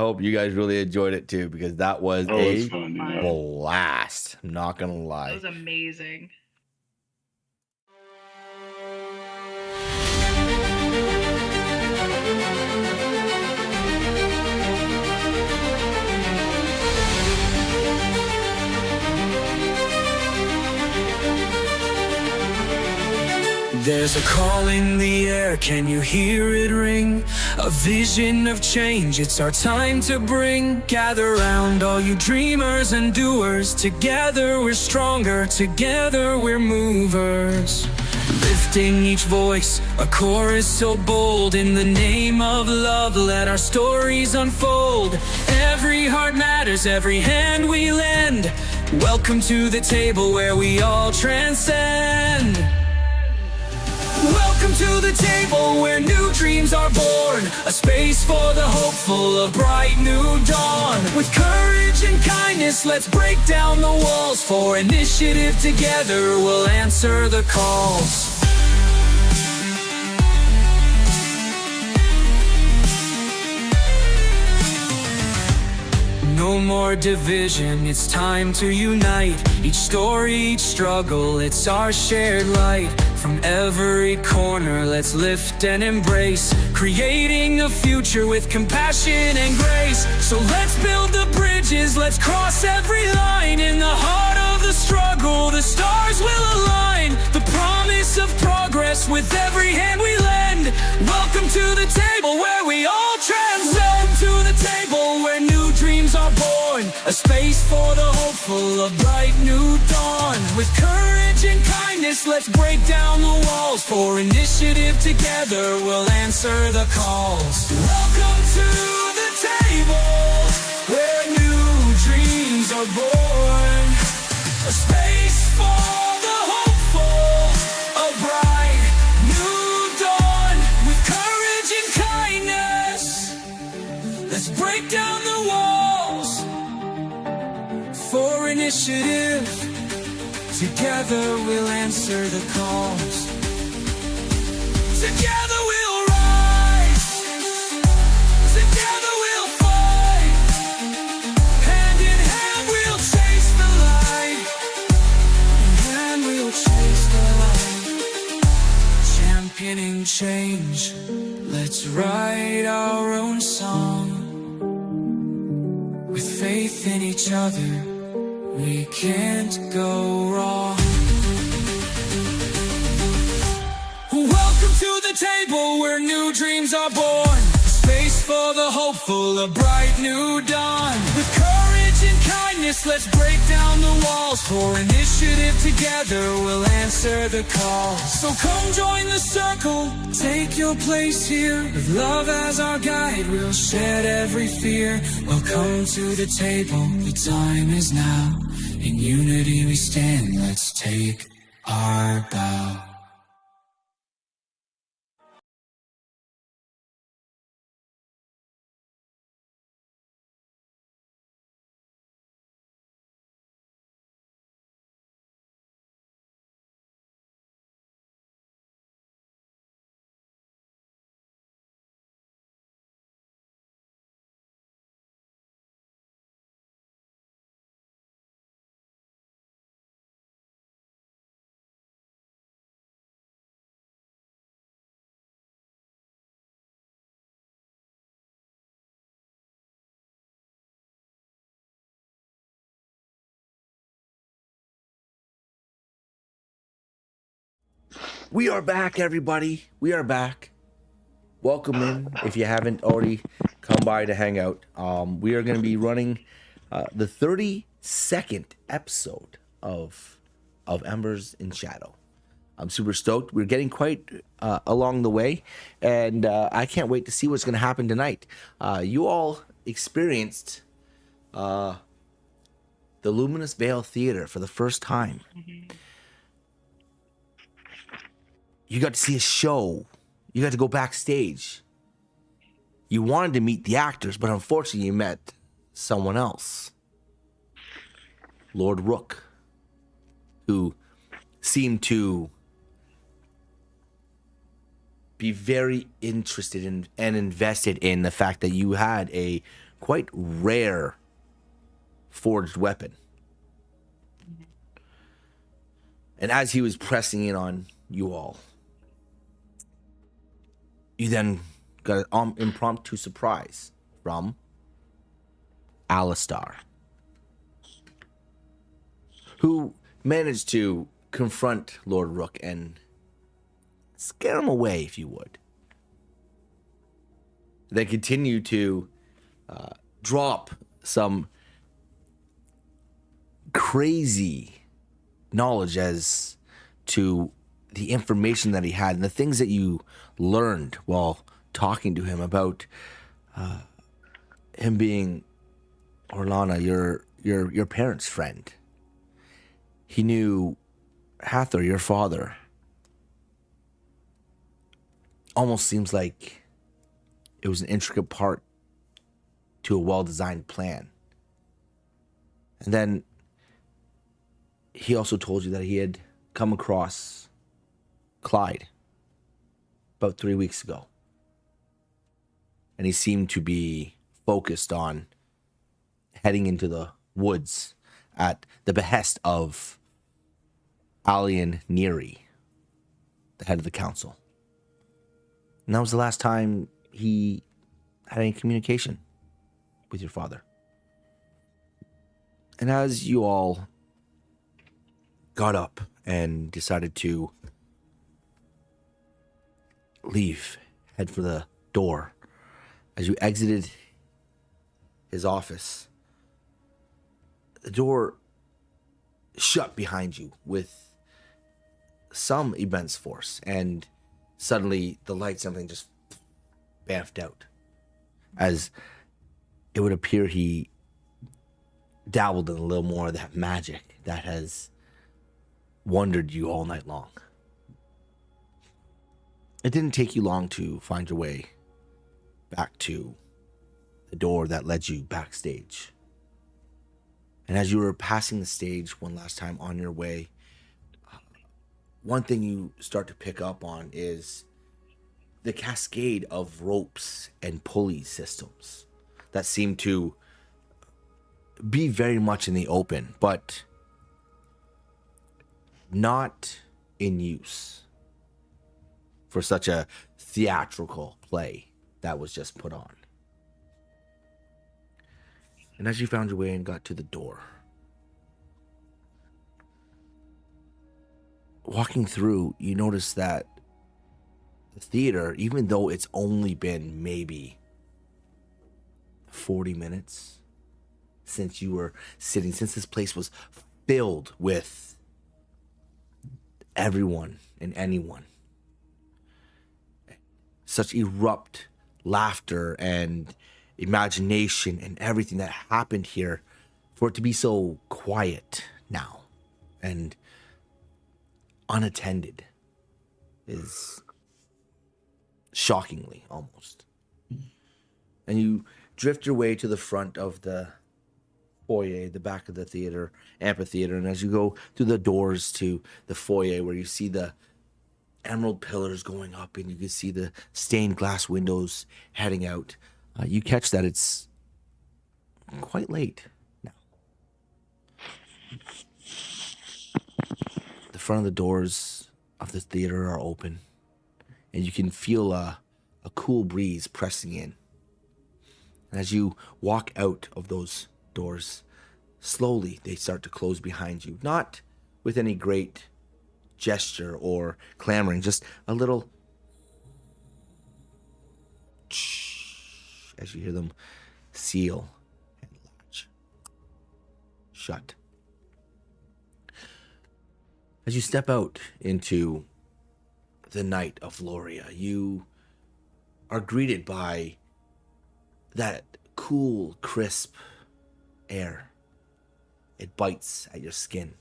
hope you guys really enjoyed it too, because that was was a fun, yeah. blast. I'm not gonna lie. That was amazing. There's a call in the air, can you hear it ring? A vision of change, it's our time to bring. Gather round all you dreamers and doers. Together we're stronger, together we're movers. Lifting each voice, a chorus so bold. In the name of love, let our stories unfold. Every heart matters, every hand we lend. Welcome to the table where we all transcend. Welcome to the table where new dreams are born. A space for the hopeful, a bright new dawn. With courage and kindness, let's break down the walls. For initiative together, we'll answer the calls. No more division, it's time to unite. Each story, each struggle, it's our shared light. From every corner, let's lift and embrace. Creating a future with compassion and grace. So let's build the bridges, let's cross every line. In the heart of the struggle, the stars will align. The promise of progress with every hand we lend. Welcome to the table where we all transcend. To the table where new dreams are born. A space for the hopeful, a bright new dawn. With courage and kindness, let's break down the walls. For initiative together, we'll answer the calls. Welcome to the table where new dreams are born. A space for the hopeful, a bright new dawn. With courage and kindness, let's break down the walls. For initiative, together we'll answer the calls. Together we'll rise. Together we'll fight. Hand in hand we'll chase the light. In hand we'll chase the light. Championing change, let's write our own song. With faith in each other, we can't go wrong. Welcome to the table where new dreams are born. A space for the hopeful, a bright new dawn. With courage and kindness, let's break down the walls. For initiative together, we'll answer the call. So come join the circle, take your place here. With love as our guide, we'll shed every fear. Welcome to the table, the time is now. In unity we stand, let's take our bow. We are back, everybody. We are back. Welcome in if you haven't already come by to hang out. We are going to be running the 32nd episode of Embers in Shadow. I'm super stoked. We're getting quite along the way, and I can't wait to see what's going to happen tonight. You all experienced the Luminous Veil Theater for the first time. Mm-hmm. You got to see a show. You got to go backstage. You wanted to meet the actors, but unfortunately you met someone else. Lord Rook, who seemed to be very interested in and invested in the fact that you had a quite rare forged weapon. And as he was pressing in on you all, you then got an impromptu surprise from Alistar, who managed to confront Lord Rook and scare him away, if you would. They continue to drop some crazy knowledge as to the information that he had and the things that you learned while talking to him about him being Orlana, your parents' friend. He knew Hathor, your father. Almost seems like it was an intricate part to a well-designed plan. And then he also told you that he had come across Clyde about 3 weeks ago. And he seemed to be focused on heading into the woods at the behest of Alian Neary, the head of the council. And that was the last time he had any communication with your father. And as you all got up and decided to leave, head for the door, as you exited his office, the door shut behind you with some immense force, and suddenly the light, something just baffed out. As it would appear he dabbled in a little more of that magic that has wondered you all night long. It didn't take you long to find your way back to the door that led you backstage. And as you were passing the stage one last time on your way, one thing you start to pick up on is the cascade of ropes and pulley systems that seem to be very much in the open, but not in use for such a theatrical play that was just put on. And as you found your way and got to the door, walking through, you notice that the theater, even though it's only been maybe 40 minutes since you were sitting, since this place was filled with everyone and anyone, such erupt laughter and imagination and everything that happened here, for it to be so quiet now and unattended is shockingly almost. And you drift your way to the front of the foyer, the back of the theater, amphitheater, and as you go through the doors to the foyer where you see the emerald pillars going up and you can see the stained glass windows heading out, you catch that it's quite late now. The front of the doors of the theater are open, and you can feel a cool breeze pressing in. And as you walk out of those doors, slowly they start to close behind you, not with any great gesture or clamoring, just a little as you hear them seal and latch shut. As you step out into the night of Eloria, you are greeted by that cool, crisp air. It bites at your skin.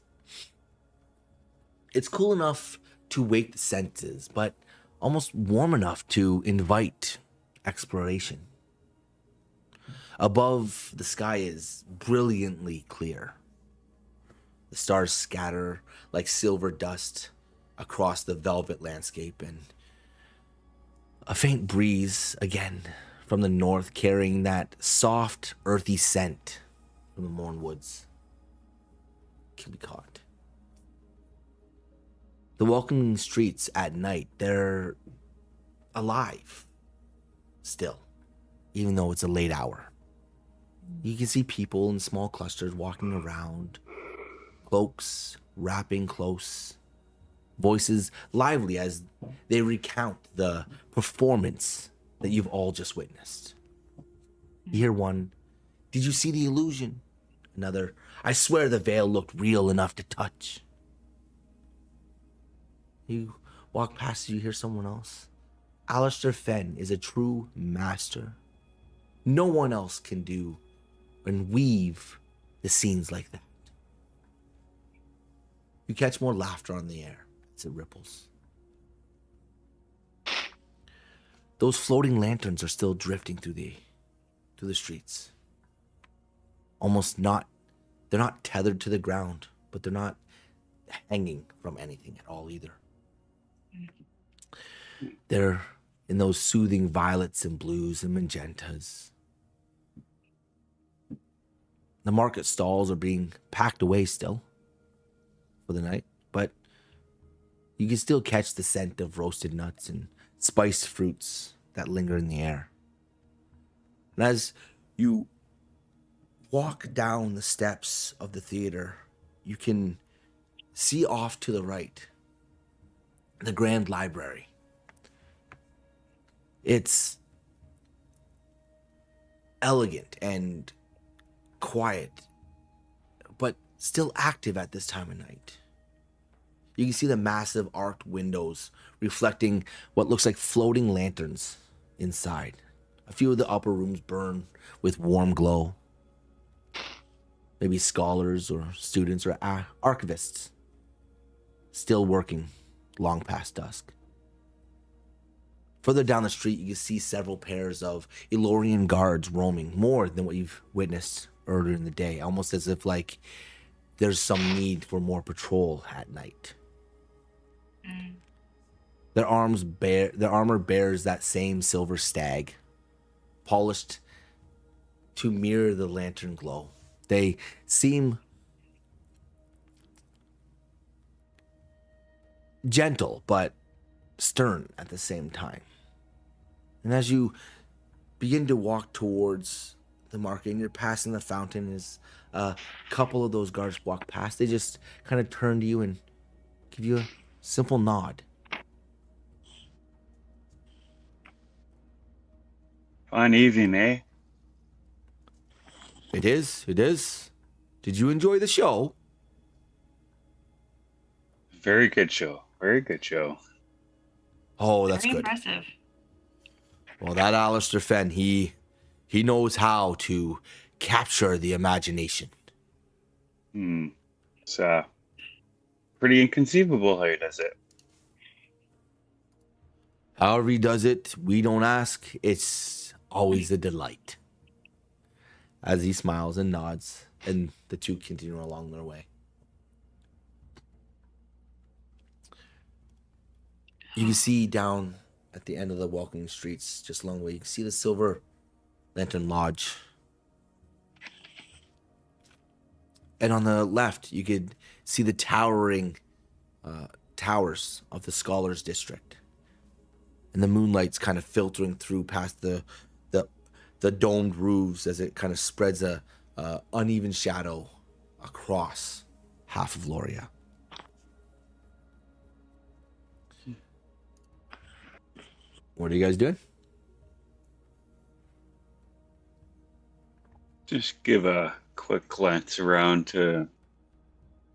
It's cool enough to wake the senses, but almost warm enough to invite exploration. Above, the sky is brilliantly clear. The stars scatter like silver dust across the velvet landscape, and a faint breeze, again, from the north, carrying that soft, earthy scent from the Morn Woods, can be caught. The welcoming streets at night, they're alive still, even though it's a late hour. You can see people in small clusters walking around, cloaks wrapping close, voices lively as they recount the performance that you've all just witnessed. You hear one, "Did you see the illusion?" Another, "I swear the veil looked real enough to touch." You walk past, you hear someone else. Alistair Fenn is a true master. No one else can do and weave the scenes like that. You catch more laughter on the air as it ripples. Those floating lanterns are still drifting through the streets. They're not tethered to the ground, but they're not hanging from anything at all either. They're in those soothing violets and blues and magentas. The market stalls are being packed away still for the night, but you can still catch the scent of roasted nuts and spiced fruits that linger in the air. And as you walk down the steps of the theater, you can see off to the right the Grand Library. It's elegant and quiet, but still active at this time of night. You can see the massive arched windows reflecting what looks like floating lanterns inside. A few of the upper rooms burn with warm glow. Maybe scholars or students or archivists still working long past dusk. Further down the street, you can see several pairs of Elorian guards roaming, more than what you've witnessed earlier in the day, almost as if like there's some need for more patrol at night. Their armor bears that same silver stag, polished to mirror the lantern glow. They seem gentle but stern at the same time. And as you begin to walk towards the market and you're passing the fountain, as a couple of those guards walk past, they just kind of turn to you and give you a simple nod. Fun evening, eh? It is. Did you enjoy the show? Very good show. Very good show. Oh, that's Very good. impressive. Well, that Alistair Fenn, he knows how to capture the imagination. It's pretty inconceivable how he does it. However he does it, we don't ask. It's always a delight. As he smiles and nods, and the two continue along their way. You can see down at the end of the welcoming streets, just along the way, you can see the Silver Lantern Lodge. And on the left, you could see the towering towers of the Scholars District. And the moonlight's kind of filtering through past the domed roofs as it kind of spreads a uneven shadow across half of Loria. What are you guys doing? Just give a quick glance around to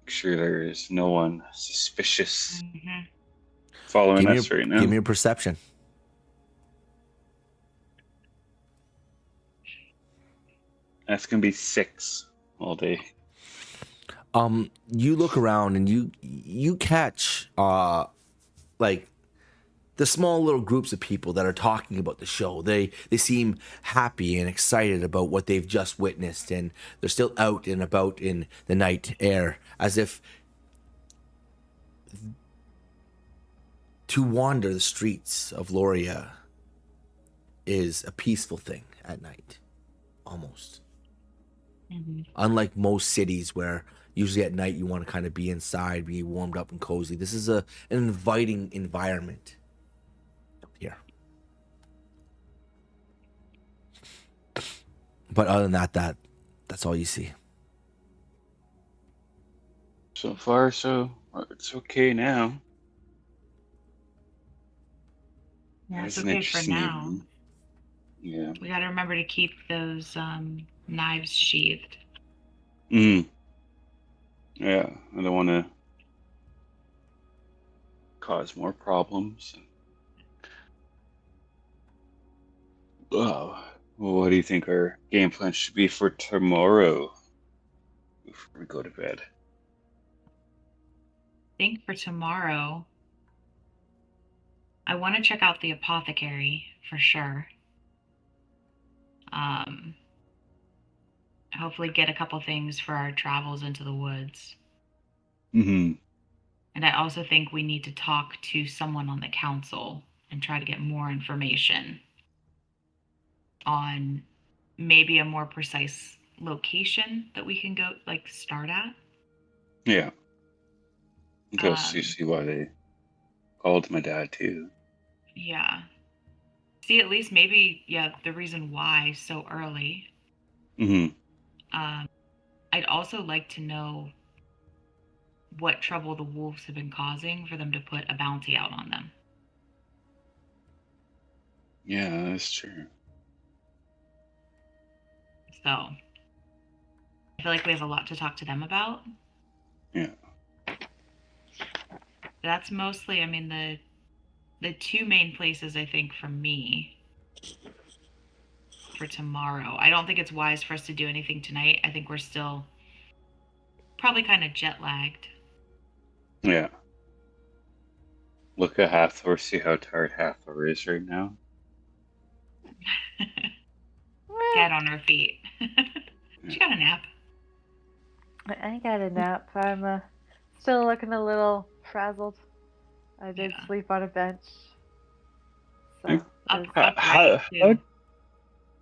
make sure there is no one suspicious following us right now. Give me your perception. That's gonna be 6 all day. You look around and you catch like the small little groups of people that are talking about the show. They seem happy and excited about what they've just witnessed, and they're still out and about in the night air, as if to wander the streets of Loria is a peaceful thing at night, almost. Mm-hmm. Unlike most cities where usually at night you want to kind of be inside, be warmed up and cozy. This is an inviting environment up here. But other than that's all you see. So far, so it's okay now. Yeah, it's It's an okay for interesting now. evening. Yeah. We gotta remember to keep those knives sheathed. Mm. Yeah, I don't want to cause more problems. Oh, well, what do you think our game plan should be for tomorrow before we go to bed? I think for tomorrow, I want to check out the apothecary for sure. Hopefully get a couple things for our travels into the woods. Mm-hmm. And I also think we need to talk to someone on the council and try to get more information on maybe a more precise location that we can go, like, start at. Yeah. Go see why they called my dad too. Yeah. See, at least maybe, yeah, the reason why so early. Mm-hmm. I'd also like to know what trouble the wolves have been causing for them to put a bounty out on them. Yeah, that's true. So I feel like we have a lot to talk to them about. Yeah. That's mostly, I mean, the two main places I think for me for tomorrow. I don't think it's wise for us to do anything tonight. I think we're still probably kind of jet lagged. Yeah. Look at Hathor, see how tired Hathor is right now. Get on her feet. She got a nap. I got a nap. I'm still looking a little frazzled. I did Yeah. sleep on a bench. So Hey, Upright, too.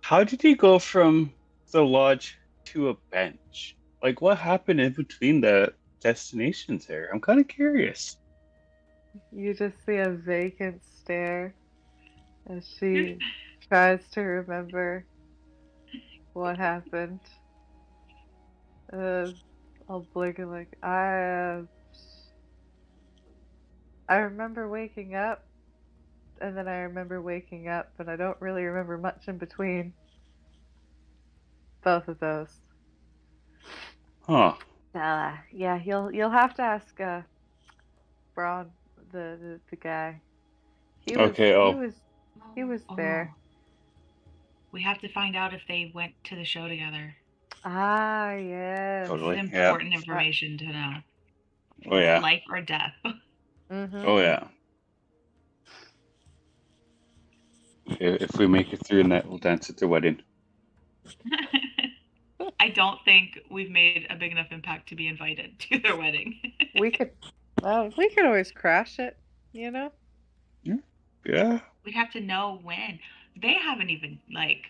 How did he go from the lodge to a bench? Like, what happened in between the destinations there? I'm kind of curious. you just see a vacant stare as she tries to remember what happened. I'll blink and like I remember waking up, and then I remember waking up, but I don't really remember much in between. Both of those. Huh. Yeah, you'll have to ask Braun, the guy. He was Okay, he was there. We have to find out if they went to the show together. Ah, yes. Totally. It's Yeah. important information to know. Oh, yeah. Life or death. Mm-hmm. Oh, yeah. If we make it through, and we'll dance at the wedding. I don't think we've made a big enough impact to be invited to their wedding. We could always crash it, you know? Yeah. We'd have to know when. They haven't even, like,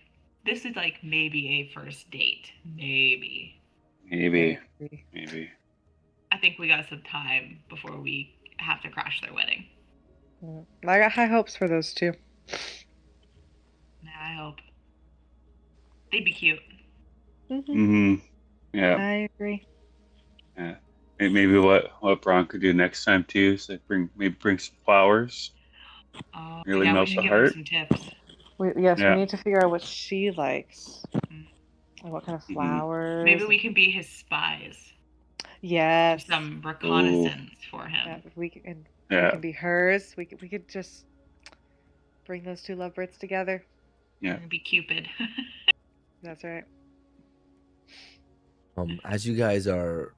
this is like maybe a first date. Maybe. Maybe. I think we got some time before we have to crash their wedding. I got high hopes for those two. Yeah, I hope. They'd be cute. Mm-hmm. Yeah. I agree. Yeah. Maybe what Braun could do next time too is like bring some flowers. Really yeah, we melt should the give her heart. some tips. We need to figure out what she likes. And what kind of flowers. Maybe we can be his spies. Yes. Some reconnaissance for him. Yeah, we can be hers. We could just bring those two lovebirds together. Yeah. And be Cupid. That's right. As you guys are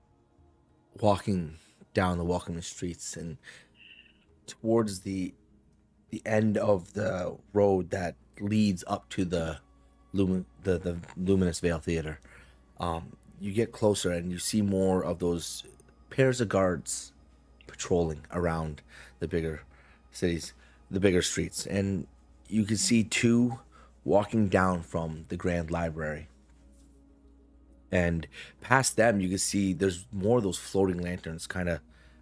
walking down the welcoming streets and towards the end of the road that leads up to the Luminous Vale Theater, you get closer and you see more of those pairs of guards patrolling around the bigger cities, the bigger streets, and you can see two walking down from the Grand Library. And past them, you can see there's more of those floating lanterns kind of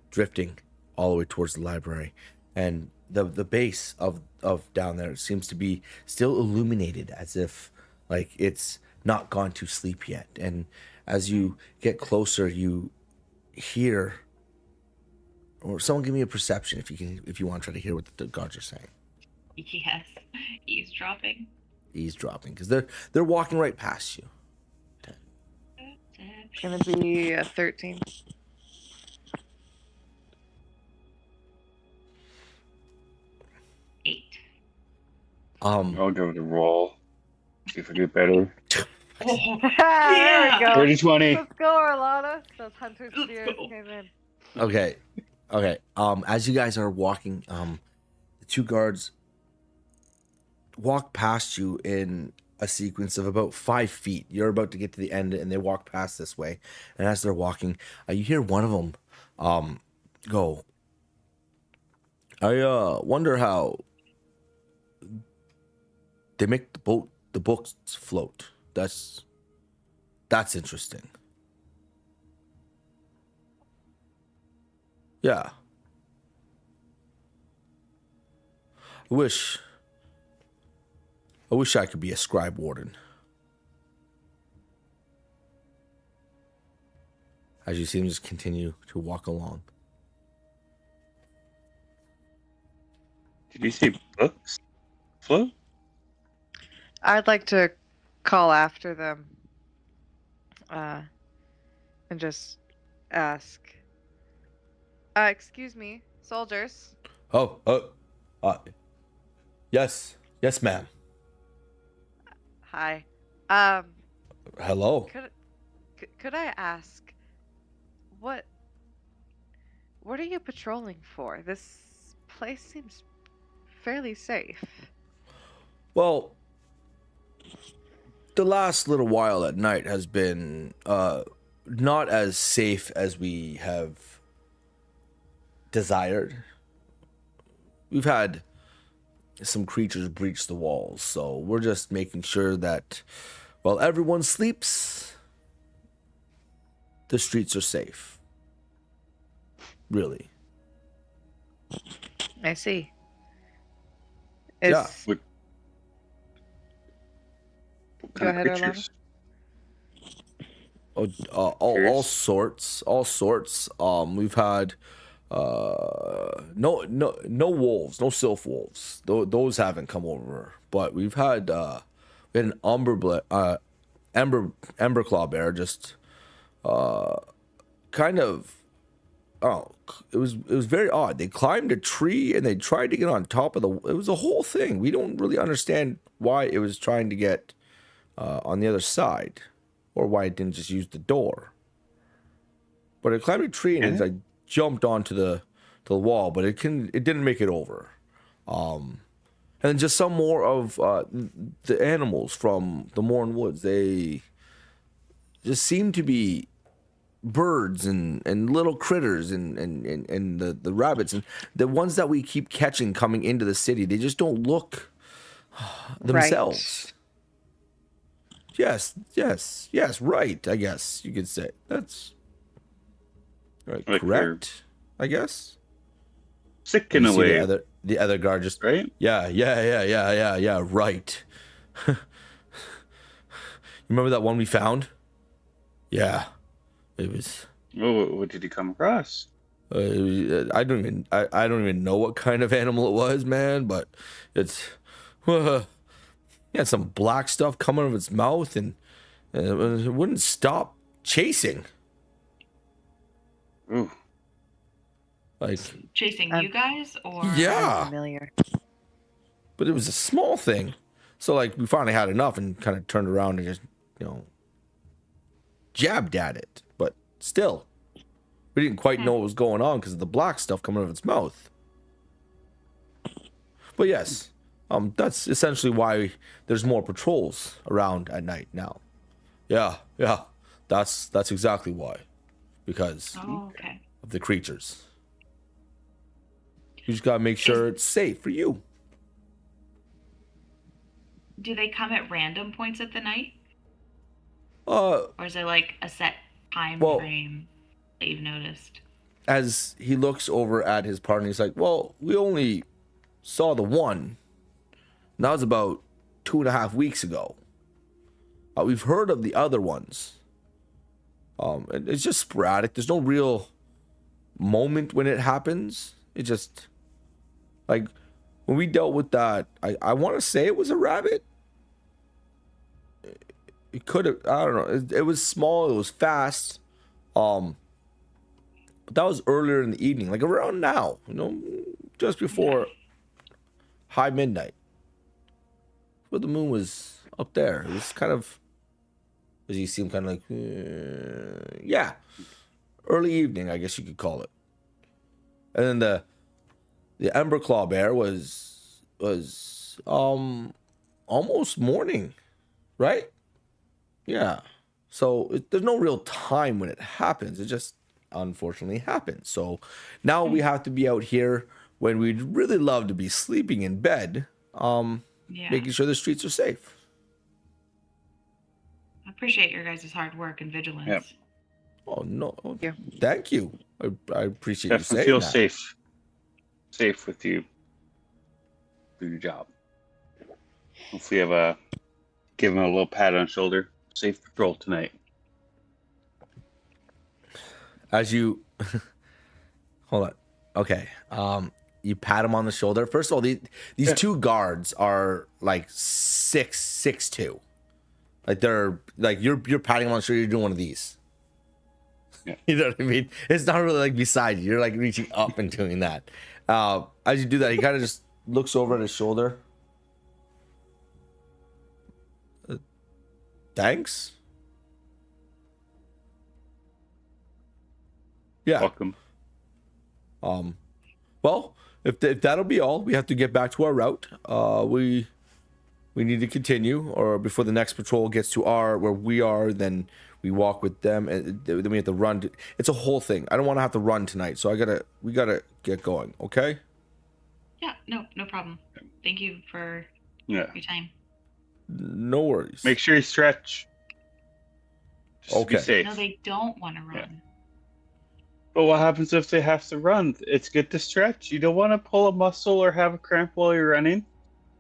drifting all the way towards the library. And the base of down there seems to be still illuminated, as if like it's not gone to sleep yet. And as you get closer, you hear, or someone give me a perception if you want to try to hear what the guards are saying. Yes. Eavesdropping. Eavesdropping, because they're walking right past you. It's gonna be a 13. 8. I'll go to roll. See if I do better. There we go. 30-20. Let's go, Orlana. Those hunter spears came in. Okay. As you guys are walking, the two guards walk past you in a sequence of about 5 feet. You're about to get to the end, and they walk past this way. And as they're walking, you hear one of them go, I wonder how they make the books float. That's interesting. Yeah. I wish I could be a scribe warden. As you see him just continue to walk along. Did you say books? Float? I'd like to call after them and just ask, excuse me, soldiers. Yes, ma'am. Hi. Hello. Could I ask, what are you patrolling for? This place seems fairly safe. Well, the last little while at night has been not as safe as we have desired. We've had some creatures breach the walls, so we're just making sure that while everyone sleeps, the streets are safe. Really. I see. Yeah. What Go kind ahead, of creatures? All sorts. We've had no wolves, no sylph wolves. Those haven't come over, but we've had an emberclaw bear just kind of. Oh, it was very odd. They climbed a tree and they tried to get on top of it was a whole thing. We don't really understand why it was trying to get on the other side, or why it didn't just use the door. But it climbed a tree and it like jumped onto the wall, but it didn't make it over. And then just some more of the animals from the Morn Woods. They just seem to be birds and little critters and the rabbits and the ones that we keep catching coming into the city. They just don't look themselves. Right. Yes, right, I guess you could say. That's right, like correct, I guess. Sick in a way. The other guard just, right? Yeah, right. You remember that one we found? Yeah. It was. Oh, what did you come across? I don't even know what kind of animal it was, man. But it's. It had some black stuff coming out of its mouth, and it wouldn't stop chasing. Ooh. Like chasing you guys, or yeah, familiar. But it was a small thing, so like we finally had enough and kind of turned around and just jabbed at it. But still, we didn't quite know what was going on because of the black stuff coming out of its mouth. But yes, that's essentially why there's more patrols around at night now. Yeah, that's exactly why, because of the creatures. You just gotta make sure it's safe for you. Do they come at random points of the night? Uh, Or is there like a set time Well- frame that you've noticed? as he looks over at his partner, he's like, well, we only saw the one. And that was about 2.5 weeks ago. We've heard of the other ones. And it's just sporadic. There's no real moment when it happens. It just, like, when we dealt with that, I want to say it was a rabbit. It could have, I don't know. It was small. It was fast. But that was earlier in the evening, like around now, just before high midnight. But the moon was up there. It was kind of, as you see him, kind of like, yeah, early evening, I guess you could call it. And then the Ember Claw Bear was almost morning, right? Yeah. So there's no real time when it happens. It just unfortunately happens. So now we have to be out here when we'd really love to be sleeping in bed, making sure the streets are safe. I appreciate your guys' hard work and vigilance. Yep. Oh no! Yeah. Thank you. I appreciate you Definitely saying feel that. safe with you. Do your job. Hopefully, give him a little pat on the shoulder. Safe patrol tonight. As you hold on, okay. You pat him on the shoulder. First of all, these two guards are like 6'2". Like they're like you're patting him on the shoulder. You're doing one of these. Yeah. You know what I mean? It's not really like beside you. You're like reaching up and doing that. As you do that, he kind of just looks over at his shoulder. Thanks. Yeah. Welcome. Well, if that'll be all, we have to get back to our route. We need to continue, or before the next patrol gets to where we are, then we walk with them, and then we have to run. It's a whole thing. I don't want to have to run tonight, so we gotta get going. Okay? Yeah, no problem. Thank you for Yeah. your time. No worries. Make sure you stretch. Just to Okay. be safe. No, they don't want to run. Yeah. But what happens if they have to run? It's good to stretch. You don't want to pull a muscle or have a cramp while you're running.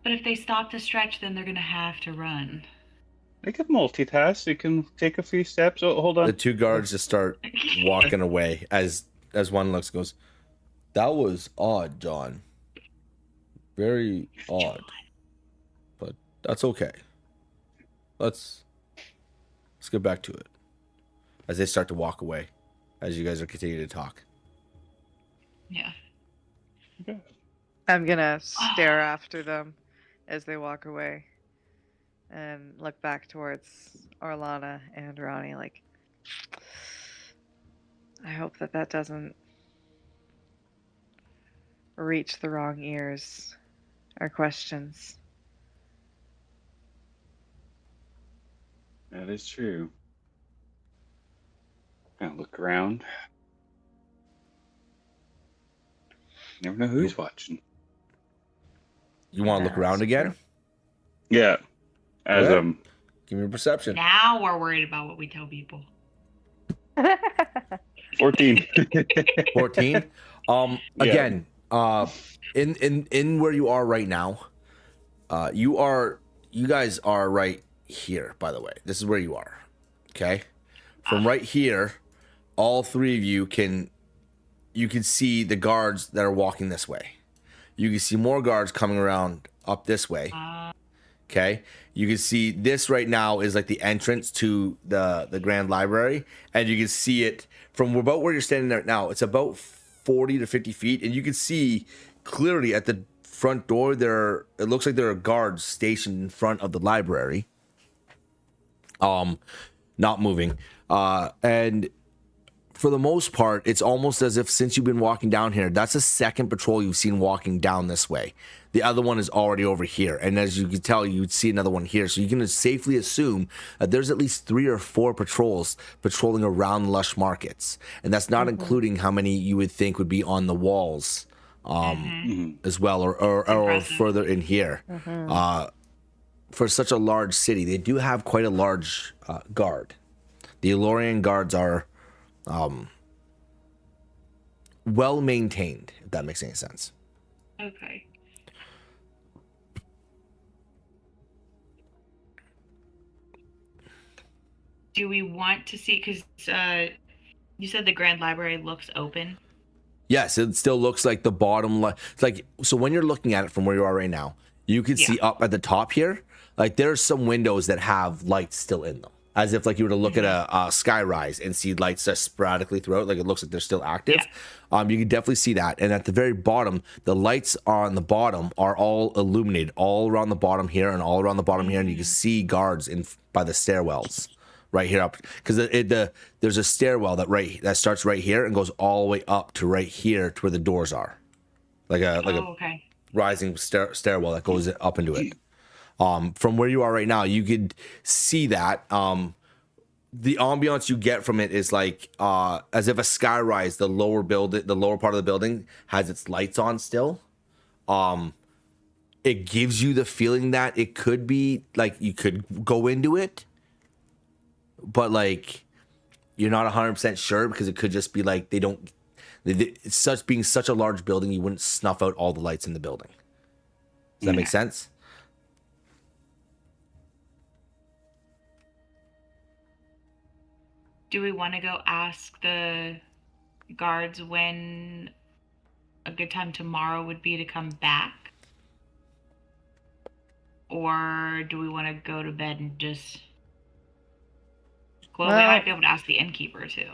But if they stop to stretch, then they're going to have to run. They can multitask. They can take a few steps. Oh, hold on. The two guards just start walking away as one looks and goes, "That was odd, John. Very odd. But that's okay. Let's get back to it." As they start to walk away, as you guys are continuing to talk. Yeah. Okay. I'm gonna stare after them as they walk away and look back towards Orlana and Ronnie like, I hope that doesn't reach the wrong ears or questions. That is true. Kind of look around. Never know who's watching. You want to look around That's again? true. Yeah. As Good. Give me a perception. Now we're worried about what we tell people. 14. 14. Again, in where you are right now, you guys are right here, by the way. This is where you are. Okay? From right here, all three of you can see the guards that are walking this way. You can see more guards coming around up this way. Okay? You can see this right now is like the entrance to the Grand Library, and you can see it from about where you're standing there now. It's about 40 to 50 feet, and you can see clearly at the front door it looks like there are guards stationed in front of the library. Not moving. And for the most part, it's almost as if since you've been walking down here, that's the second patrol you've seen walking down this way. The other one is already over here. And as you can tell, you'd see another one here. So you can safely assume that there's at least 3 or 4 patrols patrolling around Lush markets. And that's not including how many you would think would be on the walls as well, or Impressive. further in here. for such a large city, they do have quite a large guard. The Elorian guards are well maintained, if that makes any sense. Okay. Do we want to see, because you said the Grand Library looks open? Yes, it still looks like the bottom. It's like, so when you're looking at it from where you are right now, you can see up at the top here, like there's some windows that have lights still in them, as if like you were to look at a sky rise and see lights just sporadically throughout. Like it looks like they're still active. Yeah. You can definitely see that. And at the very bottom, the lights on the bottom are all illuminated all around the bottom here and all around the bottom here, and you can see guards in by the stairwells. Right here up, because there's a stairwell that starts right here and goes all the way up to right here to where the doors are, like a rising stairwell that goes up into it. From where you are right now, you could see that. The ambiance you get from it is like as if a skyrise, the lower part of the building has its lights on still. It gives you the feeling that it could be like you could go into it. But like you're not 100% sure, because it could just be like it's being such a large building, you wouldn't snuff out all the lights in the building. Does that make sense? Do we want to go ask the guards when a good time tomorrow would be to come back? Or do we want to go to bed and just... Well, we might be able to ask the innkeeper too.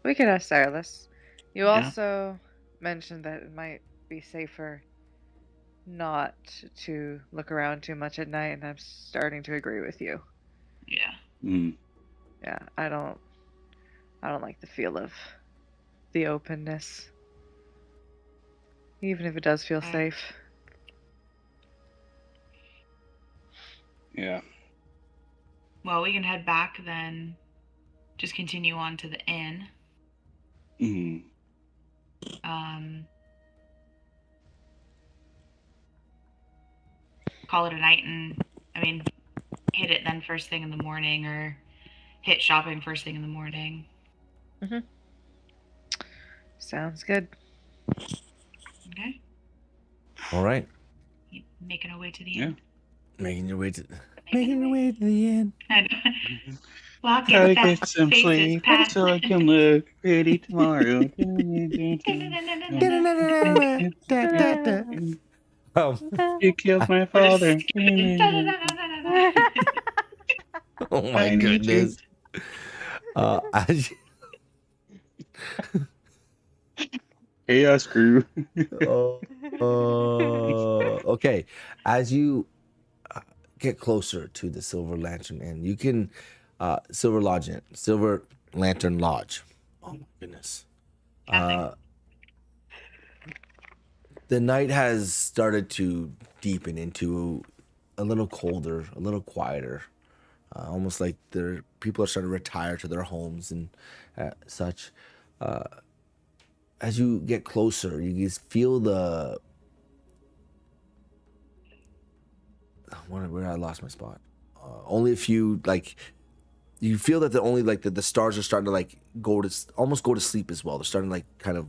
We can ask Cyrus. You also mentioned that it might be safer not to look around too much at night, and I'm starting to agree with you. Yeah. Yeah, I don't like the feel of the openness, even if it does feel safe. Yeah. Well, we can head back then. Just continue on to the inn. Call it a night, and hit it then first thing in the morning, or hit shopping first thing in the morning. Sounds good. Okay. All right. Making our way to the inn. Making your way to the end. Gotta get some sleep so I can look pretty tomorrow. You killed my father. Oh my goodness. Chaos crew. Okay. As you get closer to the Silver Lantern Inn, you can Silver Lantern Lodge. Oh my goodness. The night has started to deepen into a little colder, a little quieter, almost like people are starting to retire to their homes and such. As you get closer, you just feel where I lost my spot. Only a few, like, you feel that the stars are starting to like almost go to sleep as well. They're starting to like kind of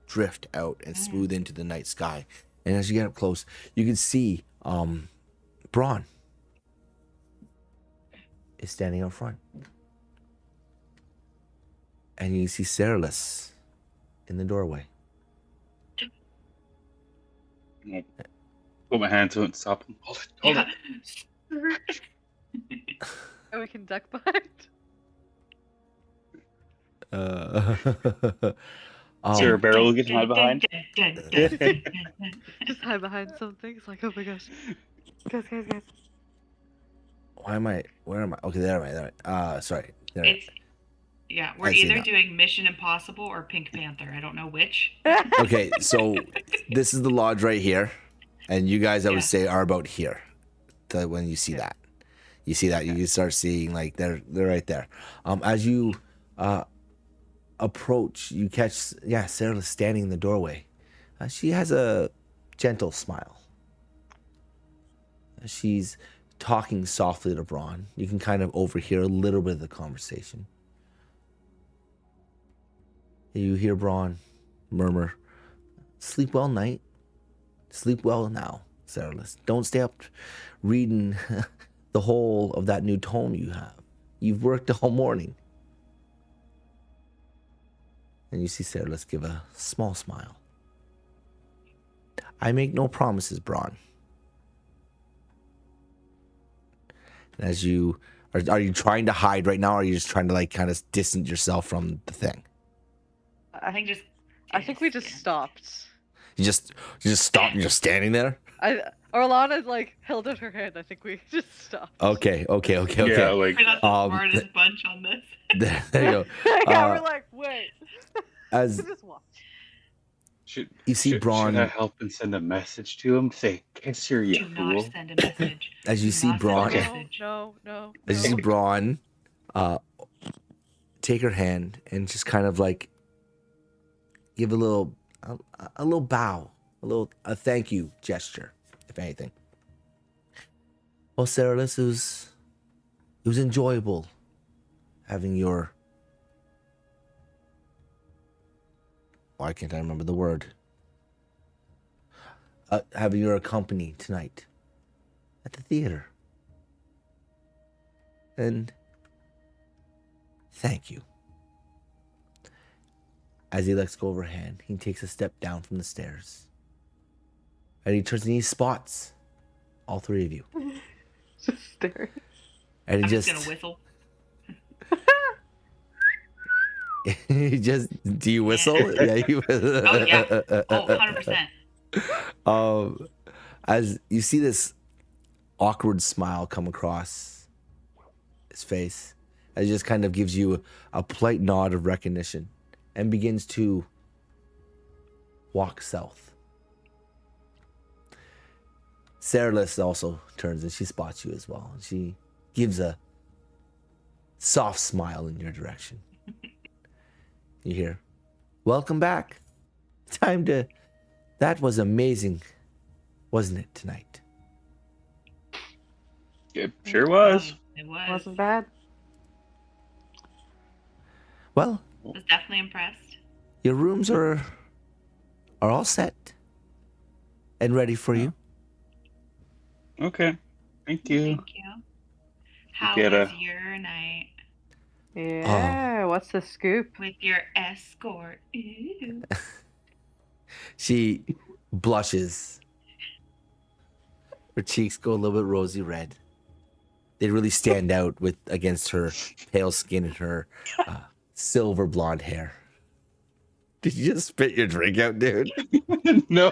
drift out and smooth into the night sky. And as you get up close, you can see Braun is standing out front. And you see Cyrus in the doorway. Put my hand to it and stop him. Hold it. And we can duck behind. Is there a barrel we can hide behind? Just hide behind something. It's like, oh my gosh. Guys. Where am I? Okay, there am I. Sorry. There. We're either doing Mission Impossible or Pink Panther. I don't know which. Okay, so this is the lodge right here. And you guys, I would say, are about here. When you see that. You see that, you can start seeing, like, they're right there. As you approach, you catch, Sarah standing in the doorway. She has a gentle smile. She's talking softly to Braun. You can kind of overhear a little bit of the conversation. You hear Braun murmur, "Sleep well, knight. Sleep well now, Saralus. Don't stay up reading the whole of that new tome you have. You've worked all morning." And you see Saralus give a small smile. "I make no promises, Braun." And as you are you trying to hide right now, or are you just trying to like kind of distance yourself from the thing? I think just. I think we just stopped. You just stopped and you're standing there? Orlana's like held out her hand. I think we just stopped. Okay. Yeah, like We're not the smartest bunch on this. There you go. Yeah, we're like, wait. As Just watch. you see Braun, should I help and send a message to him? Say, "Kiss her, you Do fool." not send a message. as you Do see not send a Braun, message. No. as you see Braun, take her hand and just kind of like give a little bow, a thank you gesture, if anything. Well, Saralus, it was enjoyable having your. Why can't I remember the word? Having your company tonight at the theater. And thank you. As he lets go of her hand, he takes a step down from the stairs. And he turns and he spots all three of you. Just staring. And he I'm just just gonna whistle. he just do you whistle? Yeah, you Oh yeah. Oh, 100%. As you see this awkward smile come across his face, as he just kind of gives you a polite nod of recognition and begins to walk south. Saralus also turns and she spots you as well. And she gives a soft smile in your direction. You hear, "Welcome back. That was amazing, wasn't it, tonight?" It sure was. It was. Wasn't bad. Well, I was definitely impressed. your rooms are all set and ready for you. Okay. Thank you. Thank you. How Get was a- your night Yeah. What's the scoop? with your escort? Ooh. She blushes. Her cheeks go a little bit rosy red. They really stand out against her pale skin and her silver blonde hair. Did you just spit your drink out, dude? No.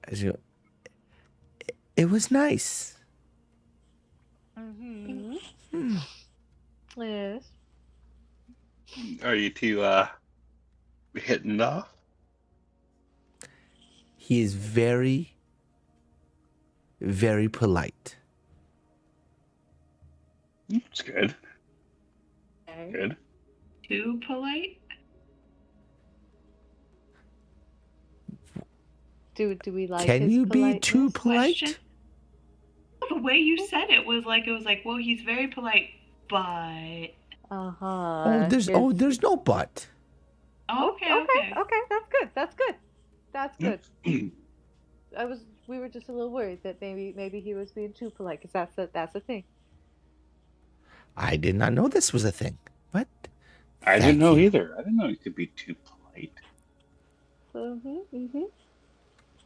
As you, it was nice. Mm-hmm. Yes. Are you two hitting it off? He is very, very polite. It's good. Okay. Good. Too polite? Do we like? Can his you be too polite? Question? The way you said it was like, well, he's very polite, but. Uh-huh. There's no but. Oh, okay. Okay. That's good. We were just a little worried that maybe he was being too polite, because that's the thing. I did not know this was a thing. But I didn't know either. I didn't know you could be too polite. Mm-hmm.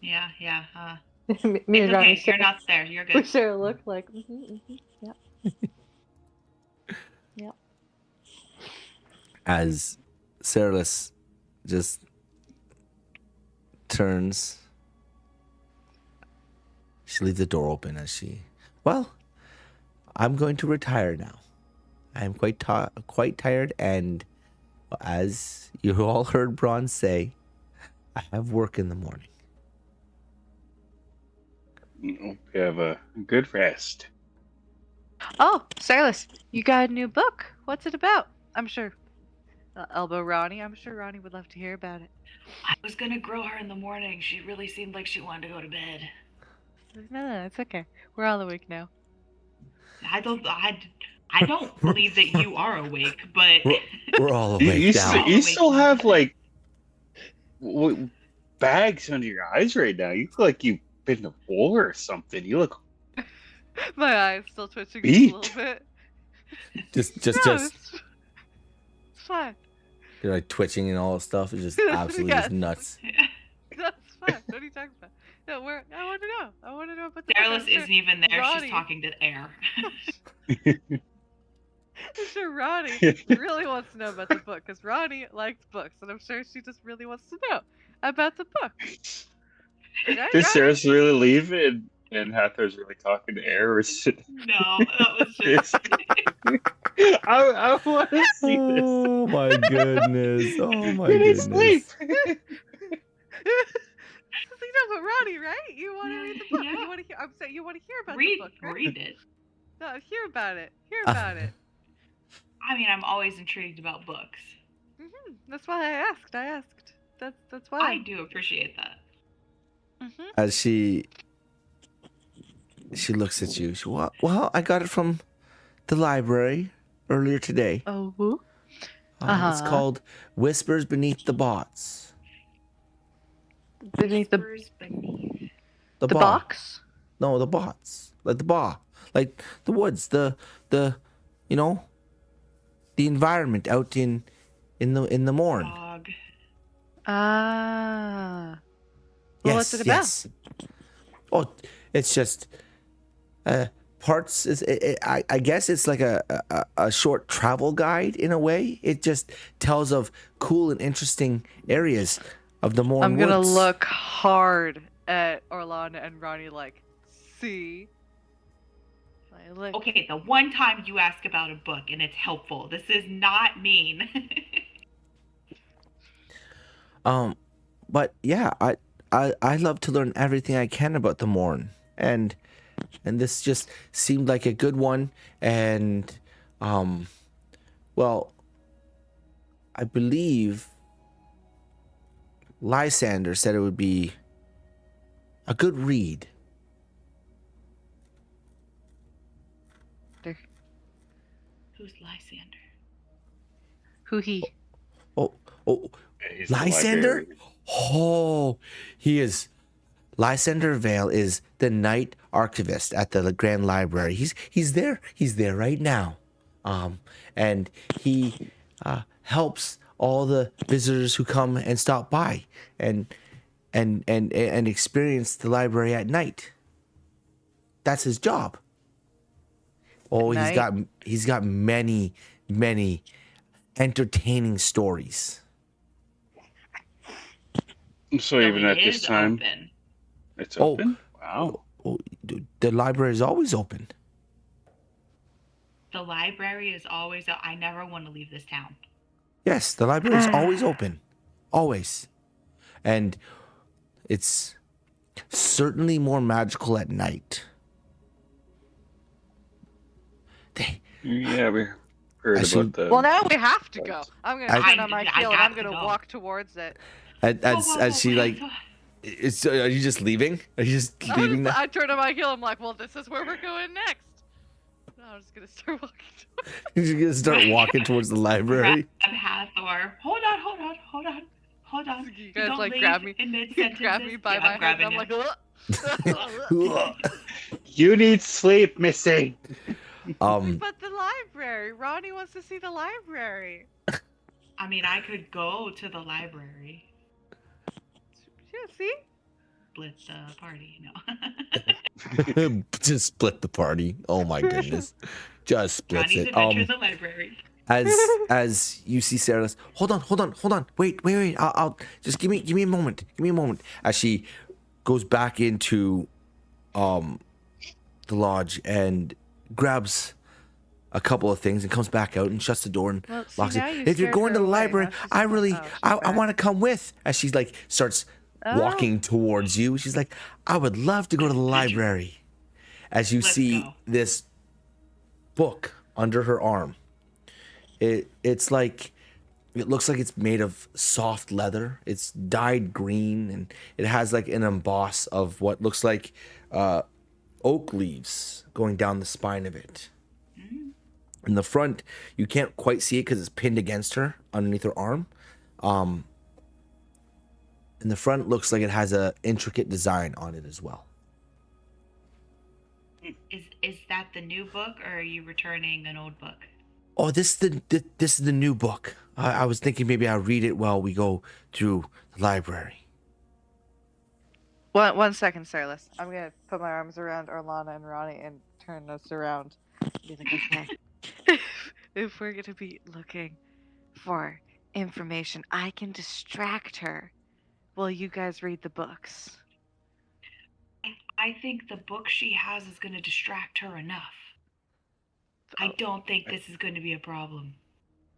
Yeah. Me It's and okay. Johnny You're not there. You're we good. sure look like. Yeah. as Saralus just turns, she leaves the door open as she, well, I'm going to retire now. I am quite tired, and as you all heard Braun say, I have work in the morning. Hope you have a good rest. Oh, Silas, you got a new book. What's it about? I'm sure elbow Ronnie. I'm sure Ronnie would love to hear about it. I was gonna grill her in the morning. She really seemed like she wanted to go to bed. No, it's okay. We're all awake now. I don't believe that you are awake, but We're all You, awake you, now. you still have like bags under your eyes right now. You look like you've been to war or something. You look My eyes still twitching Beat. a little bit. Just It's fine. you're like twitching and all that stuff. It's just absolutely Yes. just nuts. That's fine. What are you talking about? No, I want to know. I want to know about the Saralus book. I'm isn't even there. Ronnie- She's talking to air. I'm sure Ronnie really wants to know about the book because Ronnie likes books, and I'm sure she just really wants to know about the book. Right, Did Ronnie? Sarah's really leave and Hathor's really talking to air or is it? No, that was just. I want to see this. Oh my goodness. Oh my You need goodness. sleep. No, but Ronnie, right? You want to read the book. Yeah. You want to hear. I'm saying you want to hear about read the book. Right? read it. No, hear about it. Hear about it. I mean, I'm always intrigued about books. That's why I asked. That's why. I do appreciate that. As she looks at you. Well, I got it from the library earlier today. Oh. It's Uh-huh. called Whispers Beneath the Bots. Beneath the Whispers beneath. The box. No, the bots. Like the like the woods, the you know, the environment out in the morn. Dog. Ah. Well, what's it about? Yes. Oh, it's just parts. I guess it's like a short travel guide in a way. It just tells of cool and interesting areas of the Morn I'm gonna woods. look hard at Orlando and Ronnie like, see? Like, Okay, the one time you ask about a book and it's helpful. This is not mean. But yeah, I love to learn everything I can about the Morn, and this just seemed like a good one. And well, I believe Lysander said it would be a good read. Who's Lysander? who he? Oh, He's the Lysander? librarian. Oh, he is. Lysander Vale is the night archivist at the Grand Library. He's there. He's there right now. And he helps all the visitors who come and stop by and experience the library at night. That's his job. Oh, Night? he's got many entertaining stories. So even it at this is time, open. it's Oh. open. Wow. Oh, the library is always open. The library is always out. I never want to leave this town. Yes, the library is always open. Always. And it's certainly more magical at night. Yeah, we heard Actually- about the. Well, now we have to go. I'm gonna I- turn on my I heel and I'm got to gonna go. walk towards it. As she like, it's. Are you just leaving? Are you just leaving now? I turn on my heel. I'm like, well, this is where we're going next. No, I'm just gonna start walking. You're gonna start walking towards the library. Grab Hathor. Hold on. You guys Don't like leave grab me, in mid-sentences. grab me by Yeah, my I'm head. grabbing And I'm you. like, ugh. You need sleep, Missy. But the library. Ronnie wants to see the library. I mean, I could go to the library. Yeah, see? Split the party. No. Just split the party. Oh my goodness. Just splits Ronnie's it. adventure in the library. As you see Sarah, hold on. Wait. I'll just give me a moment. As she goes back into the lodge and grabs a couple of things and comes back out and shuts the door and Well, see, locks now it. you If you're scared going her to the away. library, Now she's I like, really oh, she's I back. want to come with. As she's like starts walking towards you, she's like, I would love to go to the library. As you Let's see go. this book under her arm. It's like It looks like it's made of soft leather. It's dyed green, and it has like an emboss of what looks like oak leaves going down the spine of it. In the front, you can't quite see it because it's pinned against her underneath her arm. In the front, it looks like it has a intricate design on it as well. Is that the new book, or are you returning an old book? Oh, this is the new book. I was thinking maybe I'll read it while we go through the library. One second, Sarlis. I'm gonna put my arms around Orlana and Ronnie and turn us around. Be like, okay. If we're gonna be looking for information, I can distract her while you guys read the books. I think the book she has is going to distract her enough. I don't think this is going to be a problem.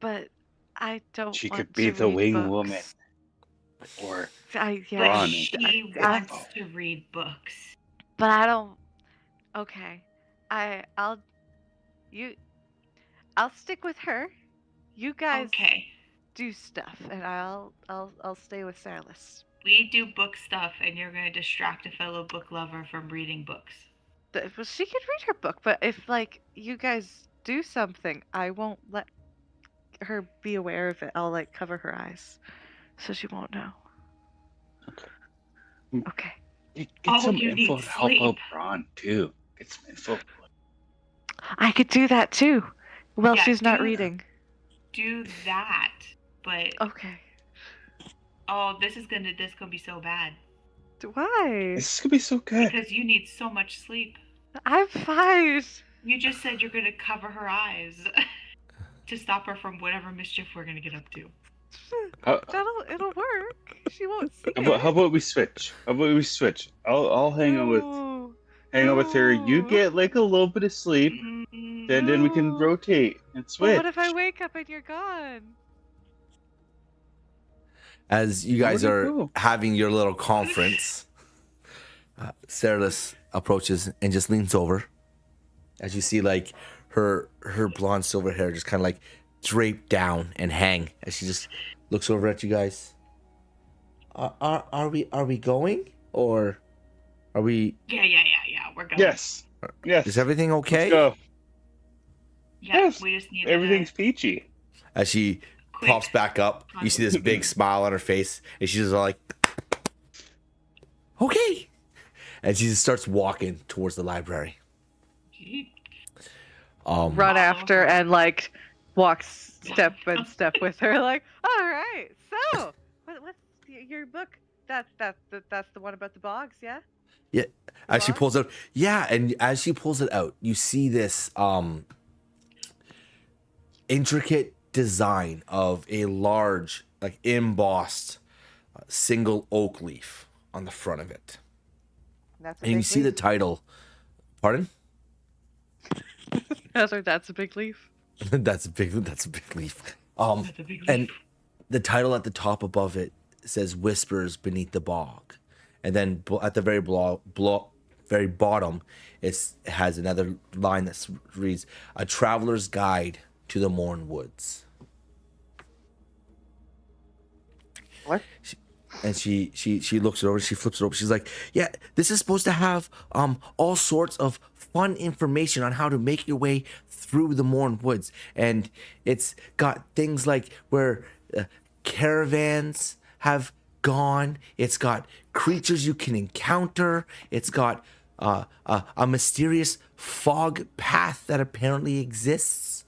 But I don't. She want could be to the read wing books. woman. Or But Ron. she wants to read books. But I don't. Okay, I'll stick with her. You guys Okay. do stuff, and I'll stay with Sarlis. We do book stuff, and you're going to distract a fellow book lover from reading books. Well, she could read her book, but if like you guys do something, I won't let her be aware of it. I'll like cover her eyes, so she won't know. Okay. Get some you info need to help sleep. out Ron too. Get some info. I could do that too. Well, Yeah, she's not do- reading. Do that, but Okay. this is gonna be so bad Why? This is gonna be so good. because you need so much sleep. I'm fine. You just said you're gonna cover her eyes to stop her from whatever mischief we're gonna get up to. It'll work. She won't see How about we switch? I'll hang out with her. You get like a little bit of sleep, then we can rotate and But switch. what if I wake up and you're gone? As you guys Where'd it are go? having your little conference, Sarlis approaches and just leans over. As you see, like her blonde silver hair just kind of like drape down and hang as she just looks over at you guys. Are we going, or are we? Yeah. We're going. Yes. Is everything okay? Let's go. Yeah, Yes. we just need Everything's peachy. As she quick. pops back up, you see this big smile on her face, and she's just like, "Okay," and she just starts walking towards the library. Run after and like walk step by step with her. Like, all right. So, what's your book? That's the one about the bogs, yeah? Yeah, as she Box? pulls out, and as she pulls it out, you see this intricate design of a large, like embossed, single oak leaf on the front of it, That's a and you big see the leaf. title. Pardon? That's a big leaf. That's a big leaf. That's a big And leap. the title at the top above it says "Whispers Beneath the Bog," and then at the very very bottom, it has another line that reads "A Traveler's Guide to the Morn Woods." What? And she looks it over, she flips it over. She's like, "Yeah, this is supposed to have all sorts of fun information on how to make your way through the Morn Woods, and it's got things like where caravans have gone. It's got creatures you can encounter. It's got a mysterious fog path that apparently exists.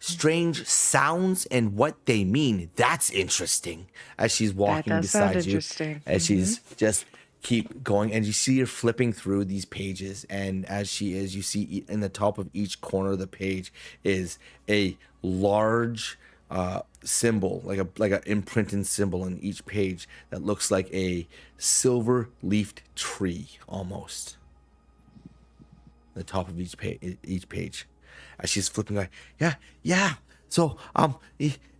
Strange sounds and what they mean. That's interesting." As she's walking does sound beside you, interesting. as she's just keep going, and you see her flipping through these pages, and as she is, you see in the top of each corner of the page is a large symbol, like a imprinted symbol in each page that looks like a silver leafed tree almost. The top of each page. As she's flipping, like, yeah. So, and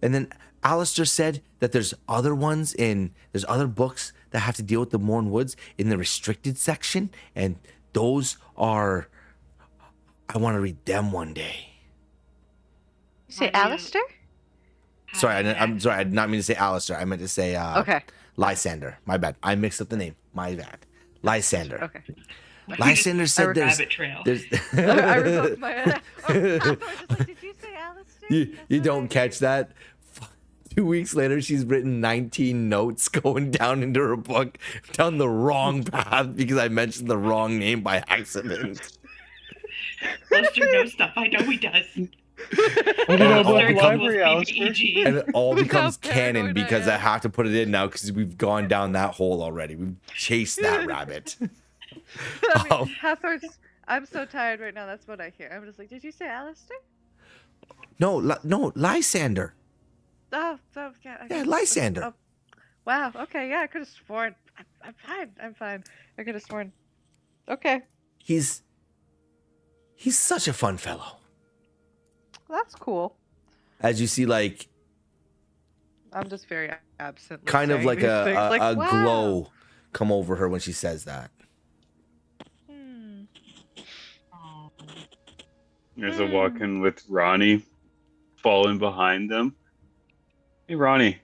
then Alistair said that there's other books that have to deal with the Morn Woods in the restricted section, and those are, I want to read them one day. You say Why do you- Alistair? Sorry, I'm sorry. I did not mean to say Alistair. I meant to say Okay. Lysander. My bad. I mixed up the name. My bad. Lysander. Okay. Lysander said there's. rabbit trail. There's I revoked my. Did you say Alistair? you don't catch that. 2 weeks later, she's written 19 notes going down into her book down the wrong path because I mentioned the wrong name by accident. Alistair knows stuff. I know he does. I don't know about Alistair the equals library, Alistair. BBEG. And it all becomes How paranoid canon I because I am. have to put it in now because we've gone down that hole already. We've chased that rabbit. I mean, Um, Hathorn's. I'm so tired right now. That's what I hear. I'm just like, did you say Alistair? No, Lysander. Oh, yeah. Yeah, Lysander. Oh, wow. Okay. Yeah, I could have sworn. I'm fine. I'm fine. I could have sworn. Okay. He's such a fun fellow. That's cool. As you see, like I'm just very absent. kind of saying like these a things, like, wow. glow come over her when she says that. Hmm. Oh. There's a walk-in with Ronnie falling behind them. Hey, Ronnie,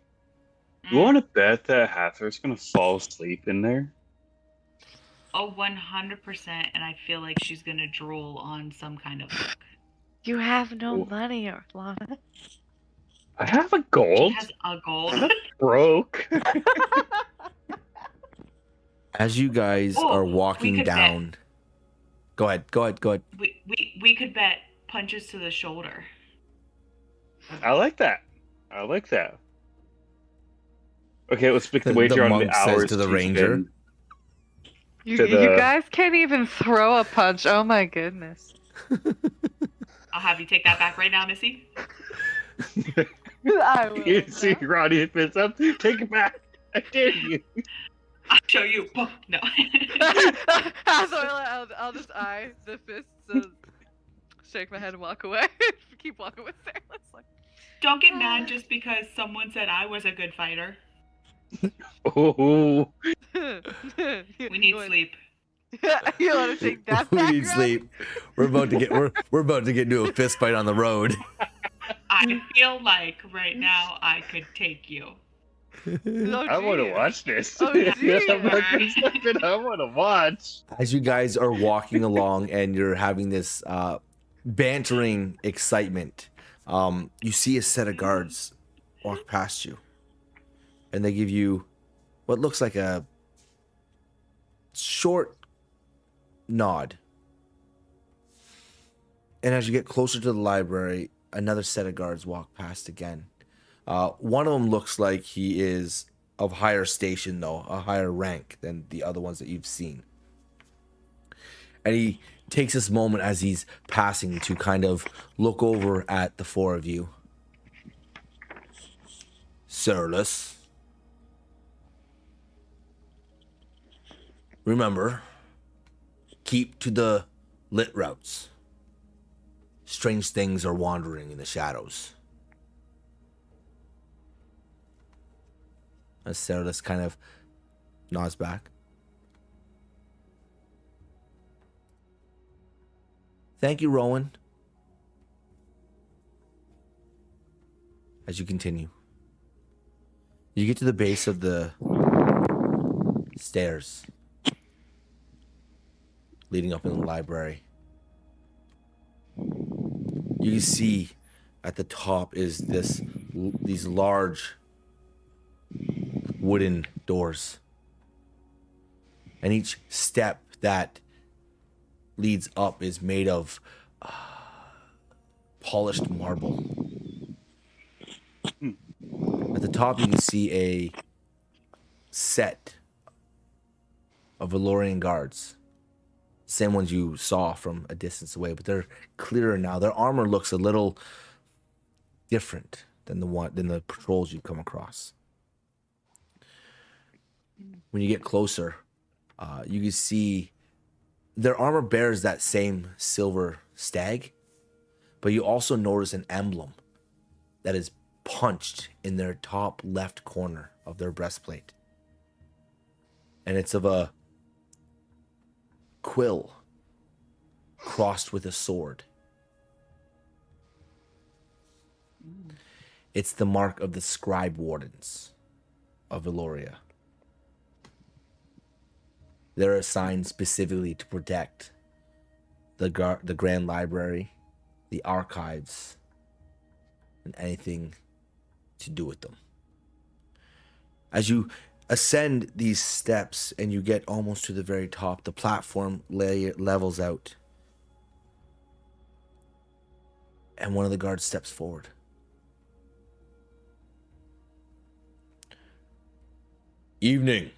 you want to bet that Hathor's going to fall asleep in there? Oh, 100%. And I feel like she's going to drool on some kind of book. You have no Oh. money, Lana. I have a She gold. has a gold. I'm not broke. As you guys Oh, are we walking could bet. down, go ahead. We could bet punches to the shoulder. I like that. Okay, let's pick the The wager on the monk says hours to the she's ranger. been- You To the- guys can't even throw a punch. Oh my goodness. I'll have you take that back right now, Missy. I will. You see Ronnie fits up. Take it back. I dare you. I'll show you. Oh, no. I'll just eye the fists, shake my head and walk away. Keep walking with Sarah. It's like, Don't get mad just because someone said I was a good fighter. Oh, We need sleep. You want to take that We back? need Rob? sleep. We're about to get into a fist fight on the road. I feel like right now I could take you. Oh, I want to geez. watch this. Oh, I'm dear. not gonna step in. I want to watch. As you guys are walking along and you're having this bantering excitement, you see a set of guards walk past you, and they give you what looks like a short nod. And as you get closer to the library, another set of guards walk past again. One of them looks like he is of higher station, though, a higher rank than the other ones that you've seen. And he takes this moment as he's passing to kind of look over at the four of you. Sirless, remember, keep to the lit routes. Strange things are wandering in the shadows. As Sirless kind of nods back. Thank you, Rowan. As you continue, you get to the base of the stairs leading up in the library. You can see at the top is these large wooden doors, and each step that leads up is made of polished marble. At the top, you can see a set of Elorian guards. Same ones you saw from a distance away, but they're clearer now. Their armor looks a little different than the patrols you've come across. When you get closer, you can see their armor bears that same silver stag, but you also notice an emblem that is punched in their top left corner of their breastplate. And it's of a quill crossed with a sword. It's the mark of the scribe wardens of Eloria. They're assigned specifically to protect the Grand Library, the archives, and anything to do with them. As you ascend these steps and you get almost to the very top, the platform levels out. And one of the guards steps forward. Evening.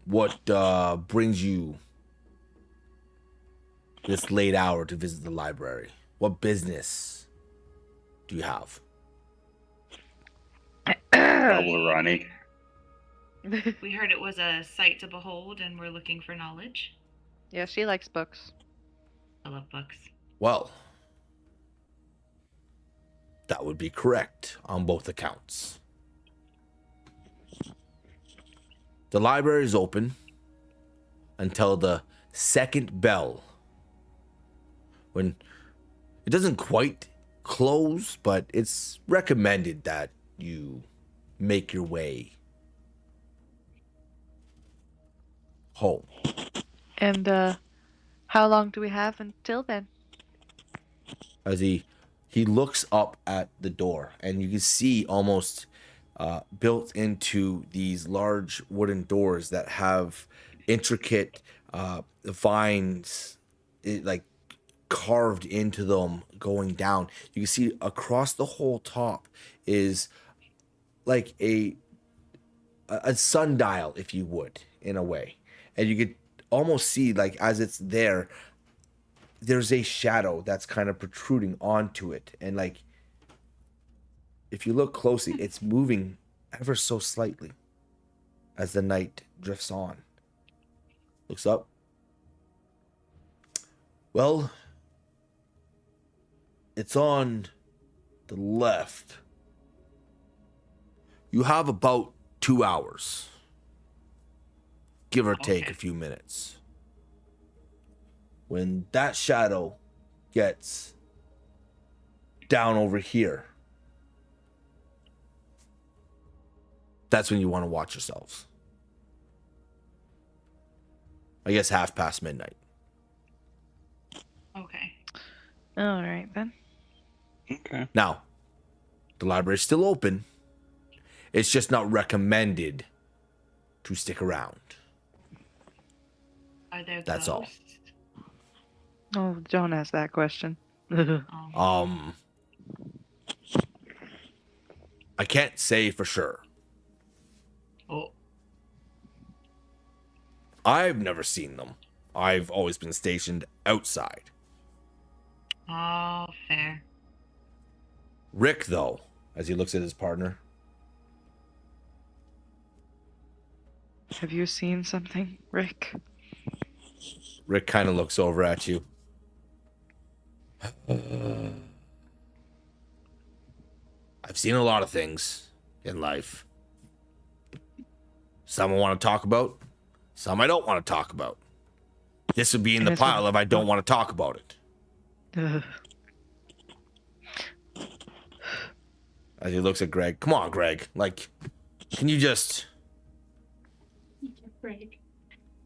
What brings you this late hour to visit the library? What business do you have? Double Ronnie. We heard it was a sight to behold, and we're looking for knowledge. Yeah, she likes books. I love books. Well, that would be correct on both accounts. The library is open until the second bell, when it doesn't quite close, but it's recommended that you make your way home. And how long do we have until then? As he looks up at the door, and you can see almost built into these large wooden doors that have intricate vines like carved into them going down. You can see across the whole top is like a sundial, if you would, in a way. And you could almost see, like, as it's there, there's a shadow that's kind of protruding onto it. And, like, if you look closely, it's moving ever so slightly as the night drifts on. Looks up. Well, it's on the left. You have about 2 hours. Give or take a few minutes. When that shadow gets down over here, that's when you want to watch yourselves. I guess midnight. Okay. All right, then. Okay. Now, the library's still open. It's just not recommended to stick around. Are there That's all. ghosts? Oh, don't ask that question. Oh. I can't say for sure. Oh. I've never seen them. I've always been stationed outside. Oh, fair. Rick, though, as he looks at his partner, Have you seen something, Rick? Rick kind of looks over at you. I've seen a lot of things in life. Some I want to talk about, some I don't want to talk about. This would be in the Guess pile what? if I don't want to talk about it. As he looks at Greg. Come on, Greg. Like, can you just...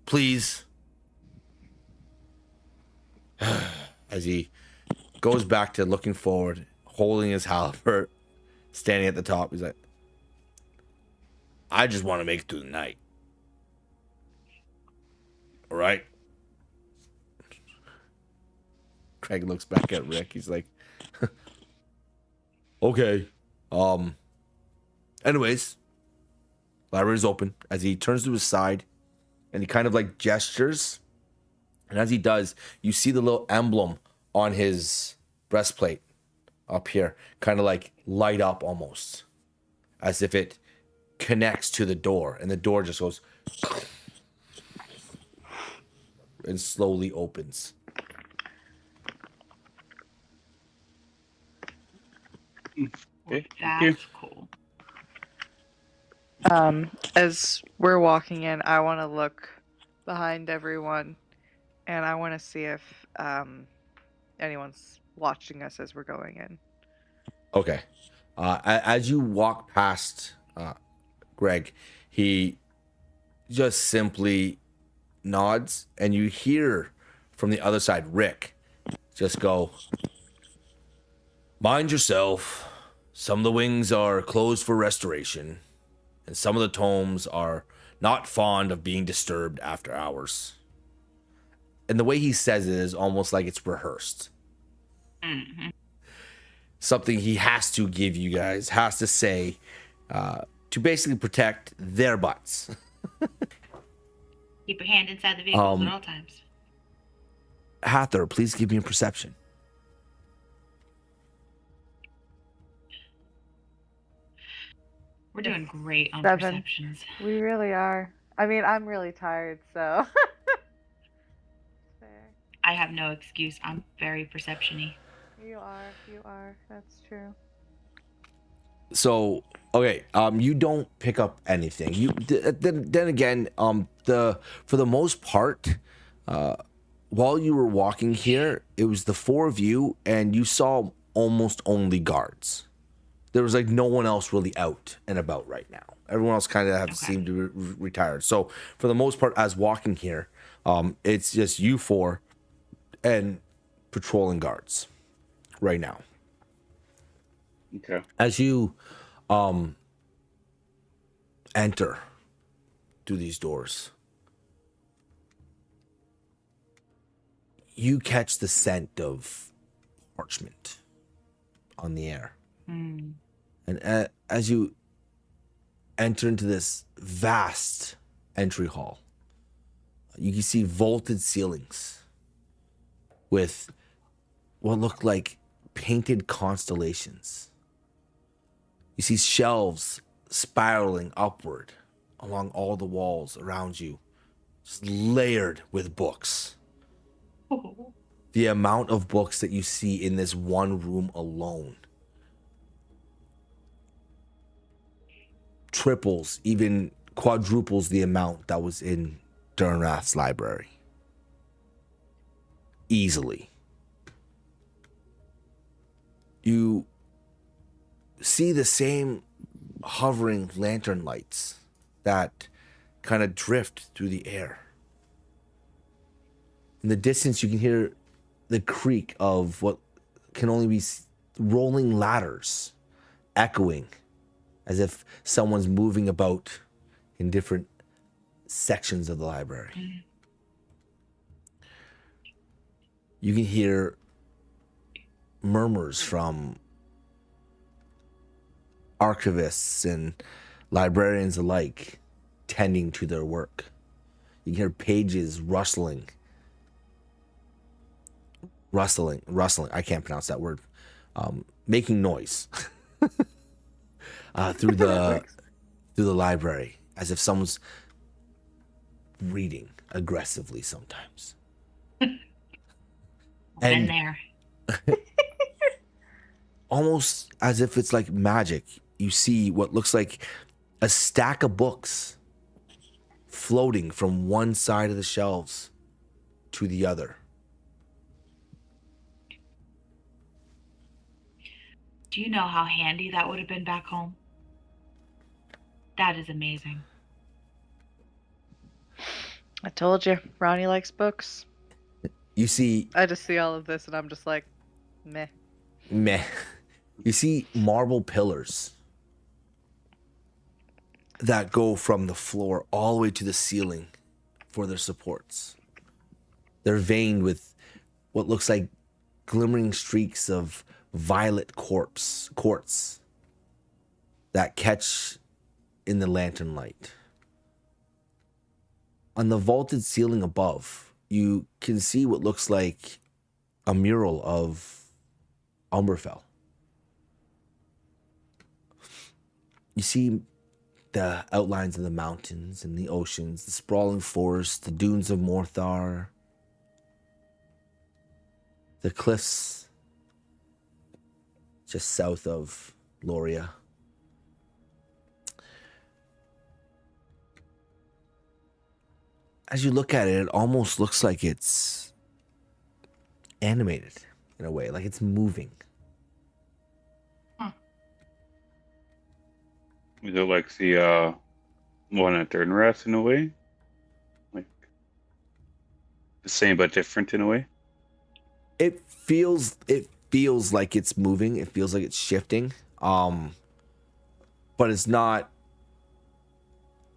Please? As he goes back to looking forward, holding his halberd, standing at the top, he's like, I just want to make it through the night. All right? Craig looks back at Rick. He's like, okay. Anyways, library's open. As he turns to his side and he kind of like gestures. And as he does, you see the little emblem on his breastplate up here kind of like light up almost as if it connects to the door, and the door just goes and slowly opens. Okay, thank you. That's cool. As we're walking in, I want to look behind everyone, and I want to see if anyone's watching us as we're going in. Okay. As you walk past Greg, he just simply nods, and you hear from the other side Rick just go, "Mind yourself. Some of the wings are closed for restoration, and some of the tomes are not fond of being disturbed after hours." And the way he says it is almost like it's rehearsed. Mm-hmm. Something he has to give you guys, has to say, to basically protect their butts. Keep your hand inside the vehicles at all times. Hather, please give me a perception. We're doing great on 7. perceptions. We really are. I mean, I'm really tired, so. Fair. I have no excuse. I'm very perception-y. You are. That's true. So, okay, you don't pick up anything. You then again, for the most part, while you were walking here, it was the four of you, and you saw almost only guards. There was like no one else really out and about right now. Everyone else kind of have seemed to be retired. So for the most part, as walking here, it's just you four and patrolling guards right now. Okay. As you enter through these doors, you catch the scent of parchment on the air. Mm. And as you enter into this vast entry hall, you can see vaulted ceilings with what look like painted constellations. You see shelves spiraling upward along all the walls around you, just layered with books. Oh. The amount of books that you see in this one room alone triples, even quadruples the amount that was in Durnrath's library. Easily. You see the same hovering lantern lights that kind of drift through the air. In the distance, you can hear the creak of what can only be rolling ladders echoing as if someone's moving about in different sections of the library. You can hear murmurs from archivists and librarians alike tending to their work. You can hear pages rustling. I can't pronounce that word. Making noise through the library, as if someone's reading aggressively sometimes. Been there. Almost as if it's like magic, you see what looks like a stack of books floating from one side of the shelves to the other. Do you know how handy that would have been back home? That is amazing. I told you, Ronnie likes books. You see, I just see all of this and I'm just like, meh. You see marble pillars that go from the floor all the way to the ceiling for their supports. They're veined with what looks like glimmering streaks of violet quartz that catch in the lantern light. On the vaulted ceiling above, you can see what looks like a mural of Umberfell. You see the outlines of the mountains and the oceans, the sprawling forests, the dunes of Morthar, the cliffs just south of Eloria. As you look at it, it almost looks like it's animated in a way, like it's moving. Huh. Is it like the one at Durnrath in a way? Like the same but different in a way? It feels like it's moving. It feels like it's shifting. But it's not.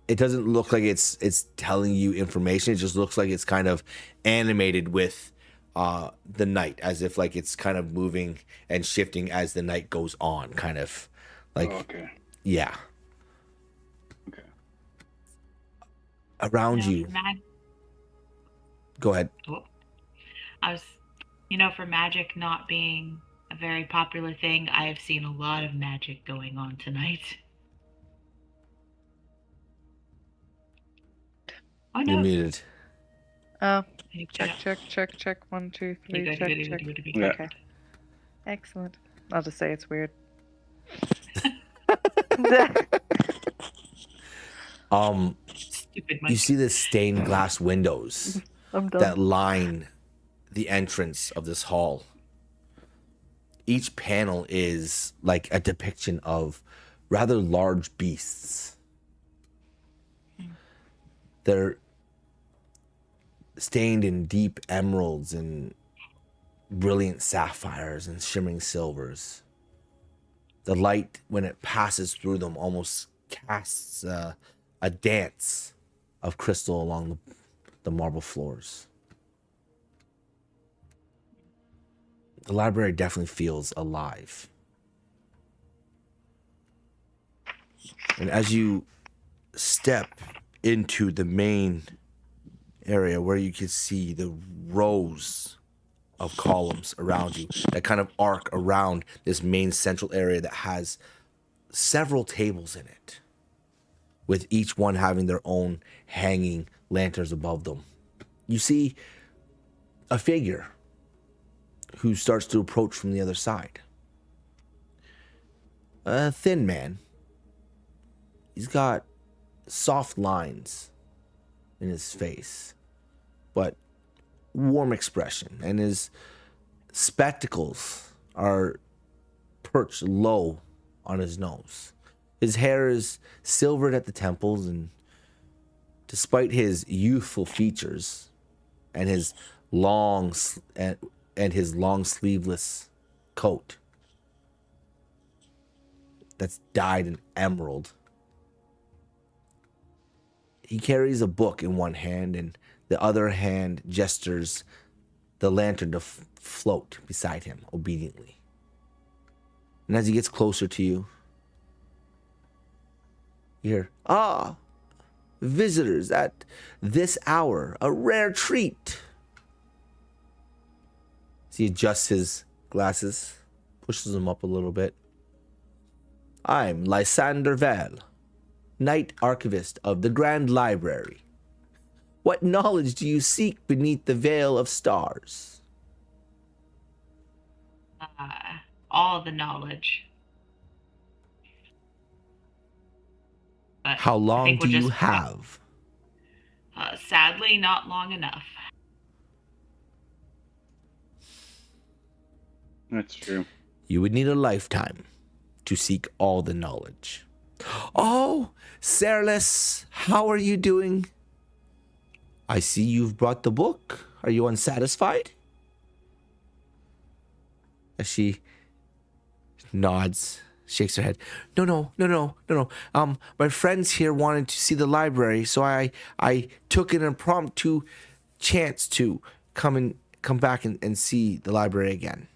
It doesn't look like it's telling you information. It just looks like it's kind of animated with the night, as if like it's kind of moving and shifting as the night goes on, kind of like okay. yeah. Okay. Around you. Go ahead. I was, for magic not being a very popular thing, I have seen a lot of magic going on tonight. Oh no. You're muted. Oh, Hey, check. 1, 2, 3, Good, check. good. Yeah. Okay. Excellent. I'll just say it's weird. Stupid You Mike. see the stained glass windows I'm done. that line the entrance of this hall. Each panel is like a depiction of rather large beasts. They're stained in deep emeralds and brilliant sapphires and shimmering silvers. The light, when it passes through them, almost casts a dance of crystal along the marble floors. The library definitely feels alive. And as you step into the main area where you can see the rows of columns around you that kind of arc around this main central area that has several tables in it, with each one having their own hanging lanterns above them. You see a figure who starts to approach from the other side. A thin man. He's got soft lines in his face, but warm expression, and his spectacles are perched low on his nose. His hair is silvered at the temples, and despite his youthful features and his long sleeveless coat that's dyed in emerald, he carries a book in one hand, and the other hand gestures the lantern to float beside him obediently. And as he gets closer to you, you hear, "Ah, visitors at this hour, a rare treat." So he adjusts his glasses, pushes them up a little bit. "I'm Lysander Val, Knight Archivist of the Grand Library. What knowledge do you seek beneath the veil of stars?" All the knowledge. But How I long think do we'll you just- have? Sadly, not long enough. That's true. You would need a lifetime to seek all the knowledge. "Oh, Serles, how are you doing? I see you've brought the book. Are you unsatisfied?" As she nods, shakes her head. No. My friends here wanted to see the library, so I took an impromptu chance to come back and see the library again.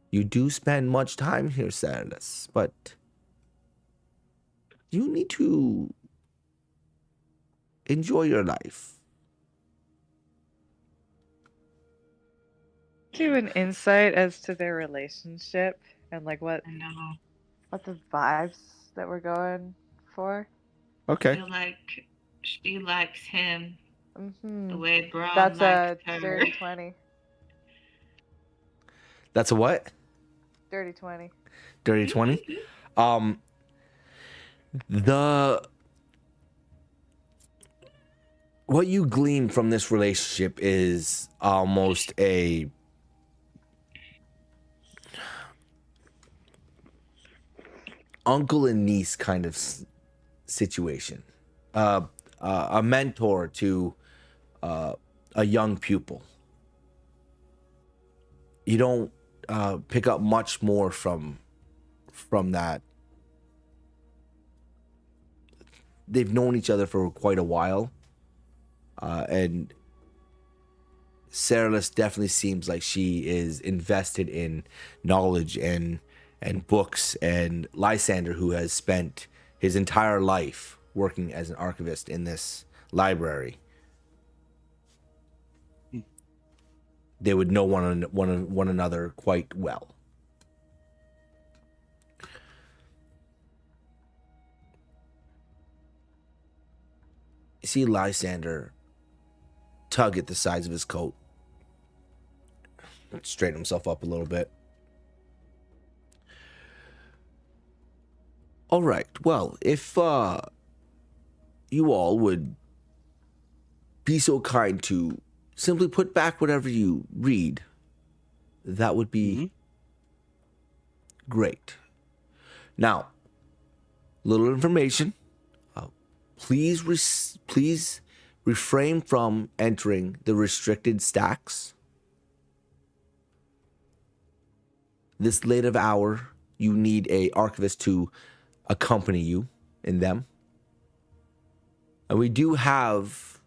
You do spend much time here, Serles, but you need to enjoy your life. Do an insight as to their relationship and like what I know. the vibes that we're going for. I Okay. feel like she likes him the way Braun That's a likes her. dirty 20. That's a what? Dirty 20. Dirty 20? What you glean from this relationship is almost a uncle and niece kind of situation. A mentor to a young pupil. You don't pick up much more from that. They've known each other for quite a while, and Saralus definitely seems like she is invested in knowledge and books, and Lysander, who has spent his entire life working as an archivist in this library. They would know one another quite well. You see Lysander tug at the sides of his coat, straighten himself up a little bit. All right, well, if you all would be so kind to simply put back whatever you read, that would be great. Now, little information. Please refrain from entering the restricted stacks. This late of hour, you need a archivist to accompany you in them. And we do have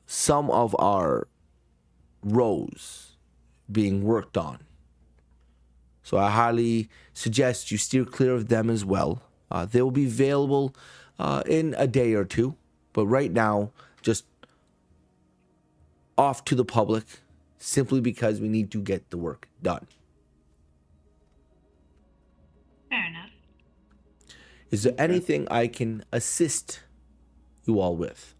some of our rows being worked on. So I highly suggest you steer clear of them as well. They will be available in a day or two, but right now, just off to the public, simply because we need to get the work done. Fair enough. Is there anything I can assist you all with?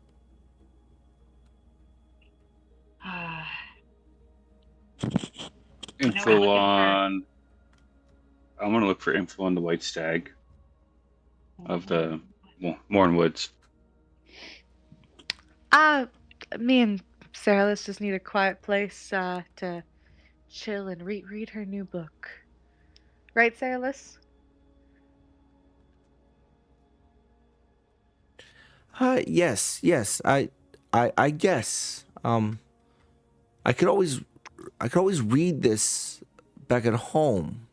Info on. I'm gonna look for info on the white stag of the Morn Woods. Me and Sarah, let's just need a quiet place to chill and read her new book. Right, Sarah? Yes. I guess. I could always read this back at home.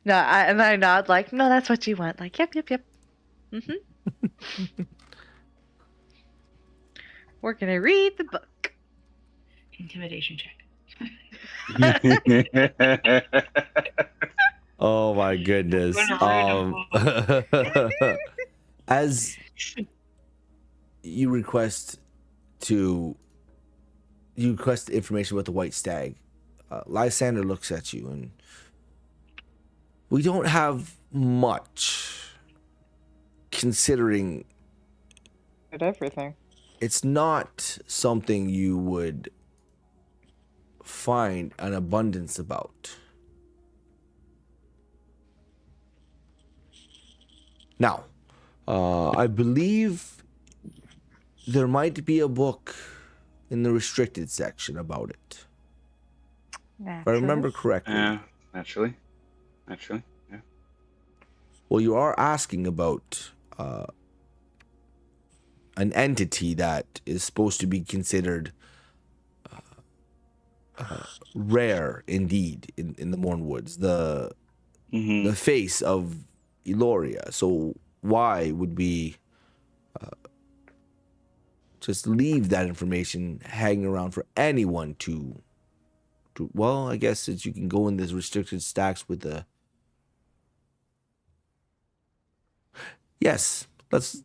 No, and I nod like, no, that's what you want. Like, yep. We're gonna read the book. Intimidation check. Oh my goodness. As you request information about the white stag, Lysander looks at you, and we don't have much, considering At everything. it's not something you would find an abundance about. Now, I believe there might be a book in the restricted section about it. If I remember correctly. Yeah, naturally. Yeah. Well, you are asking about an entity that is supposed to be considered rare indeed in the Mornwoods, the face of Eloria. So why would we just leave that information hanging around for anyone to well, I guess that you can go in this restricted stacks with the Yes, let's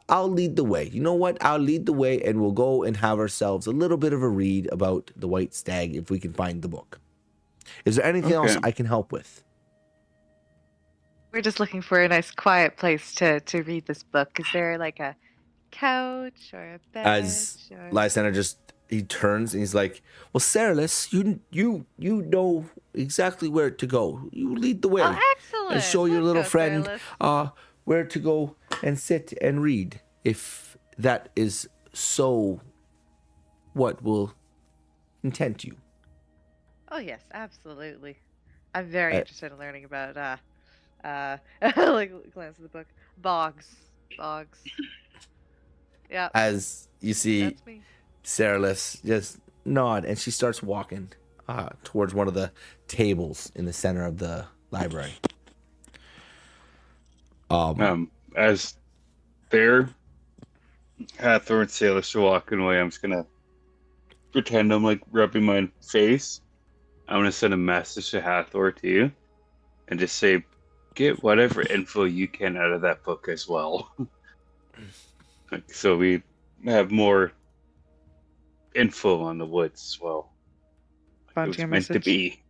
I'll lead the way. You know what? I'll lead the way, and we'll go and have ourselves a little bit of a read about the white stag if we can find the book. Is there anything else I can help with? We're just looking for a nice quiet place to read this book. Is there like a couch or a bed? As Lysander he turns and he's like, "Well, Saralus, you know exactly where to go. You lead the way. Oh, excellent! And show your Let's little go, friend Saralus. Where to go and sit and read, if that is so what will content you." Oh yes, absolutely. I'm very Uh, interested in learning about like glance at the book. Bogs. Bogs. Yeah, As you see that's me. Saraless just nod, and she starts walking towards one of the tables in the center of the library. As they're Hathor and Sailors are walking away, I'm just gonna pretend I'm like rubbing my face. I'm gonna send a message to Hathor to you, and just say, get whatever info you can out of that book as well. Like, so we have more info on the woods as well. Like it Bounty was a meant to message. be.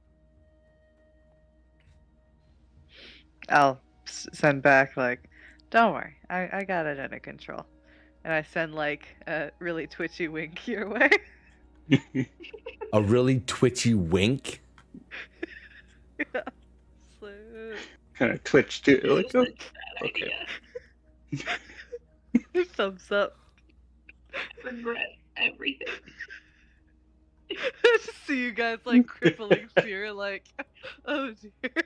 I'll send back like, don't worry, I got it under control. And I send like a really twitchy wink your way. A really twitchy wink. Yeah. Kind of twitch too. Like, oh, Bad okay. idea. Thumbs up. Regret everything. Just see you guys like crippling fear, like, oh dear.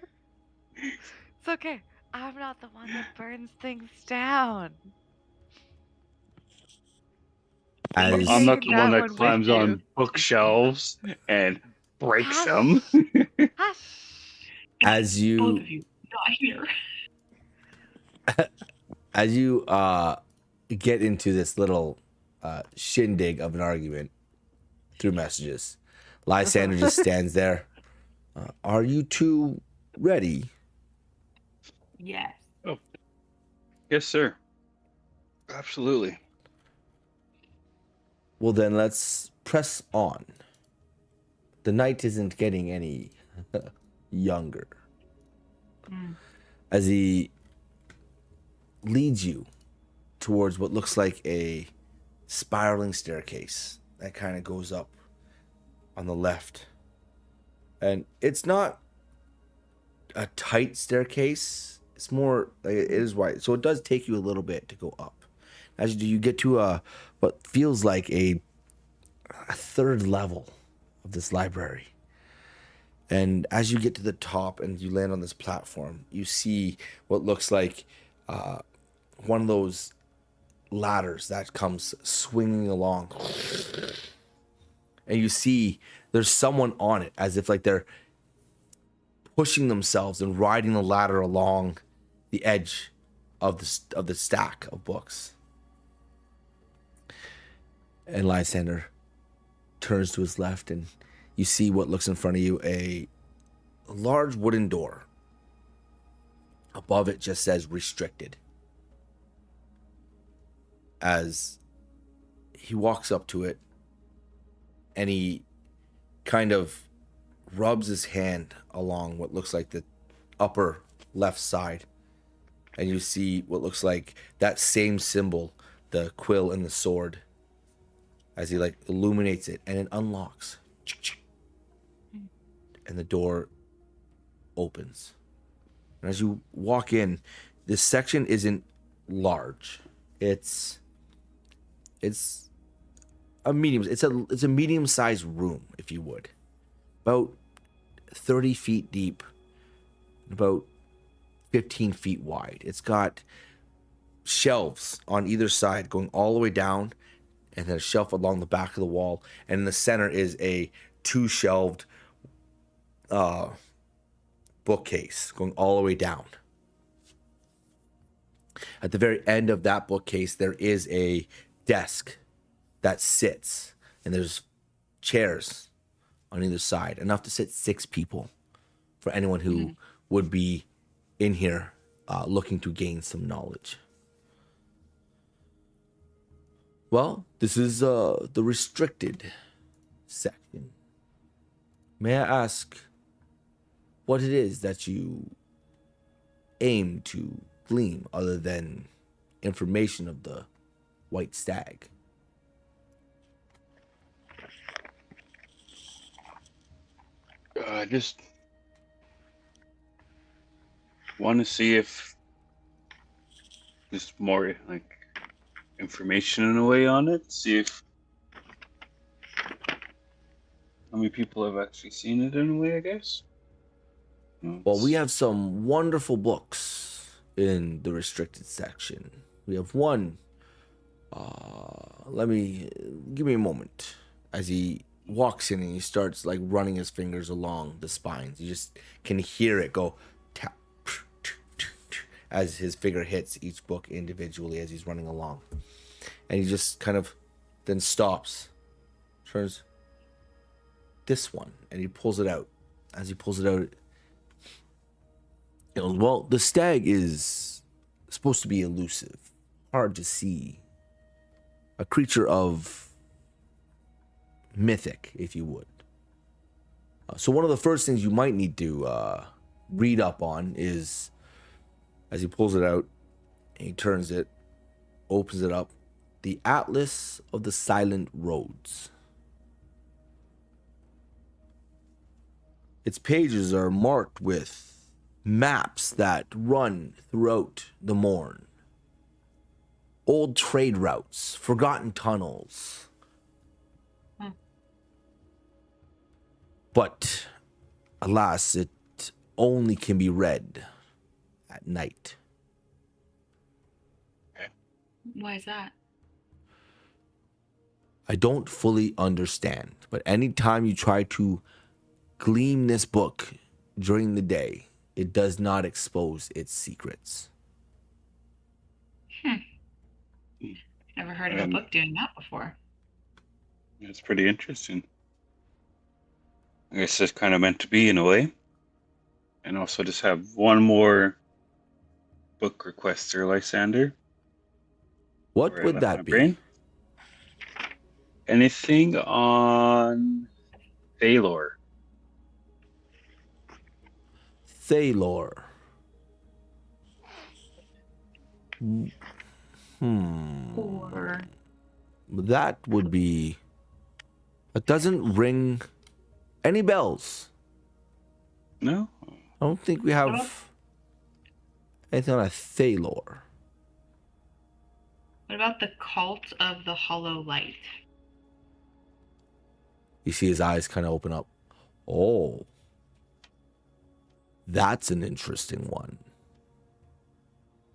It's okay. I'm not the one that burns things down. As I'm not taking the one that that one with climbs you. on bookshelves and breaks them. Hush. as Both you of you, not here. as you get into this little shindig of an argument through messages, Lysander just stands there. Are you two ready? Yes. Yes, sir. Absolutely. Well, then let's press on. The night isn't getting any younger. As he leads you towards what looks like a spiraling staircase that kind of goes up on the left. And it's not a tight staircase. It's more, it is wide. So it does take you a little bit to go up. As you get to what feels like a third level of this library. And as you get to the top and you land on this platform, you see what looks like one of those ladders that comes swinging along. And you see there's someone on it, as if like they're pushing themselves and riding the ladder along the edge of the stack of books. And Lysander turns to his left, and you see what looks in front of you, a large wooden door. Above it just says restricted. As he walks up to it, and he kind of rubs his hand along what looks like the upper left side, and you see what looks like that same symbol, the quill and the sword, as he like illuminates it, and it unlocks. And the door opens. And as you walk in, this section isn't large. It's a medium-sized room, if you would. About 30 feet deep, about 15 feet wide. It's got shelves on either side going all the way down, and then a shelf along the back of the wall, and in the center is a two-shelved bookcase going all the way down. At the very end of that bookcase, there is a desk that sits, and there's chairs on either side, enough to sit 6 people for anyone who would be in here looking to gain some knowledge. Well, this is the restricted section. May I ask what it is that you aim to glean other than information of the white stag? I just want to see if there's more like information in a way on it. See if how many people have actually seen it in a way, I guess. Well, we have some wonderful books in the restricted section. We have one. Give me a moment. As he walks in and he starts like running his fingers along the spines. You just can hear it go tap as his finger hits each book individually as he's running along. And he just kind of then stops, turns this one, and he pulls it out. As he pulls it out, it goes, well, the stag is supposed to be elusive, hard to see. A creature of mythic, if you would. So one of the first things you might need to read up on is, as he pulls it out, and he turns it, opens it up, the Atlas of the Silent Roads. Its pages are marked with maps that run throughout the morn. Old trade routes, forgotten tunnels. But, alas, it only can be read at night. Why is that? I don't fully understand, but anytime you try to glean this book during the day, it does not expose its secrets. Never heard of a book doing that before. It's pretty interesting. I guess it's kind of meant to be in a way. And also just have one more book request there, Lysander. What Where I would left that my be? brain. Anything on Thalor? Thalor. Or That would be... It doesn't ring any bells. No? I don't think we have anything on a Thalor. what about the cult of the hollow light? You see his eyes kind of open up. Oh. That's an interesting one.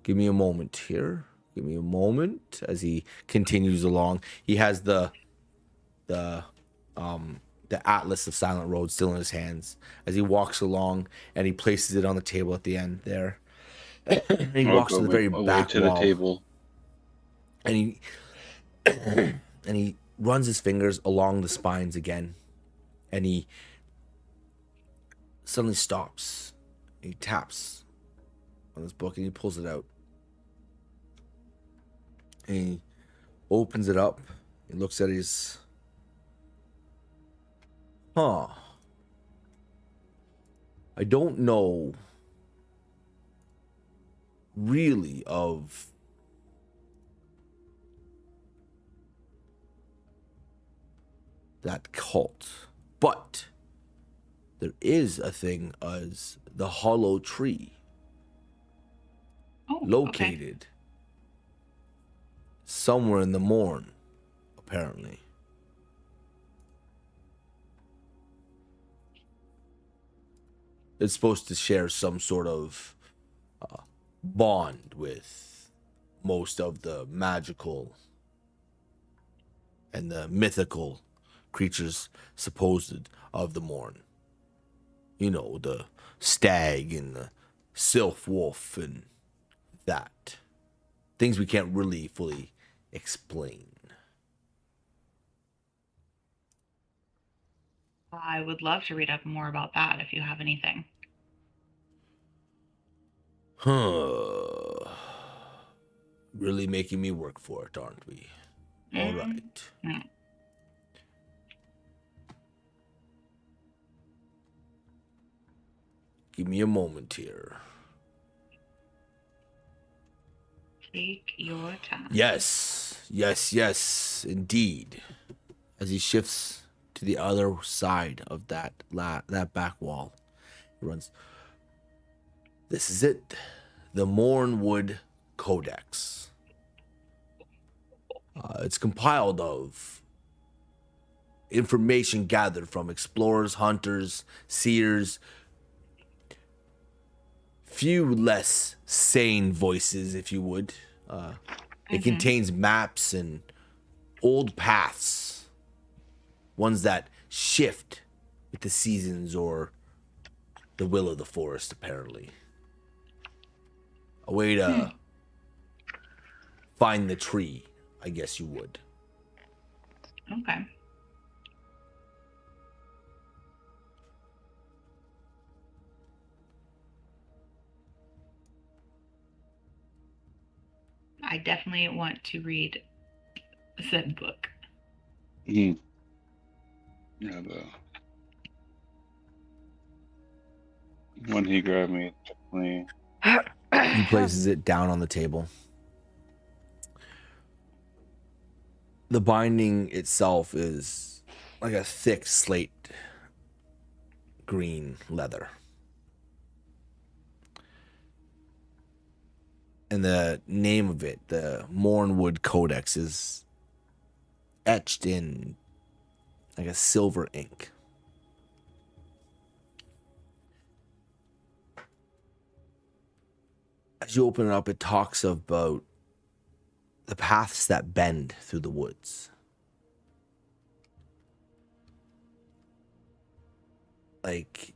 Give me a moment here. Give me a moment as he continues along. He has the Atlas of Silent Road still in his hands as he walks along, and he places it on the table at the end there. And he walks to the very back to the wall, table. and he and he runs his fingers along the spines again, and he suddenly stops. He taps on this book and he pulls it out. And he opens it up. He looks at his... I don't know really of that cult, but there is a thing as the hollow tree located somewhere in the morn, apparently. It's supposed to share some sort of bond with most of the magical and the mythical creatures supposed of the morn. You know, the stag and the sylph wolf and that. Things we can't really fully explain. I would love to read up more about that if you have anything. Really making me work for it, aren't we? All right. Give me a moment here. Take your time. Yes, indeed. As he shifts to the other side of that back wall, he runs. This is it, the Mornwood Codex. It's compiled of information gathered from explorers, hunters, seers, few less sane voices, if you would. It contains maps and old paths, ones that shift with the seasons or the will of the forest, apparently. A way to find the tree, I guess you would. Okay. I definitely want to read said book. Yeah, the one he grabbed me definitely. He places it down on the table. The binding itself is like a thick slate green leather. And the name of it, the Mornwood Codex, is etched in like a silver ink. As you open it up, it talks about the paths that bend through the woods. Like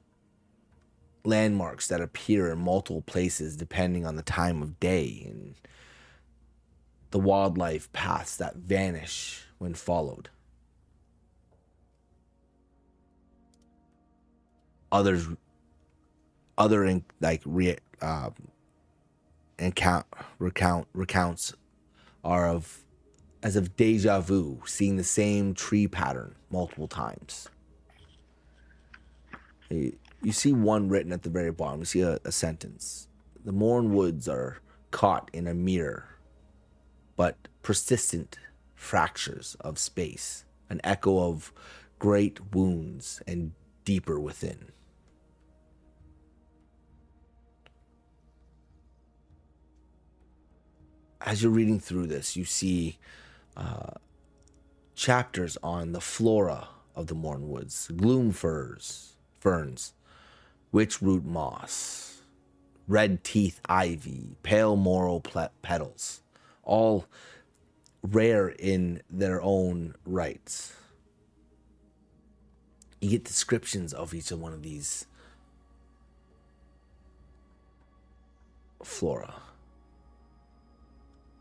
landmarks that appear in multiple places depending on the time of day, and the wildlife paths that vanish when followed. Recounts are of deja vu, seeing the same tree pattern multiple times. You see one written at the very bottom. You see a sentence. The Morn woods are caught in a mirror, but persistent fractures of space, an echo of great wounds and deeper within. As you're reading through this, you see chapters on the flora of the Mornwoods, gloom ferns, witchroot moss, red teeth ivy, pale morel petals, all rare in their own rights. You get descriptions of each of one of these flora.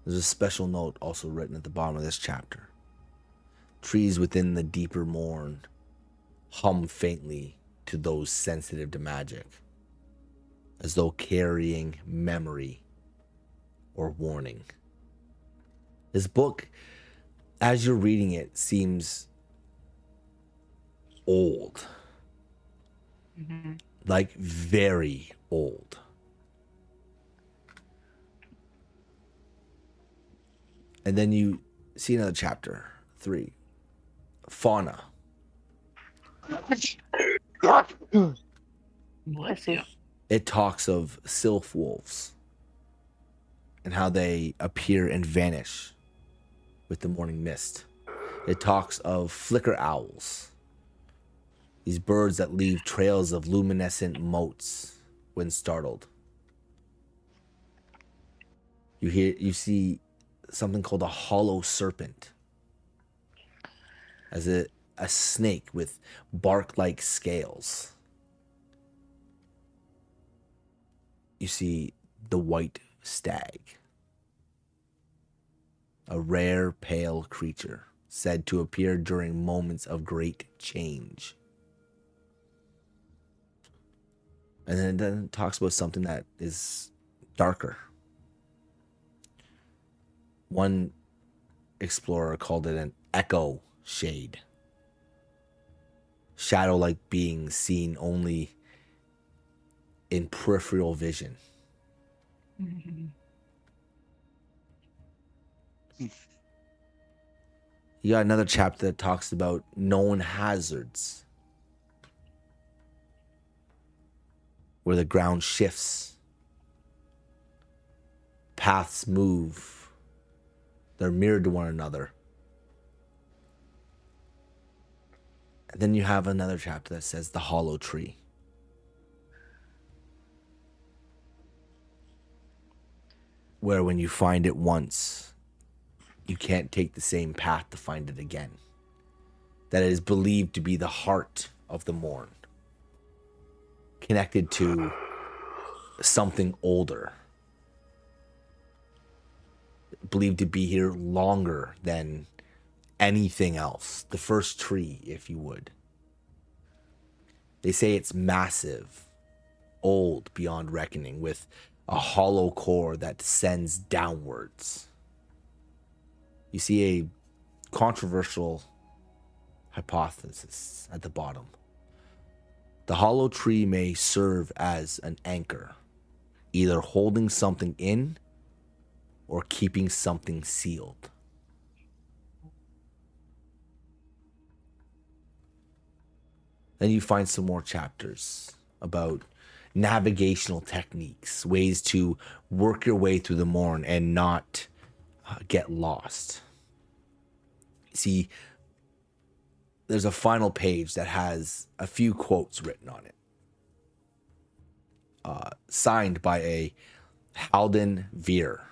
There's a special note also written at the bottom of this chapter. Trees within the deeper morn hum faintly to those sensitive to magic, as though carrying memory or warning. This book, as you're reading it, seems old. Like very old. And then you see another chapter, 3. Fauna. Bless you. It talks of sylph wolves and how they appear and vanish with the morning mist. It talks of flicker owls, these birds that leave trails of luminescent motes when startled. You see something called a hollow serpent, as a snake with bark-like scales. You see the white stag, a rare pale creature said to appear during moments of great change. And then it talks about something that is darker. One explorer called it an echo shade. Shadow-like beings seen only in peripheral vision. You got another chapter that talks about known hazards, where the ground shifts, paths move, they're mirrored to one another. And then you have another chapter that says the hollow tree. where when you find it once, you can't take the same path to find it again. That it is believed to be the heart of the morn, connected to something older, believed to be here longer than anything else. The first tree, if you would. They say it's massive, old beyond reckoning, with a hollow core that descends downwards. You see a controversial hypothesis at the bottom. The hollow tree may serve as an anchor, either holding something in or keeping something sealed. Then you find some more chapters about navigational techniques, ways to work your way through the morn and not get lost. See, there's a final page that has a few quotes written on it, signed by a Halden Veer.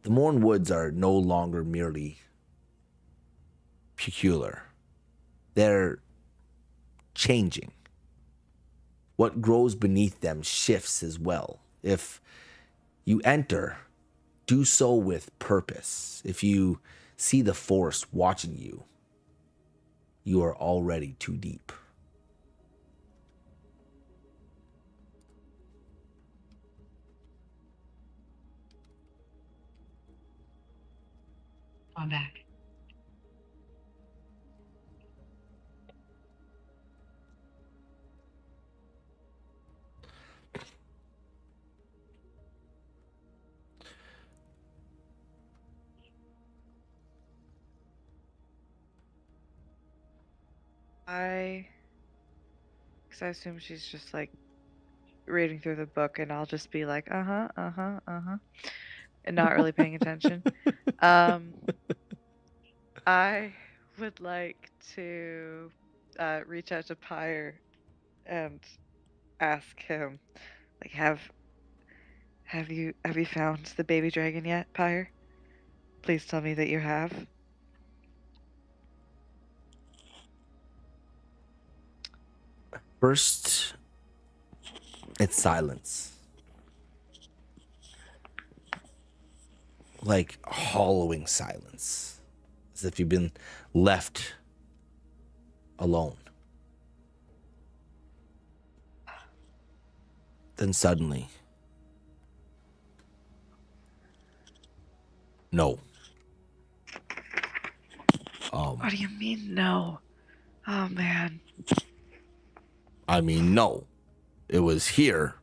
The Morn Woods are no longer merely peculiar. They're changing. What grows beneath them shifts as well. If you enter, do so with purpose. If you see the forest watching you, you are already too deep. I'm back. Because I assume she's just like reading through the book, and I'll just be like, and not really paying attention. I would like to reach out to Pyre and ask him, like, have you found the baby dragon yet, Pyre? Please tell me that you have. First, it's silence. Like hollowing silence. As if you've been left alone. Then suddenly, no. What do you mean, no? Oh, man. I mean, no. It was here,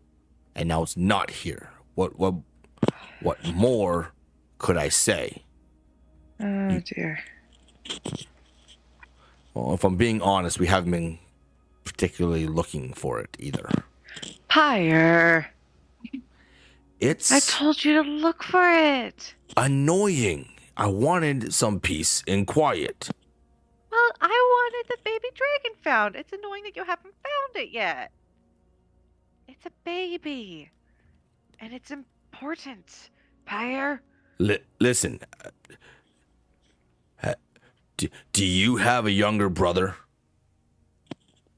and now it's not here. What more could I say? Oh, dear. Well, if I'm being honest, we haven't been particularly looking for it either. Pyre! It's I told you to look for it! annoying. I wanted some peace and quiet. Well, I wanted the baby dragon found. It's annoying that you haven't found it yet. It's a baby. And it's important. Pyre? Listen. Do you have a younger brother?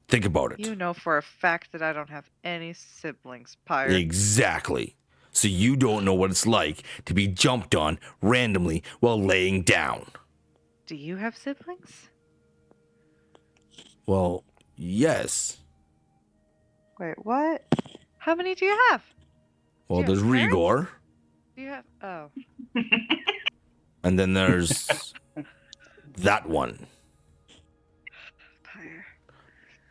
Think about it. You know for a fact that I don't have any siblings, Pyre. Exactly. So you don't know what it's like to be jumped on randomly while laying down. Do you have siblings? Well, yes. Wait, what? How many do you have? Well, Do you there's have parents? Rigor, Do you have... Oh. and then there's that one. Pyre.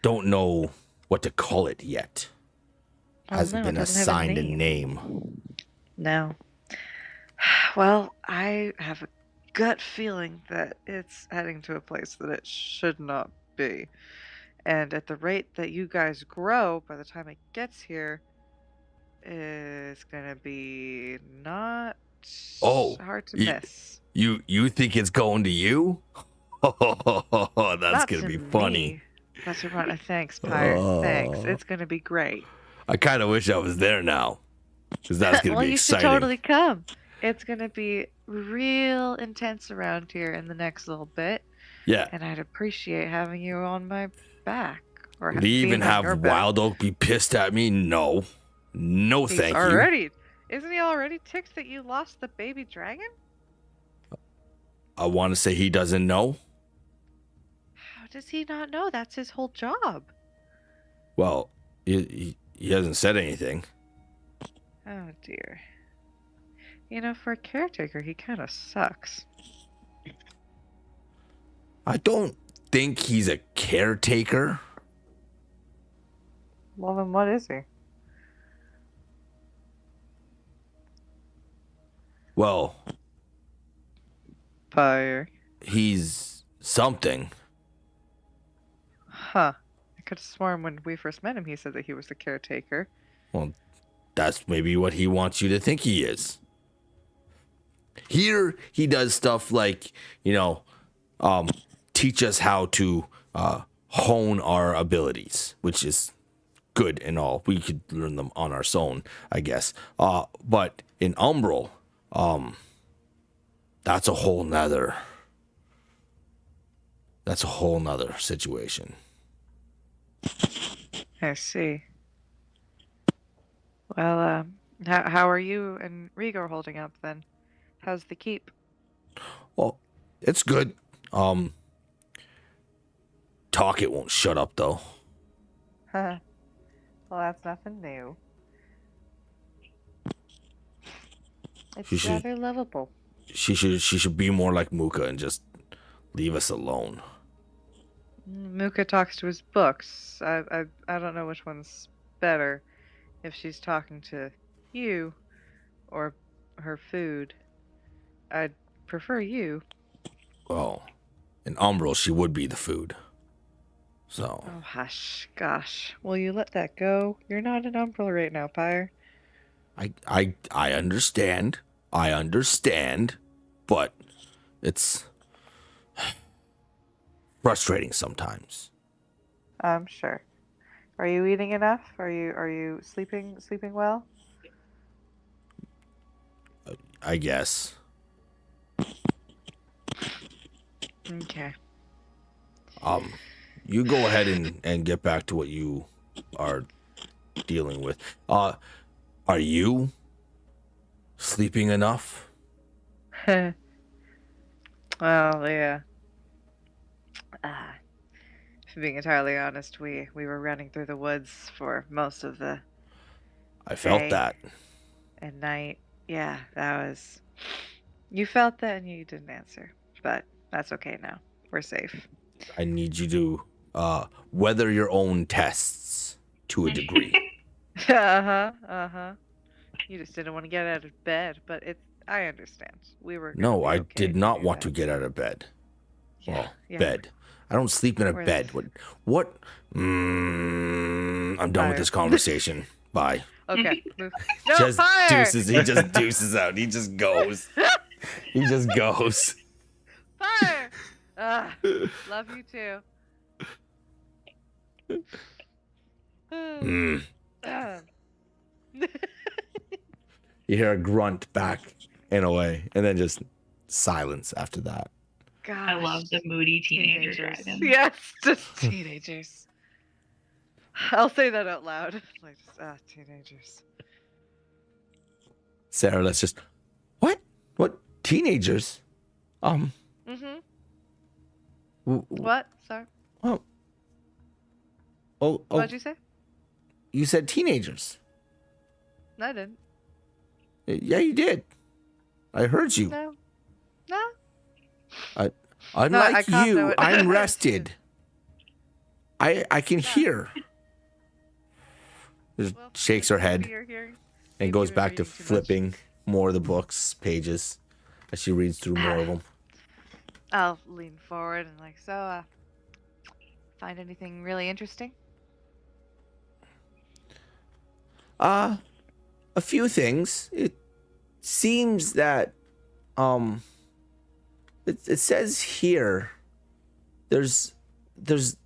Don't know what to call it yet. Oh, Hasn't no, it been doesn't have assigned a name. No. Well, I have a gut feeling that it's heading to a place that it should not be. And at the rate that you guys grow, by the time it gets here, it's going to be not hard to miss. You think it's going to you? That's Not gonna to be funny. me. That's right. Thanks, Pyre. Thanks. Oh. It's going to be great. I kind of wish I was there now. because that's gonna well, be you should exciting. totally come. It's gonna be real intense around here in the next little bit, Yeah. and I'd appreciate having you on my back. Or Would he even being on your have back. Wild Oak be pissed at me? No. No, He's thank you. already. Isn't he already ticked that you lost the baby dragon? I want to say he doesn't know. How does he not know? That's his whole job. Well, he hasn't said anything. Oh dear. You know, for a caretaker, he kind of sucks. I don't think he's a caretaker. Well, then what is he? Well, Fire. he's something. Huh. I could have sworn when we first met him, he said that he was the caretaker. Well, that's maybe what he wants you to think he is. Here, he does stuff like, teach us how to hone our abilities, which is good and all. We could learn them on our own, I guess. But in Umbral, that's a whole nother situation. I see. Well, how are you and Rigor holding up then? How's the keep? Well, it's good. Talk it won't shut up though. Well, that's nothing new. It's You should- rather lovable. She should be more like Muka and just leave us alone. Muka talks to his books. I don't know which one's better. If she's talking to you or her food. I'd prefer you. Well, in Umbral, she would be the food. So, Oh, hush. Gosh. Will you let that go? You're not an Umbral right now, Pyre. I understand. I understand. But it's frustrating sometimes. I'm sure. Are you eating enough? Are you sleeping well? I guess. Okay. You go ahead and get back to what you are dealing with. Are you sleeping enough? Well, yeah. To being entirely honest, we were running through the woods for most of the I felt day that. and night. Yeah, that was. You felt that and you didn't answer, but that's okay now. We're safe. I need you to weather your own tests to a degree. You just didn't want to get out of bed, but I understand. We were. No, be I okay did if not you want do to get out of bed. that. Well, Yeah. bed. I don't sleep in a We're bed. the- What? I'm done with Fire. this conversation. Bye. Okay. Move. No, Just fire! deuces. He just deuces out. He just goes. He just goes. Fire! Love you too. Mm. Ah. You hear a grunt back and away, and then just silence after that. Gosh. I love the moody teenager dragon. Yes, just teenagers. I'll say that out loud. Like, teenagers. Sarah, let's just. What? What? Teenagers? Mm-hmm. What? Sorry. Oh. What'd you say? You said teenagers. No, I didn't. Yeah, you did. I heard you. No. No. Unlike can't do you, it. I'm rested. I can hear. Just Well, shakes her maybe head you're hearing- and maybe goes you're back to reading too much. flipping more of the books pages as she reads through more of them. I'll lean forward and find anything really interesting? A few things. It seems that it says here there's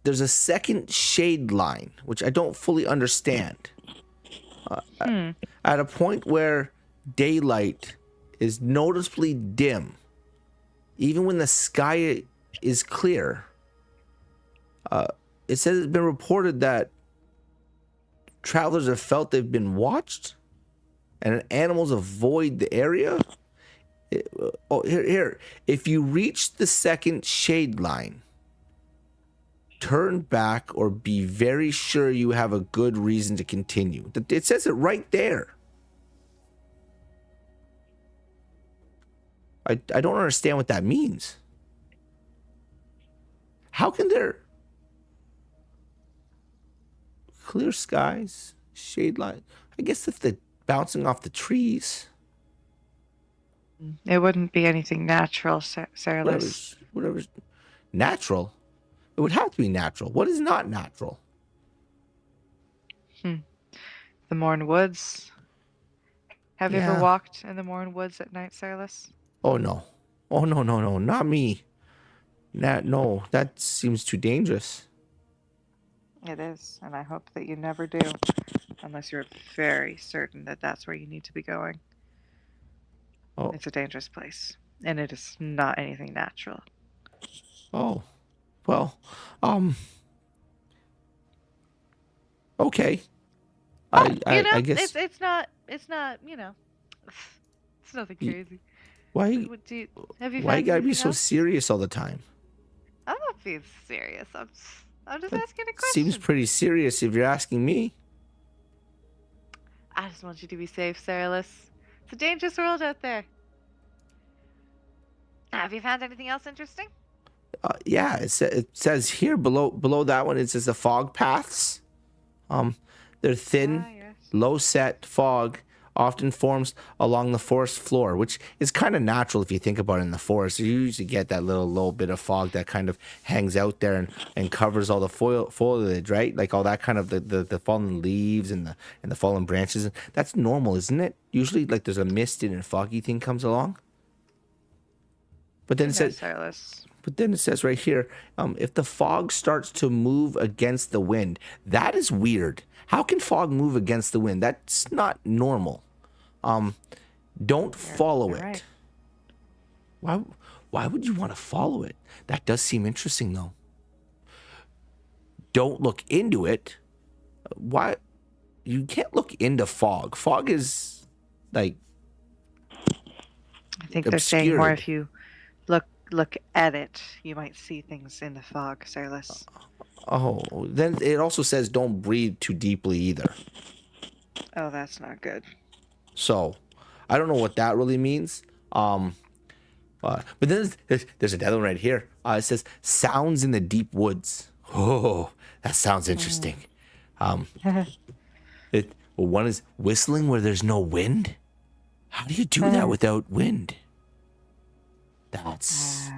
a second shade line, which I don't fully understand. At a point where daylight is noticeably dim, even when the sky is clear. It says it's been reported that travelers have felt they've been watched and animals avoid the area. Here. If you reach the second shade line, turn back or be very sure you have a good reason to continue. It says it right there. I don't understand what that means. How can there... Clear skies, shade line. I guess if they're bouncing off the trees. It wouldn't be anything natural, Saralus. Whatever's natural. It would have to be natural. What is not natural? The Morn Woods. Have you ever walked in the Morn Woods at night, Saralus? Oh no. Oh no, not me. No, that seems too dangerous. It is, and I hope that you never do, unless you're very certain that that's where you need to be going. Oh. It's a dangerous place, and it is not anything natural. Oh, well, okay. I guess it's not it's nothing crazy. Why Have you why you gotta be anything so else? serious all the time? I'm not being serious. I'm just asking a question. Seems pretty serious if you're asking me. I just want you to be safe, Saralus. It's a dangerous world out there. Have you found anything else interesting? Yeah, it says here below that one, it says the fog paths. They're thin, Yes. low-set fog often forms along the forest floor, which is kind of natural if you think about it in the forest. You usually get that little bit of fog that kind of hangs out there and covers all the foliage, right? Like all that kind of the fallen leaves and the fallen branches. That's normal, isn't it? Usually, like there's a misty and foggy thing comes along. But then it says, Saralus. but then it says right here, if the fog starts to move against the wind, that is weird. How can fog move against the wind? That's not normal. Don't follow it. Right. Why would you want to follow it? That does seem interesting, though. Don't look into it. Why? You can't look into fog. Fog is like I think they're saying more obscured. if you look at it, you might see things in the fog, Saralus. Oh, then it also says don't breathe too deeply either. Oh, that's not good. So, I don't know what that really means. But then there's another one right here. It says sounds in the deep woods. Oh, that sounds interesting. One is whistling where there's no wind. How do you do that without wind? That's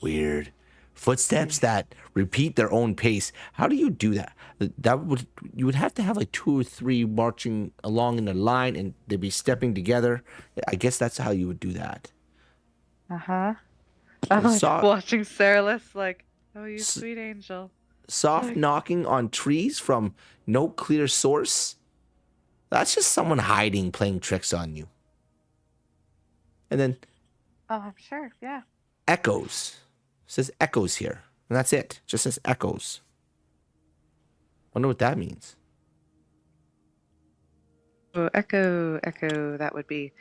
weird. Footsteps that repeat their own pace. How do you do that? You would have to have like 2 or 3 marching along in a line, and they'd be stepping together. I guess that's how you would do that. I'm like watching Saralus like, oh, you sweet angel. Soft knocking on trees from no clear source. That's just someone hiding, playing tricks on you. And then Oh, I'm sure, yeah. echoes. It says echoes here. And that's it. Just says echoes. Wonder what that means. Oh, echo. That would be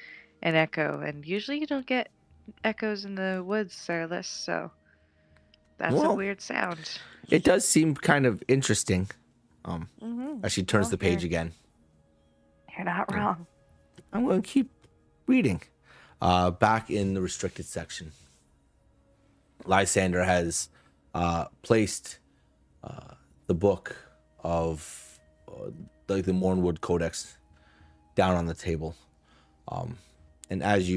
an echo. And usually you don't get echoes in the woods, Saralus, so that's a weird sound. It does seem kind of interesting. As she turns Well, the page again. You're not wrong. I'm going to keep reading. Back in the restricted section, Lysander has placed the book of like the Mornwood Codex down on the table, and as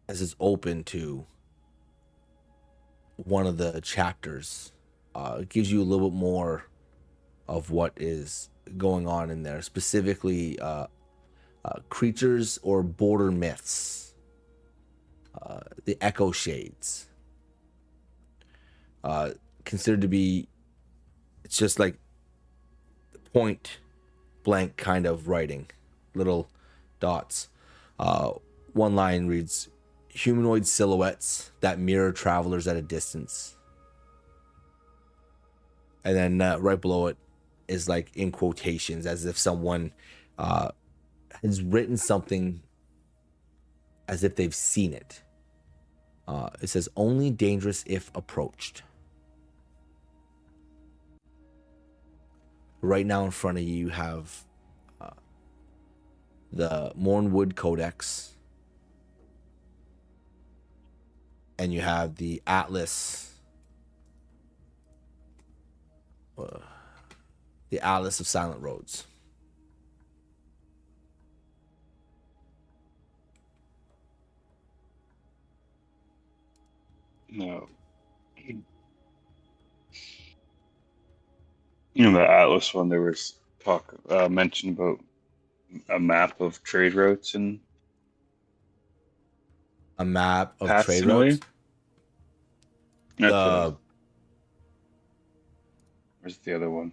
it's open to one of the chapters, it gives you a little bit more of what is going on in there, specifically creatures or border myths, the echo shades, considered to be, it's just like blank kind of writing, little dots. One line reads, humanoid silhouettes that mirror travelers at a distance. And then right below it is like in quotations, as if someone has written something as if they've seen it. It says, only dangerous if approached. Right now in front of you, you have the Mornwood Codex. And you have the Atlas. The Atlas of Silent Roads. No. You know, the Atlas one, there was talk, mention about a map of trade routes and A map of paths trade in a way. routes. That's what where's the other one?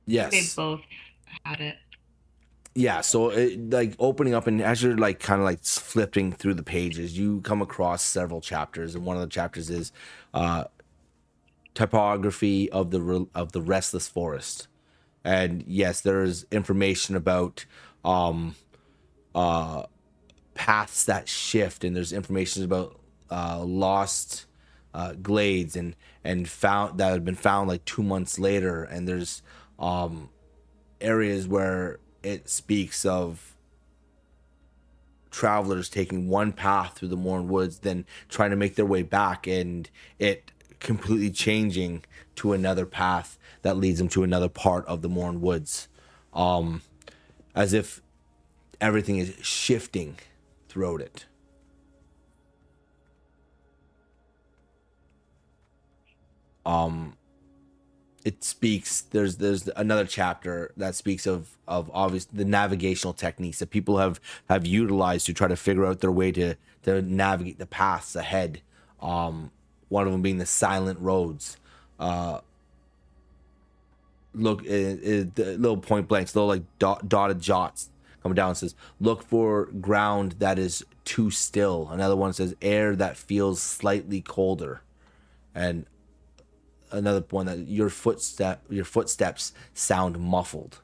Yes. They both had it. Yeah, so it, like opening up, and as you're like kind of like flipping through the pages, you come across several chapters, and one of the chapters is typography of the restless forest. And yes, there's information about paths that shift, and there's information about lost glades and found that have been found like 2 months later, and there's areas where it speaks of travelers taking one path through the Morn Woods, then trying to make their way back, and it completely changing to another path that leads them to another part of the Morn Woods, as if everything is shifting throughout it. It speaks, there's another chapter that speaks of obvious the navigational techniques that people have utilized to try to figure out their way to navigate the paths ahead. One of them being the silent roads. Look, the little point blanks, little like dotted jots coming down, says, look for ground that is too still. Another one says, air that feels slightly colder. And another one that your footsteps sound muffled.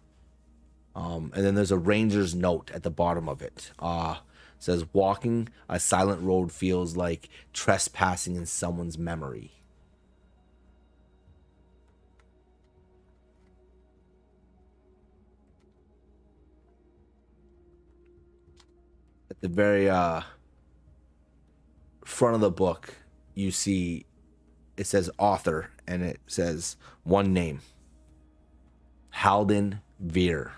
And then there's a ranger's note at the bottom of it. Says, walking a silent road feels like trespassing in someone's memory. At the very front of the book, you see it says author, and it says one name, Halden Veer.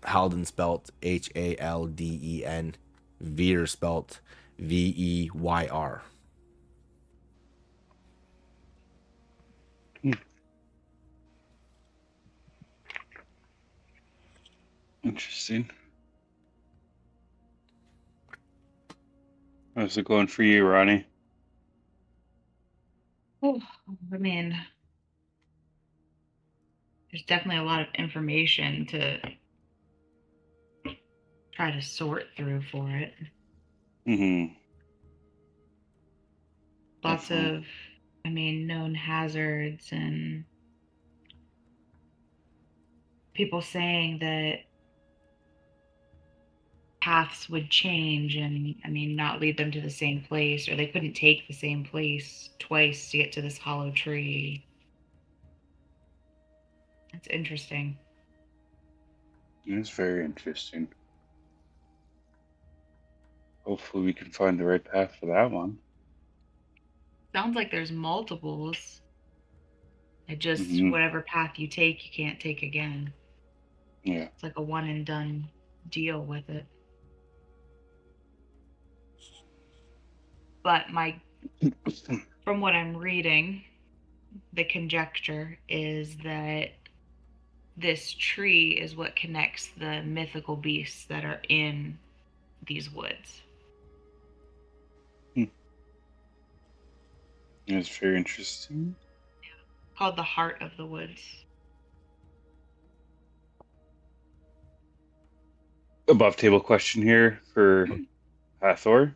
Halden spelt Halden, Veer spelt Veyr. Interesting. How's it going for you, Ronnie? Oh, I mean, there's definitely a lot of information to try to sort through for it. Mm-hmm. Lots Definitely. of, known hazards and people saying that paths would change and, not lead them to the same place, or they couldn't take the same place twice to get to this hollow tree. That's interesting. It's very interesting. Hopefully we can find the right path for that one. Sounds like there's multiples. It just, Mhm. whatever path you take, you can't take again. Yeah. It's like a one and done deal with it. But from what I'm reading, the conjecture is that this tree is what connects the mythical beasts that are in these woods. It's very interesting. Called the Heart of the Woods. Above table question here for Hathor.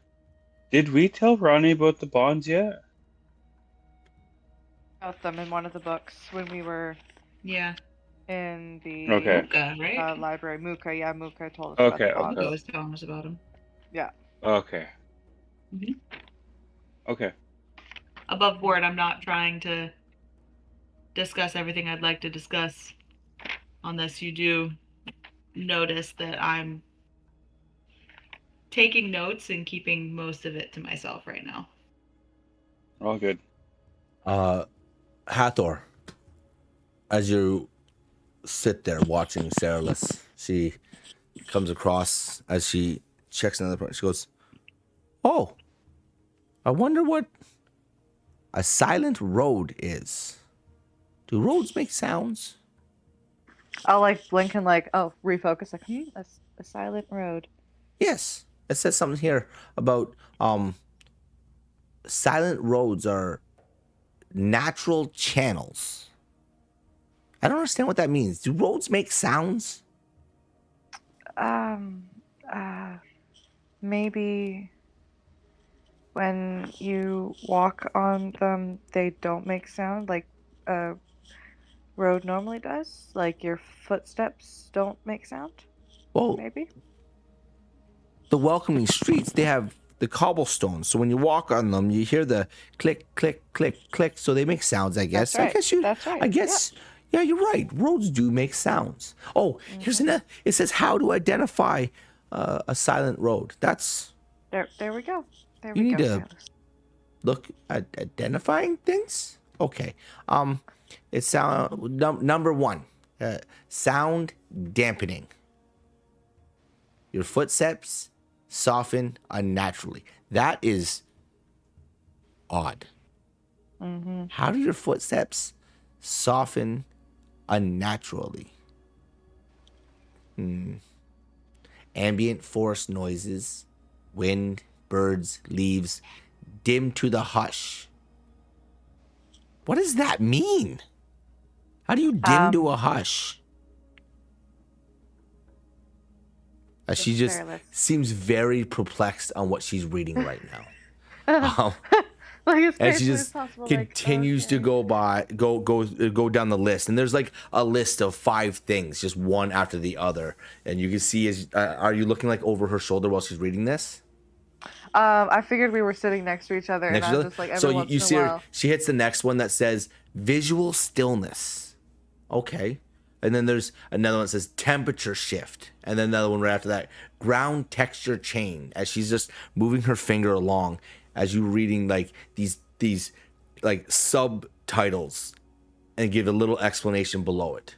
Did we tell Ronnie about the bonds yet? About them in one of the books when we were Yeah. in the Okay. Muka, right? library. Muka told us Okay, about the Muka bonds. was telling us about him. Yeah. Okay. Mhm. Okay. Above board, I'm not trying to discuss everything I'd like to discuss on this. You do notice that I'm taking notes and keeping most of it to myself right now. All good. Hathor, as you sit there watching Saralus, she comes across as she checks another part. She goes, "Oh, I wonder what a silent road is. Do roads make sounds?" I'll like blink and like, oh, refocus. Like, a silent road. Yes. It says something here about silent roads are natural channels. I don't understand what that means. Do roads make sounds? Maybe when you walk on them, they don't make sound like a road normally does. Like your footsteps don't make sound. Well, Maybe. the welcoming streets, they have the cobblestones. So when you walk on them, you hear the click, click, click, click. So they make sounds, I guess. That's right. I guess you. That's right. I guess. Yeah, you're right. Roads do make sounds. Oh, here's another. It says how to identify a silent road. That's There we go. There You we need go. to- Silas. look at identifying things. Okay. It's sound number one. Sound dampening. Your footsteps soften unnaturally. That is odd. Mm-hmm. How do your footsteps soften unnaturally? Ambient forest noises, wind, birds, leaves, dim to the hush. What does that mean? How do you dim to a hush? She just Careless. seems very perplexed on what she's reading right now. Like as And she patiently as just possible, continues to go down the list, and there's like a list of 5 things, just one after the other, and you can see as are you looking like over her shoulder while she's reading this? I figured we were sitting next to each other, Next and to I the- was just like, every so once you in see a her, while. she hits the next one that says visual stillness. Okay. And then there's another one that says temperature shift. And then another one right after that, ground texture change, as she's just moving her finger along as you reading like these like subtitles and give a little explanation below it.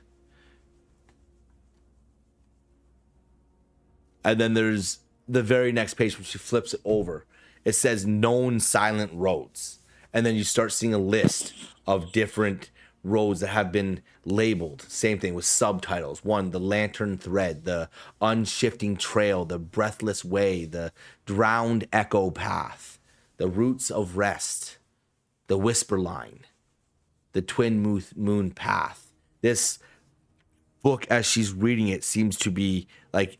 And then there's the very next page when she flips it over. It says known silent roads. And then you start seeing a list of different roads that have been labeled. Same thing with subtitles. One, the lantern thread, the unshifting trail, the breathless way, the drowned echo path, the roots of rest, the whisper line, the twin moon path. This book, as she's reading it, seems to be like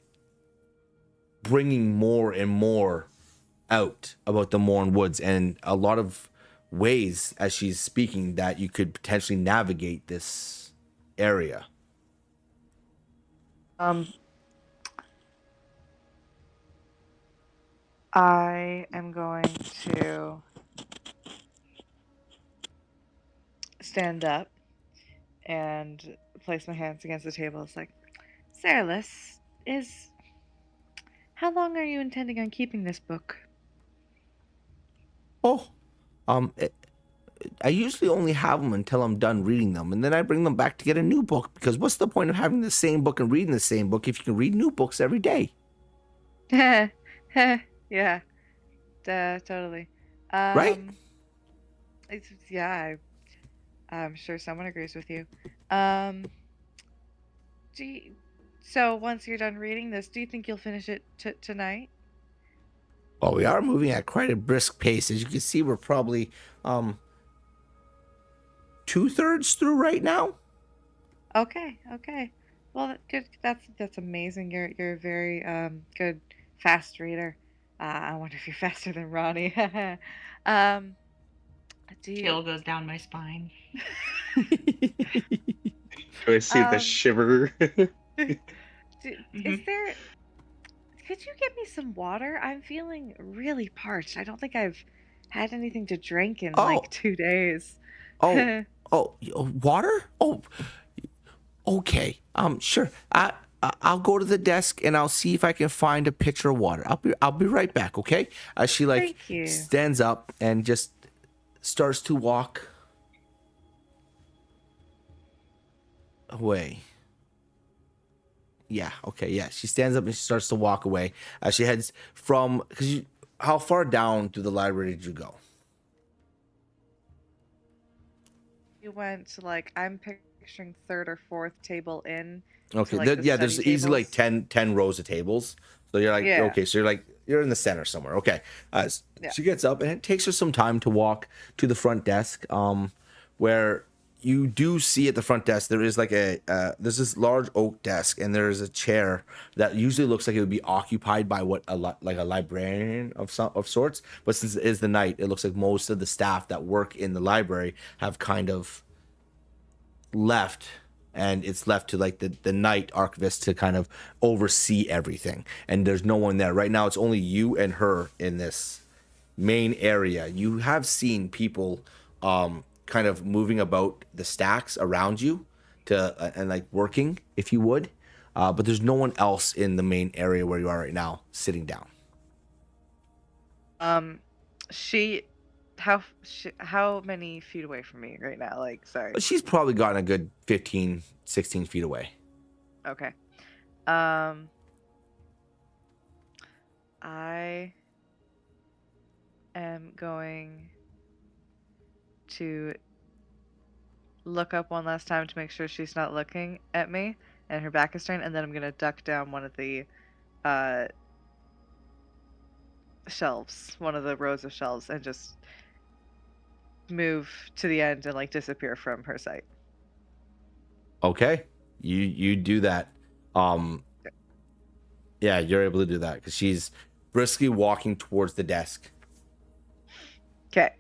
bringing more and more out about the Morn Woods, and a lot of ways as she's speaking that you could potentially navigate this area. I am going to stand up and place my hands against the table. It's like, Saralus, how long are you intending on keeping this book? Oh, I usually only have them until I'm done reading them, and then I bring them back to get a new book, because what's the point of having the same book and reading the same book if you can read new books every day? Yeah, totally. Right? I'm sure someone agrees with you. So once you're done reading this, do you think you'll finish it tonight? Well, we are moving at quite a brisk pace. As you can see, we're probably 2/3 through right now. Okay. Well, good. That's amazing. You're a very good fast reader. I wonder if you're faster than Ronnie. um, do you Chill goes down my spine. Do I see the um shiver? is Mhm. there? Could you get me some water? I'm feeling really parched. I don't think I've had anything to drink in like Oh, 2 days. oh, water? Oh, okay. Sure. I'll go to the desk and I'll see if I can find a pitcher of water. I'll be right back, okay? As she like Thank you. stands up and just starts to walk away. Yeah, okay, yeah. She stands up and she starts to walk away as she heads from how far down to the library did you go? You went to like I'm picturing third or fourth table in Okay, to like the yeah, study there's easily like tables. 10 rows of tables. So you're like, Yeah. okay, so you're in the center somewhere. Okay. Yeah. She gets up and it takes her some time to walk to the front desk, where you do see at the front desk there is like there's this large oak desk and there's a chair that usually looks like it would be occupied by like a librarian of sorts, but since it is the night, it looks like most of the staff that work in the library have kind of left, and it's left to like the night archivist to kind of oversee everything, and there's no one there right now. It's only you and her in this main area. You have seen people kind of moving about the stacks around you to and like working, if you would, but there's no one else in the main area where you are right now sitting down. How many feet away from me right now? Like, sorry. But she's probably gotten a good 15, 16 feet away. Okay. I am going to look up one last time to make sure she's not looking at me and her back is turned, and then I'm gonna duck down one of the shelves, one of the rows of shelves, and just move to the end and like disappear from her sight. Okay, you do that. Yeah, you're able to do that because she's briskly walking towards the desk. Okay.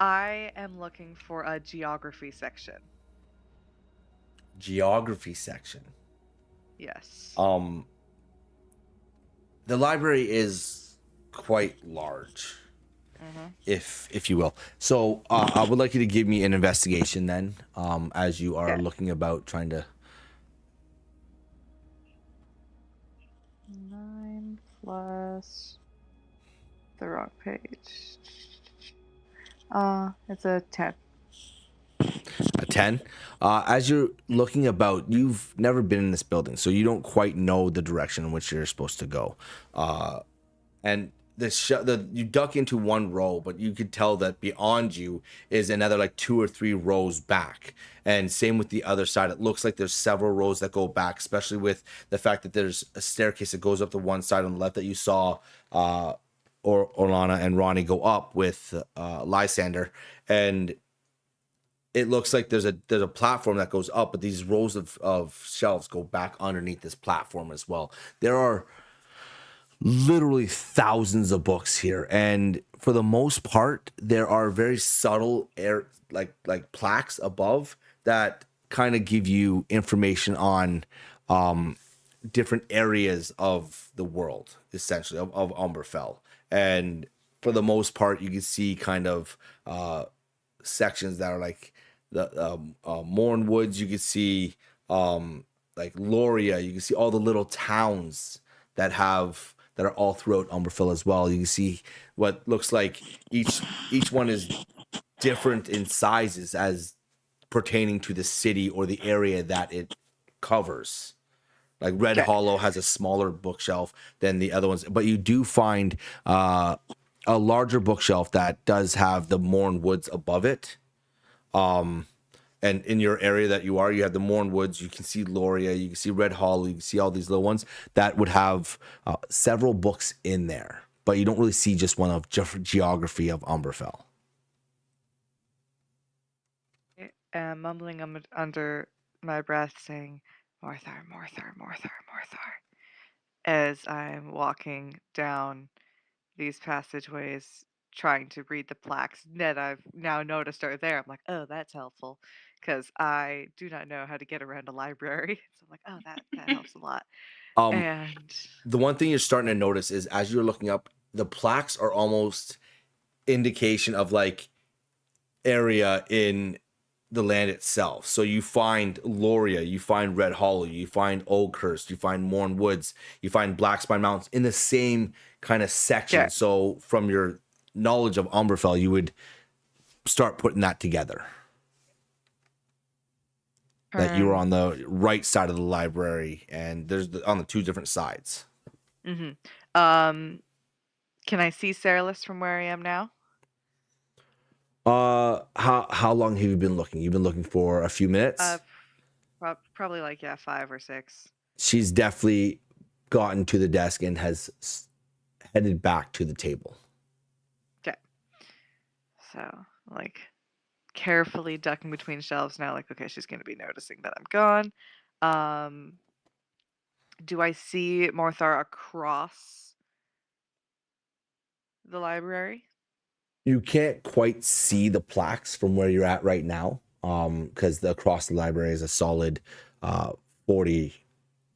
I am looking for a geography section. Geography section. Yes. The library is quite large, if you will. So I would like you to give me an investigation then, as you are Okay. looking about trying to. 9 plus the wrong page. It's a 10. A 10. As you're looking about, you've never been in this building, so you don't quite know the direction in which you're supposed to go. And you duck into one row, but you could tell that beyond you is another like 2 or 3 rows back. And same with the other side. It looks like there's several rows that go back, especially with the fact that there's a staircase that goes up to one side on the left that you saw Orlana and Ronnie go up with Lysander, and it looks like there's a platform that goes up, but these rows of shelves go back underneath this platform as well. There are literally thousands of books here, and for the most part, there are very subtle like plaques above that kind of give you information on different areas of the world, essentially of Umberfell. And for the most part, you can see kind of sections that are like the Morn Woods. You can see like Loria. You can see all the little towns that are all throughout Umberfell as well. You can see what looks like each one is different in sizes as pertaining to the city or the area that it covers. Like Red Hollow has a smaller bookshelf than the other ones, but you do find a larger bookshelf that does have the Morn Woods above it. And in your area that you have the Morn Woods. You can see Loria, you can see Red Hollow, you can see all these little ones that would have several books in there, but you don't really see just one of geography of Umberfell. am mumbling under my breath, saying, Morthar, Morthar, Morthar, Morthar, as I'm walking down these passageways trying to read the plaques that I've now noticed are there. I'm like, oh, that's helpful because I do not know how to get around a library. So I'm like, oh, that helps a lot. Um, And the one thing you're starting to notice is as you're looking up, the plaques are almost indication of like area in the land itself. So you find Loria, you find Red Hollow, you find Oakhurst, you find Morn Woods, you find Black Spine Mountains in the same kind of section. Okay. So from your knowledge of Umberfell, you would start putting that together. That you were on the right side of the library, and there's on the two different sides. Can I see Cerealis from where I am now? How long have you been looking? You've been looking for a few minutes? Probably like 5 or 6. She's definitely gotten to the desk and has headed back to the table. Okay. So, like, carefully ducking between shelves now, like, okay, she's going to be noticing that I'm gone. Do I see Morthar across the library? You can't quite see the plaques from where you're at right now, because across the library is a solid 40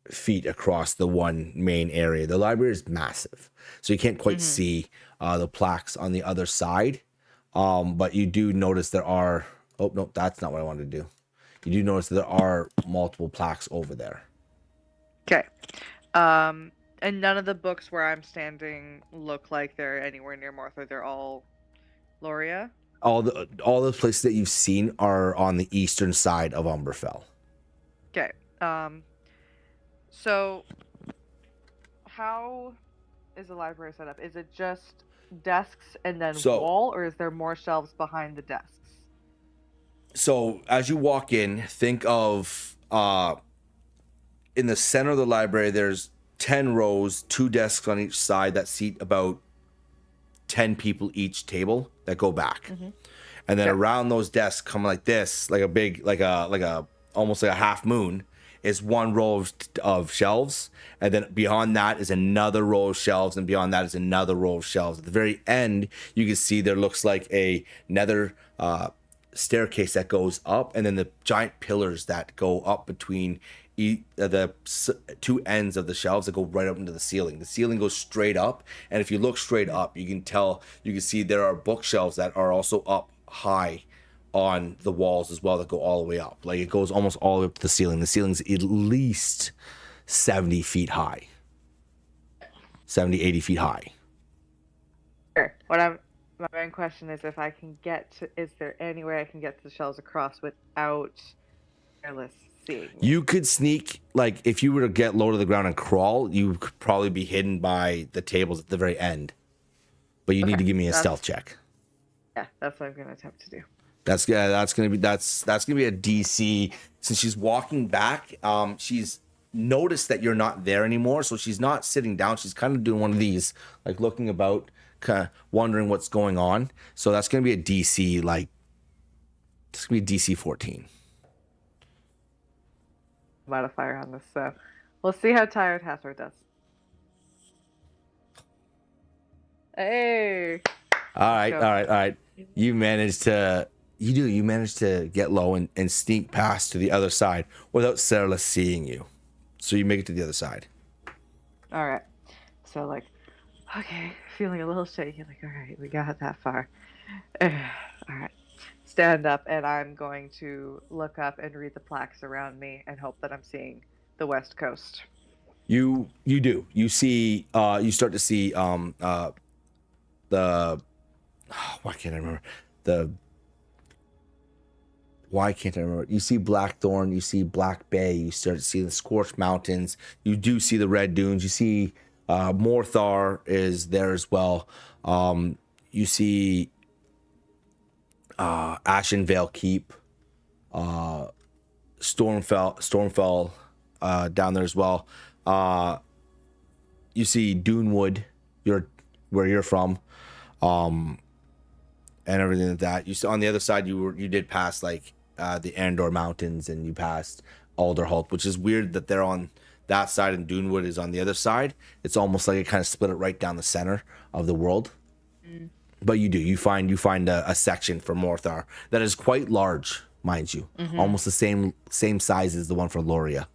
feet across the one main area. The library is massive, so you can't quite see the plaques on the other side. But you do notice there are. Oh no, that's not what I wanted to do. You do notice there are multiple plaques over there. Okay. And none of the books where I'm standing look like they're anywhere near Morthar. They're all Loria. All the places that you've seen are on the eastern side of Umberfell. Okay. So how is the library set up? Is it just desks and then wall, or is there more shelves behind the desks? So as you walk in, think of in the center of the library, there's 10 rows, 2 desks on each side that seat about 10 people each table that go back. And then around those desks come like this, like a big, like a almost like a half moon, is one row of shelves. And then beyond that is another row of shelves. And beyond that is another row of shelves. At the very end, you can see there looks like another staircase that goes up, and then the giant pillars that go up between the 2 ends of the shelves that go right up into the ceiling. The ceiling goes straight up, and if you look straight up, you can see there are bookshelves that are also up high on the walls as well that go all the way up. Like it goes almost all the way up to the ceiling. The ceiling's at least 70 feet high. 70, 80 feet high. Sure. My main question is if I can is there any way I can get to the shelves across without Cerealis seeing me? You could sneak, like if you were to get low to the ground and crawl, you could probably be hidden by the tables at the very end. But you need to give me a stealth check. Yeah, that's what I'm going to attempt to do. That's gonna be a DC. Since she's walking back, she's noticed that you're not there anymore, so she's not sitting down. She's kind of doing one of these, like looking about, kind of wondering what's going on. So that's gonna be a DC, like it's gonna be a DC 14 modifier on this, so we'll see how tired Hathor does. Hey. All right. You managed to get low and sneak past to the other side without Cerealis seeing you. So you make it to the other side. All right. So like, okay, feeling a little shaky. Like, all right, we got that far. All right. Stand up, and I'm going to look up and read the plaques around me and hope that I'm seeing the West Coast. You do. You see. You start to see. Why can't I remember? You see Blackthorn, you see Black Bay, you start to see the Scorched Mountains, you do see the Red Dunes, you see Morthar is there as well. You see Ashenvale Keep, Stormfell down there as well. You see Dunewood, where you're from. And everything like that. You saw on the other side, you did pass like the Andor Mountains, and you passed Alderholt, which is weird that they're on that side and Dunewood is on the other side. It's almost like it kind of split it right down the center of the world. But you find a section for Morthar that is quite large, mind you, almost the same size as the one for Eloria.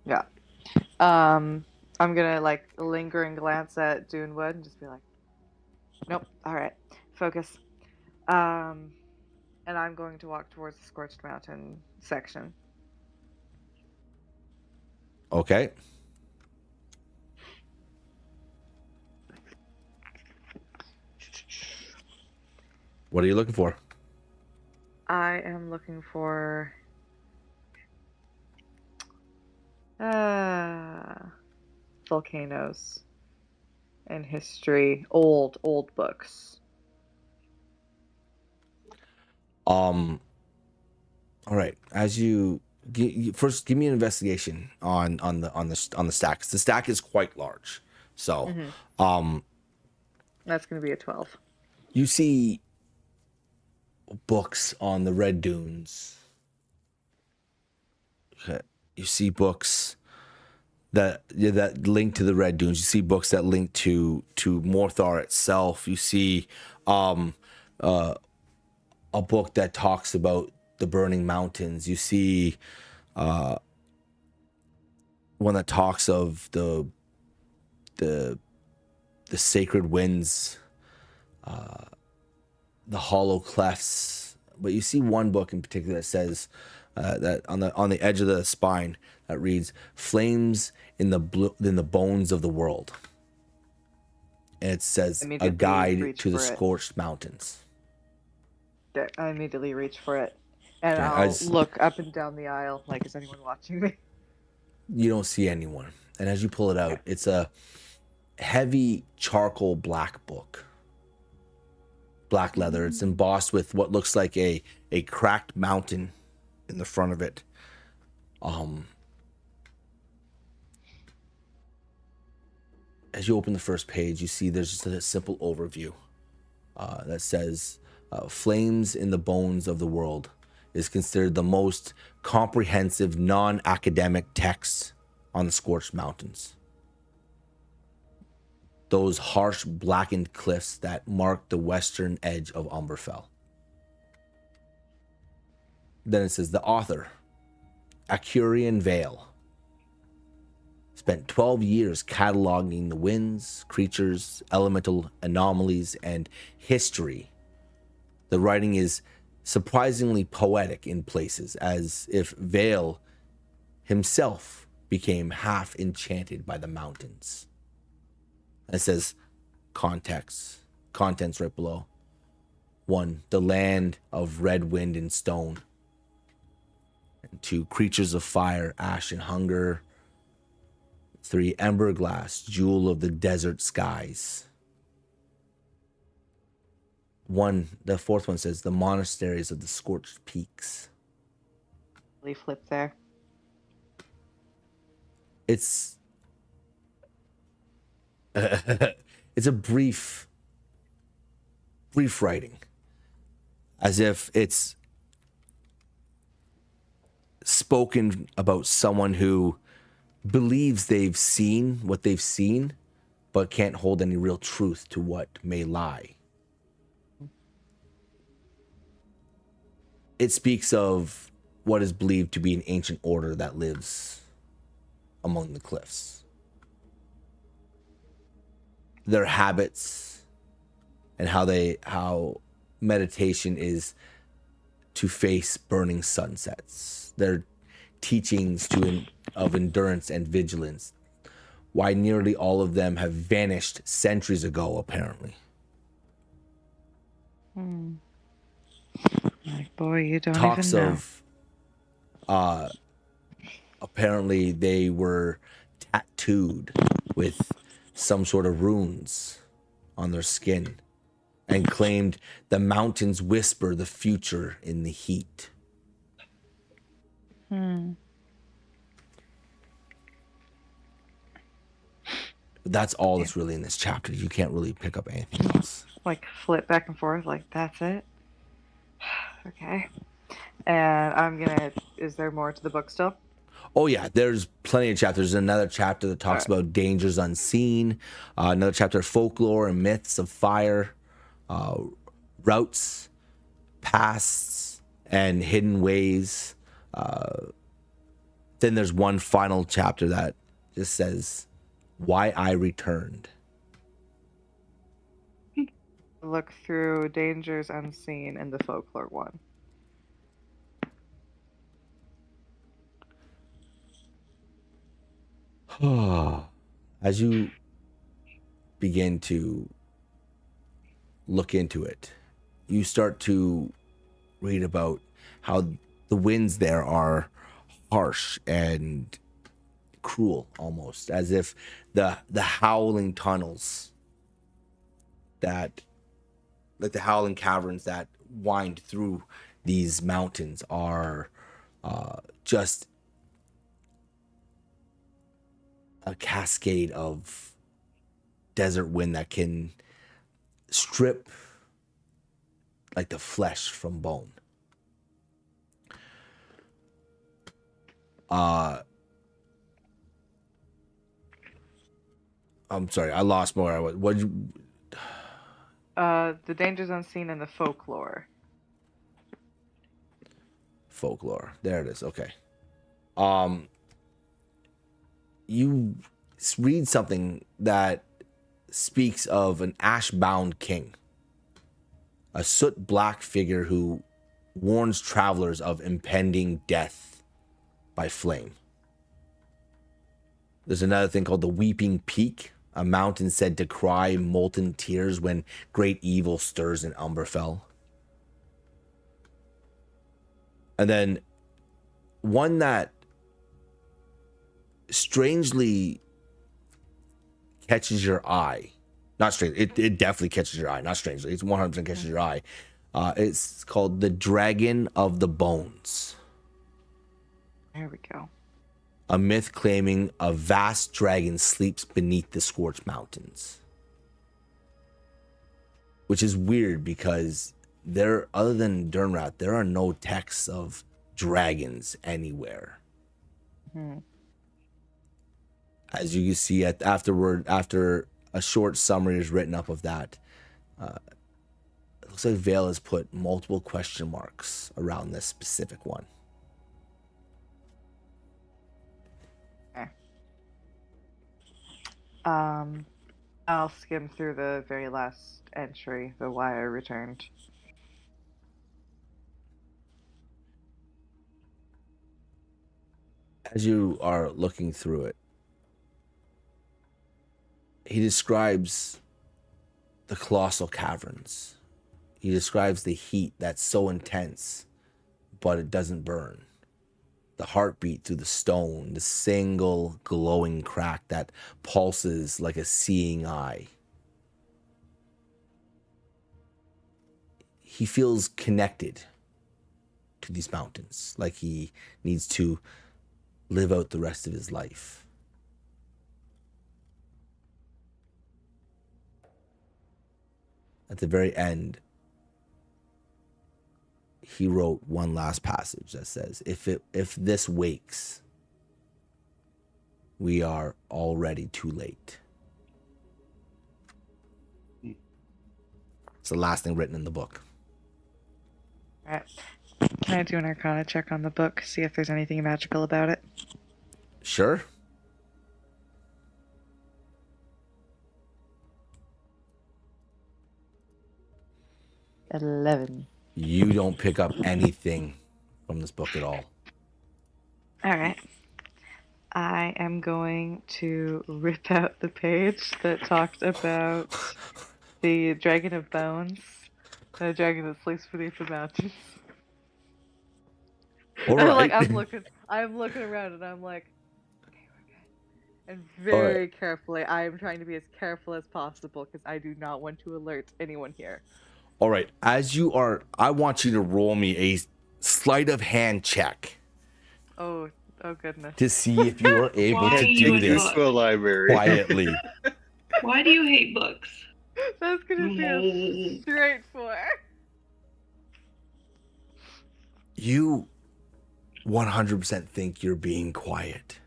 Yeah. I'm gonna like linger and glance at Dunewood and just be like, nope. All right, focus. And I'm going to walk towards the Scorched Mountain section. Okay. What are you looking for? I am looking for volcanoes and history, old books. All right. As you first, give me an investigation on the stack. 'Cause the stack is quite large. So, That's going to be a 12. you see books on the Red Dunes. Okay. You see books that link to the Red Dunes. You see books that link to Morthar itself. You see a book that talks about the burning mountains. You see one that talks of the sacred winds, the hollow clefts. But you see one book in particular that says that on the edge of the spine that reads "Flames in the bones of the world," and it says a guide to the scorched mountains. I immediately reach for it, and Okay, I'll look up and down the aisle. Like, is anyone watching me? You don't see anyone, and as you pull it out, it's a heavy charcoal black book. Black leather. It's embossed with what looks like a cracked mountain in the front of it. As you open the first page, you see there's just a simple overview that says, "Flames in the Bones of the World" is considered the most comprehensive non-academic text on the Scorched Mountains. Those harsh blackened cliffs that mark the western edge of Umberfell. Then it says the author, Acurian Vale, spent 12 years cataloging the winds, creatures, elemental anomalies, and history. The writing is surprisingly poetic in places, as if Vale himself became half enchanted by the mountains. And it says contents right below. 1, the land of red wind and stone. And 2, creatures of fire, ash, and hunger. 3, ember glass, jewel of the desert skies. The fourth one says the monasteries of the scorched peaks. Flip there. It's it's a brief writing, as if it's spoken about someone who believes they've seen what they've seen, but can't hold any real truth to what may lie. It speaks of what is believed to be an ancient order that lives among the cliffs. Their habits and how meditation is to face burning sunsets. Their teachings of endurance and vigilance. Why nearly all of them have vanished centuries ago, apparently. Like, boy, you don't Talks even know. of apparently they were tattooed with some sort of runes on their skin and claimed the mountains whisper the future in the heat. That's all that's really in this chapter. You can't really pick up anything else. Like, flip back and forth, like, that's it? Okay. And I'm gonna. Is there more to the book still? Oh yeah, there's plenty of chapters. There's another chapter that talks about dangers unseen. Another chapter, folklore and myths of fire, routes, pasts, and hidden ways. Then there's one final chapter that just says, "Why I returned." Look through dangers unseen in the folklore one. As you begin to look into it, you start to read about how the winds there are harsh and cruel, almost as if the howling tunnels that, like the howling caverns that wind through these mountains, are just a cascade of desert wind that can strip like the flesh from bone. I'm sorry, I lost more. What did you... The dangers unseen in the folklore. Folklore. There it is. Okay. You read something that speaks of an ash-bound king, a soot-black figure who warns travelers of impending death by flame. There's another thing called the Weeping Peak, a mountain said to cry molten tears when great evil stirs in Umberfell. And then one that strangely catches your eye. Not strangely, it definitely catches your eye. Not strangely, it's 100% catches your eye. It's called the Dragon of the Bones. There we go. A myth claiming a vast dragon sleeps beneath the scorched mountains. Which is weird because there, other than Durnrat, there are no texts of dragons anywhere. As you can see after a short summary is written up of that, it looks like Vale has put multiple question marks around this specific one. I'll skim through the very last entry, the why I returned. As you are looking through it, he describes the colossal caverns. He describes the heat that's so intense, but it doesn't burn. The heartbeat through the stone, the single glowing crack that pulses like a seeing eye. He feels connected to these mountains, like he needs to live out the rest of his life. At the very end, he wrote one last passage that says, if this wakes, we are already too late. It's the last thing written in the book. All right. Can I do an Arcana check on the book, see if there's anything magical about it? Sure. $11. You don't pick up anything from this book at all. All right. I am going to rip out the page that talked about the Dragon of Bones, the dragon that sleeps beneath the mountains. All And, right. I'm looking around and I'm like, okay, we're good. And very carefully, I am trying to be as careful as possible because I do not want to alert anyone here. All right. As you are, I want you to roll me a sleight of hand check Oh goodness. to see if you are able Why to you do would this not? To a library. quietly. Why do you hate books? That's gonna be a straight 4. You 100% think you're being quiet.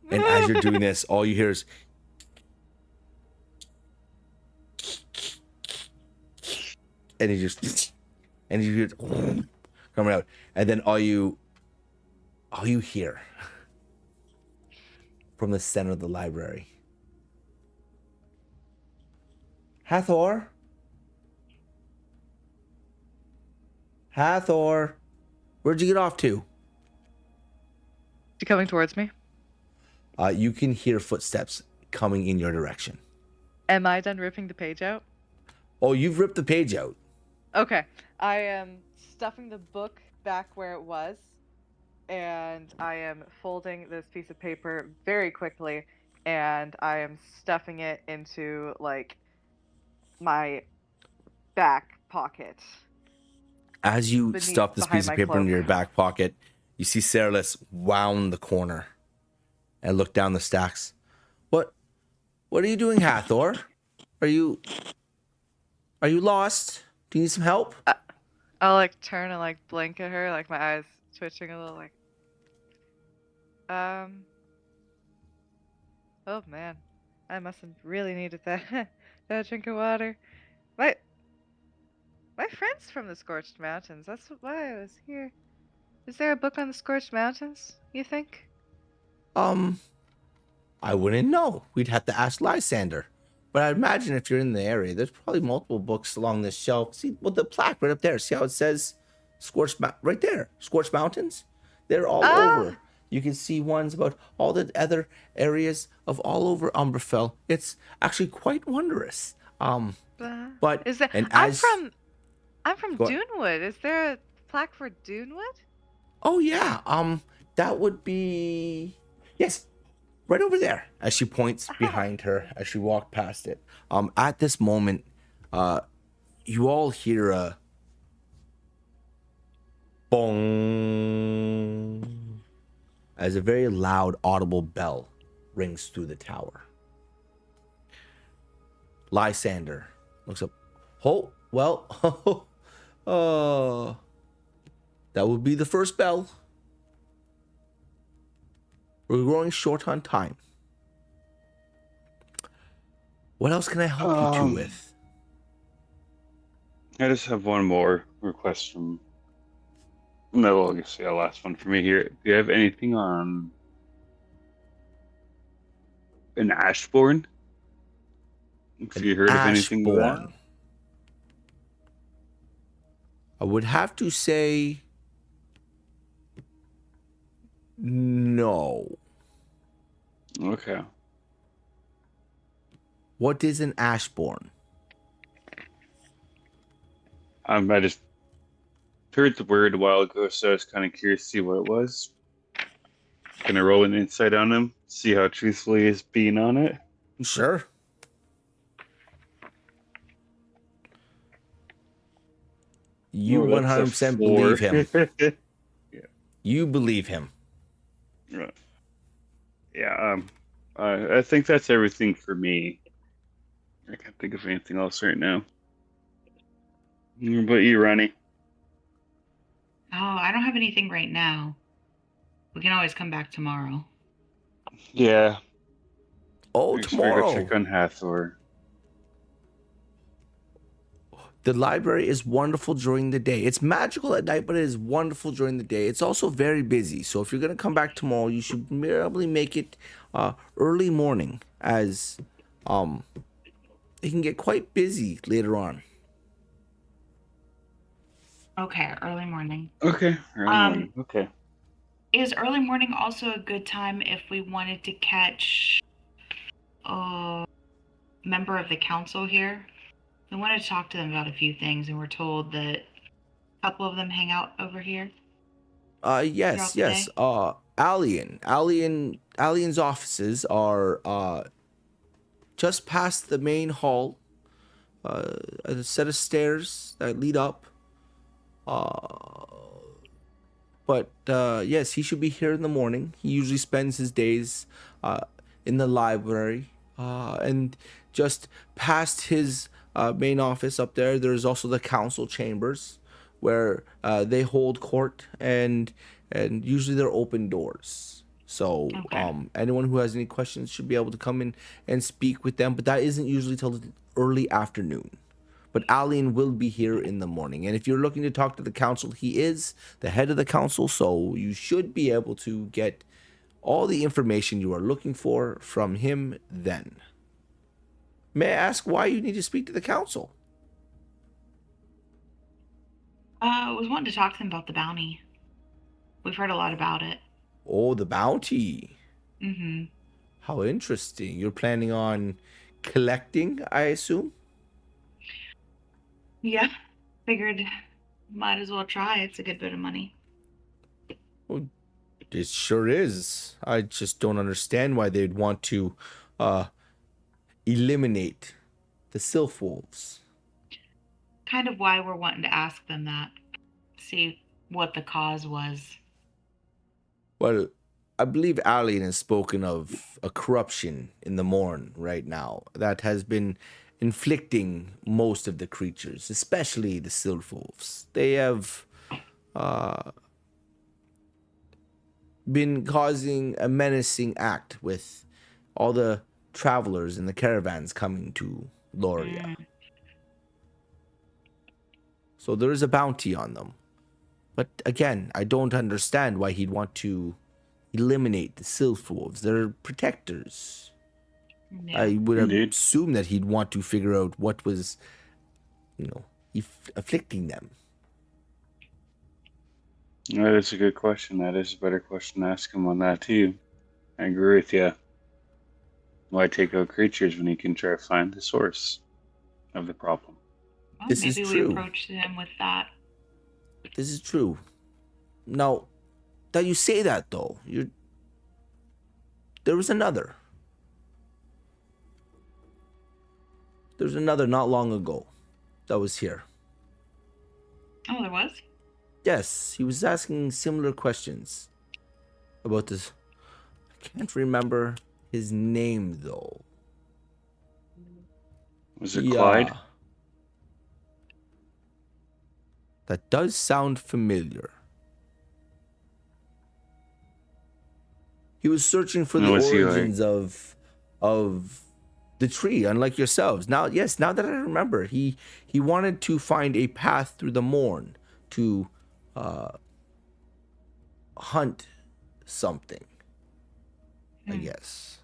And as you're doing this, all you hear is and you hear coming out, and then all you hear from the center of the library, Hathor, where'd you get off to? She coming towards me? You can hear footsteps coming in your direction. Am I done ripping the page out? Oh, you've ripped the page out. Okay. I am stuffing the book back where it was, and I am folding this piece of paper very quickly, and I am stuffing it into, like, my back pocket. As you stuff this piece of my paper into cloak. your back pocket, you see Saralus wound the corner and look down the stacks. What are you doing, Hathor? Are you lost? Do you need some help? I'll, like, turn and, like, blink at her, like, my eyes twitching a little, like... Oh, man. I must have really needed that, that drink of water. My friend's from the Scorched Mountains. That's why I was here. Is there a book on the Scorched Mountains, you think? I wouldn't know. We'd have to ask Lysander. But I imagine if you're in the area, there's probably multiple books along this shelf. See, well, the plaque right up there. See how it says right there, Scorched Mountains? They're all over. You can see ones about all the other areas of all over Umberfell. It's actually quite wondrous. But is there? and I'm as, from Dunewood. Is there a plaque for Dunewood? Oh yeah. That would be yes. Right over there, as she points behind her as she walked past it. At this moment, you all hear a bong as a very loud, audible bell rings through the tower. Lysander looks up. Oh, well, that would be the first bell. We're growing short on time. What else can I help you two with? I just have one more request from... No, I'll just say the last one for me here. Do you have anything on an Ashbourne? Have you heard of anything of that? I would have to say no. Okay. What is an Ashbourne? I just heard the word a while ago, so I was kind of curious to see what it was. Can I roll an insight on him? See how truthful he is being on it? Sure. You 100% believe him. Yeah. You believe him. Right. Yeah, I think that's everything for me. I can't think of anything else right now. What about you, Ronnie? Oh, I don't have anything right now. We can always come back tomorrow. Yeah. Oh, Make sure I go tomorrow. check on Hathor. The library is wonderful during the day. It's magical at night, but it is wonderful during the day. It's also very busy. So if you're going to come back tomorrow, you should probably make it early morning, as it can get quite busy later on. Okay, early morning. Okay. Morning. Okay. Is early morning also a good time if we wanted to catch a member of the council here? We wanted to talk to them about a few things, and we're told that a couple of them hang out over here. Yes. Alien's offices are just past the main hall. A set of stairs that lead up. But yes, he should be here in the morning. He usually spends his days in the library. And just past his main office up there, there's also the council chambers, where they hold court, and usually they're open doors. So Okay. anyone who has any questions should be able to come in and speak with them, but that isn't usually till the early afternoon. But Aline will be here in the morning, and if you're looking to talk to the council, he is the head of the council, so you should be able to get all the information you are looking for from him then. May I ask why you need to speak to the council? I was wanting to talk to them about the bounty. We've heard a lot about it. Oh, the bounty. Mm-hmm. How interesting. You're planning on collecting, I assume? Yeah. Figured might as well try. It's a good bit of money. Well, it sure is. I just don't understand why they'd want to eliminate the sylph wolves. Kind of why we're wanting to ask them that. See what the cause was. Well, I believe Aline has spoken of a corruption in the morn right now that has been inflicting most of the creatures, especially the sylph wolves. They have been causing a menacing act with all the travelers and the caravans coming to Loria. So there is a bounty on them. But again, I don't understand why he'd want to eliminate the sylph wolves. They're protectors. Yeah. I would Indeed. assume that he'd want to figure out what was, afflicting them. That is a good question. That is a better question to ask him on that too. I agree with you. Why take out creatures when you can try to find the source of the problem? Well, This is maybe true. we approach them with that. This is true. Now, that you say that though, there was another. There was another not long ago that was here. Oh, there was? Yes, he was asking similar questions about this. I can't remember his name though. Was it Clyde? That does sound familiar. He was searching for the Was he origins of the tree, unlike yourselves. Now that I remember, he wanted to find a path through the morn to hunt something, I guess.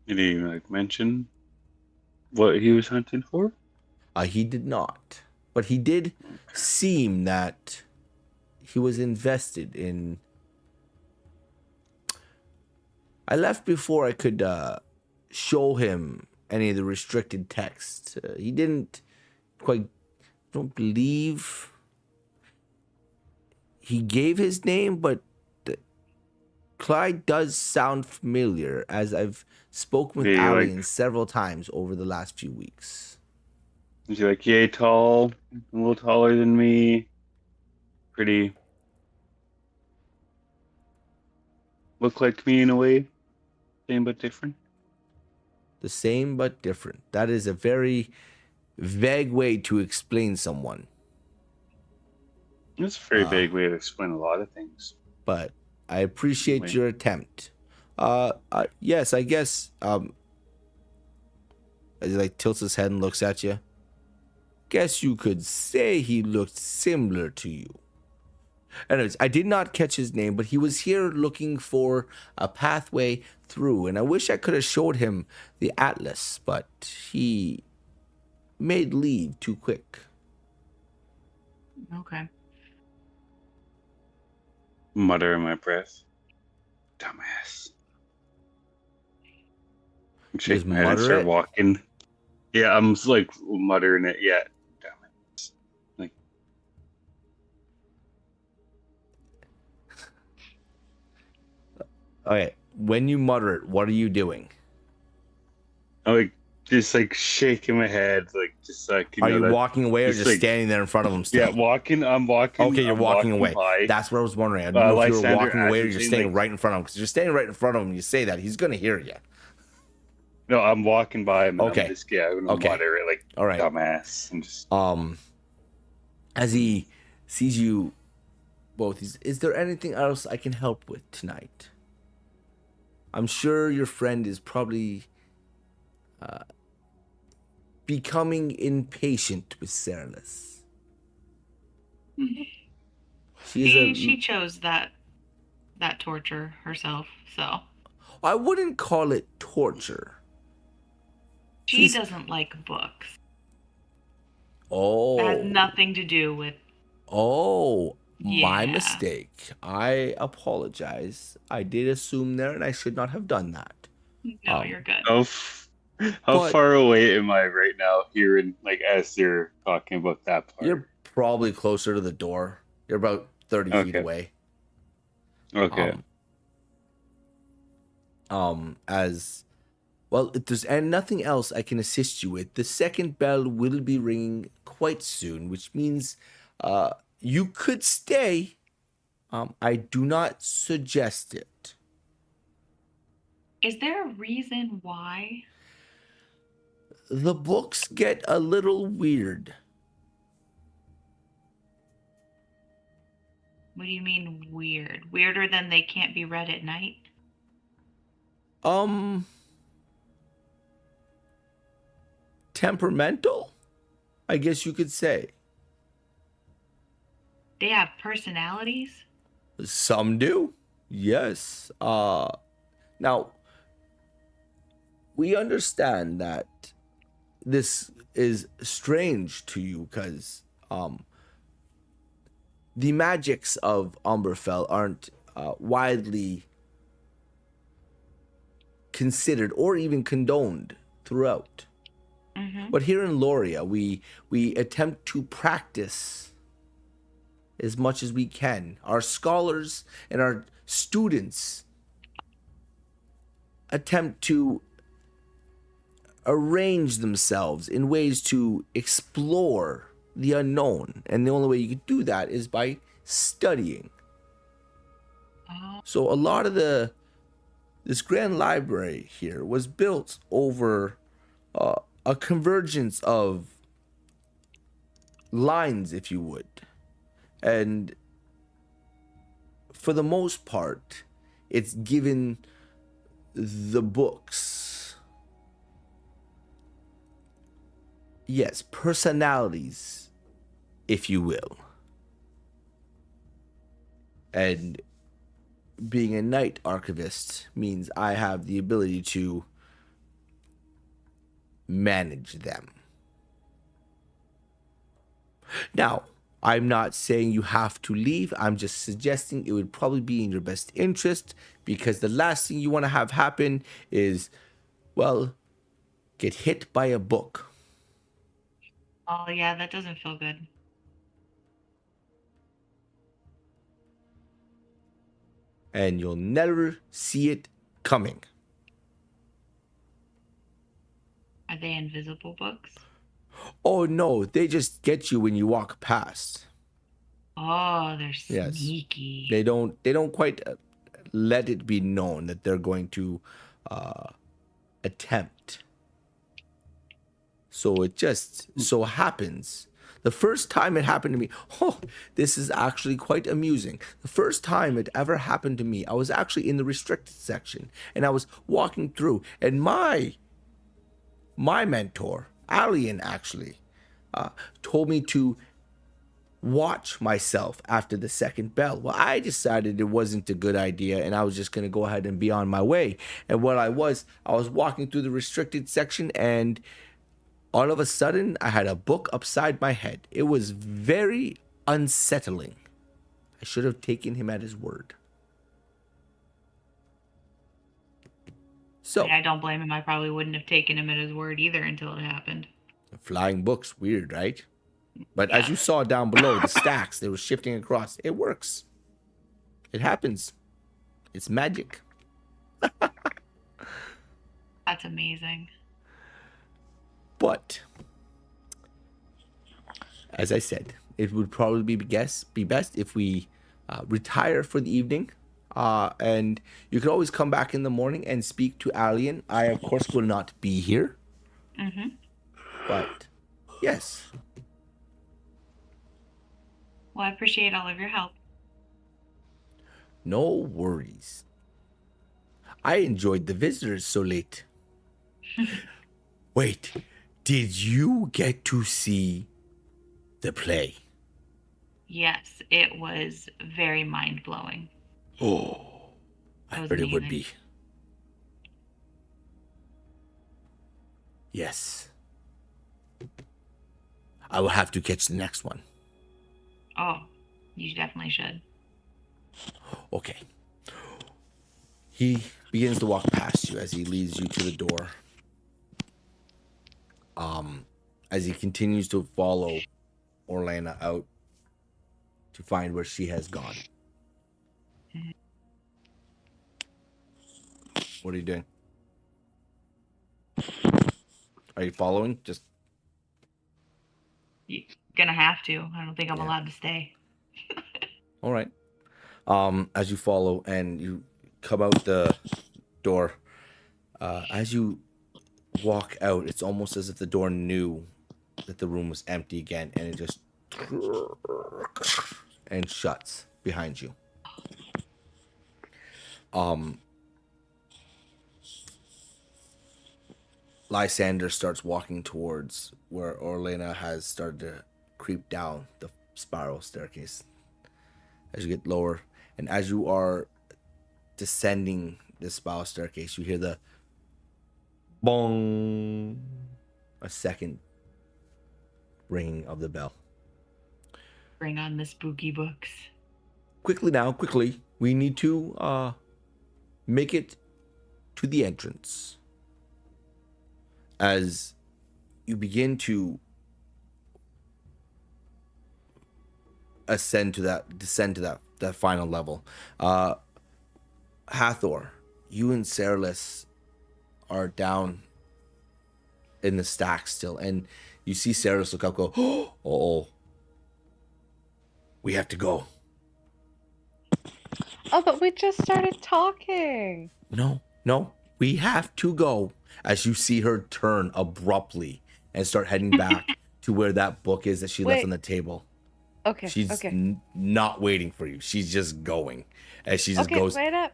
Did he mention what he was hunting for? He did not, but he did seem that he was invested in. I left before I could show him any of the restricted text. He didn't quite. Don't believe he gave his name, but Clyde does sound familiar, as I've spoken with Alien several times over the last few weeks. Is he yay tall, a little taller than me, pretty, look like me in a way, same but different? The same but different. That is a very vague way to explain someone. That's a very vague way to explain a lot of things. But I appreciate your attempt. Yes, I guess. As he tilts his head and looks at you. Guess you could say he looked similar to you. Anyways, I did not catch his name, but he was here looking for a pathway through, and I wish I could have showed him the atlas, but he made leave too quick. Okay. Mutter in my breath. Dumbass. Shake my head and start walking. Yeah, I'm muttering it. Yeah, dumbass. Okay, when you mutter it, what are you doing? I'm just shaking my head, just are you walking away or just standing there in front of him still? Yeah, walking. I'm walking. Okay, you're walking away. By. That's what I was wondering. I don't know if you were walking away or you're standing right in front of him. Because you're standing right in front of him, you say that, he's gonna hear you. No, I'm walking by him and Okay. I'm just gonna Okay. mutter it like All right. dumbass and just As he sees you both, is there anything else I can help with tonight? I'm sure your friend is probably becoming impatient with Ceralis. She chose that torture herself, so I wouldn't call it torture. she doesn't like books. Oh. It has nothing to do with. Oh, my Yeah. mistake. I apologize. I did assume there, and I should not have done that. No, you're good. how But- far away am I right now hearing like as they're talking about that part? You're probably closer to the door. You're about 30 feet Okay. away. Okay. As well, if there's nothing else I can assist you with, the second bell will be ringing quite soon, which means you could stay. I do not suggest it. Is there a reason why? The books get a little weird. What do you mean weird? Weirder than they can't be read at night? Temperamental, I guess you could say. They have personalities? Some do, yes. Now, we understand that this is strange to you because the magics of Umberfell aren't widely considered or even condoned throughout. Mm-hmm. But here in Eloria, we attempt to practice as much as we can. Our scholars and our students attempt to arrange themselves in ways to explore the unknown. And the only way you can do that is by studying. Oh. So a lot of this grand library here was built over a convergence of lines, if you would. And for the most part, it's given the books, yes, personalities, if you will. And being a night archivist means I have the ability to manage them. Now, I'm not saying you have to leave. I'm just suggesting it would probably be in your best interest, because the last thing you want to have happen is, well, get hit by a book. Oh, yeah, that doesn't feel good. And you'll never see it coming. Are they invisible books? Oh no, they just get you when you walk past. Oh, they're Yes. sneaky. They don't quite let it be known that they're going to attempt. So it just so happens. The first time it happened to me, this is actually quite amusing. The first time it ever happened to me, I was actually in the restricted section, and I was walking through, and my mentor, Alien, actually told me to watch myself after the second bell. Well, I decided it wasn't a good idea, and I was just going to go ahead and be on my way. And what I was walking through the restricted section, and all of a sudden, I had a book upside my head. It was very unsettling. I should have taken him at his word. So, And I don't blame him. I probably wouldn't have taken him at his word either until it happened. flying books, weird, right? But as you saw down below, the stacks, they were shifting across. It works. It happens. It's magic. That's amazing. But, as I said, it would probably be best if we retire for the evening. And you can always come back in the morning and speak to Alien. I, of course, will not be here. Mm-hmm. But, yes. Well, I appreciate all of your help. No worries. I enjoyed the visitors so late. Wait, did you get to see the play? Yes, it was very mind-blowing. Oh, I That was heard it would amazing. be. Yes. I will have to catch the next one. Oh, you definitely should. Okay. He begins to walk past you as he leads you to the door. As he continues to follow Orlana out to find where she has gone. What are you doing? Are you following? Just You're gonna have to. I don't think I'm Yeah. allowed to stay. all right. As you follow and you come out the door, as you walk out, it's almost as if the door knew that the room was empty again, and it just and shuts behind you. Lysander starts walking towards where Orlana has started to creep down the spiral staircase. As you get lower, and as you are descending the spiral staircase, you hear the bong, a second ringing of the bell. Bring on the spooky books. Quickly now, quickly. We need to make it to the entrance. As you begin to descend to that final level, Hathor, you and Sarlis are down in the stack still, and you see Sarlis look up, go, oh, we have to go. Oh, but we just started talking. No, we have to go. As you see her turn abruptly and start heading back to where that book is that she left Wait. on the table. Okay. She's okay. not waiting for you. She's just going. As she just Okay. goes, Wait up.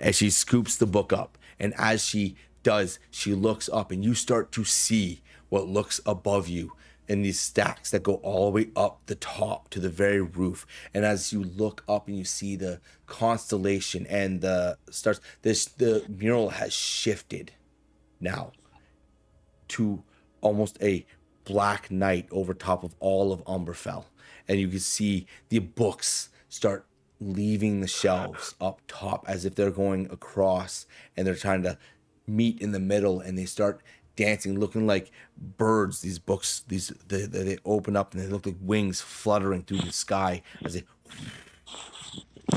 and she scoops the book up. And as she does, she looks up, and you start to see what looks above you in these stacks that go all the way up the top to the very roof. And as you look up and you see the constellation and the stars, the mural has shifted now to almost a black night over top of all of Umberfell. And you can see the books start leaving the shelves up top as if they're going across, and they're trying to meet in the middle, and they start dancing, looking like birds. These books, they open up and they look like wings fluttering through the sky as they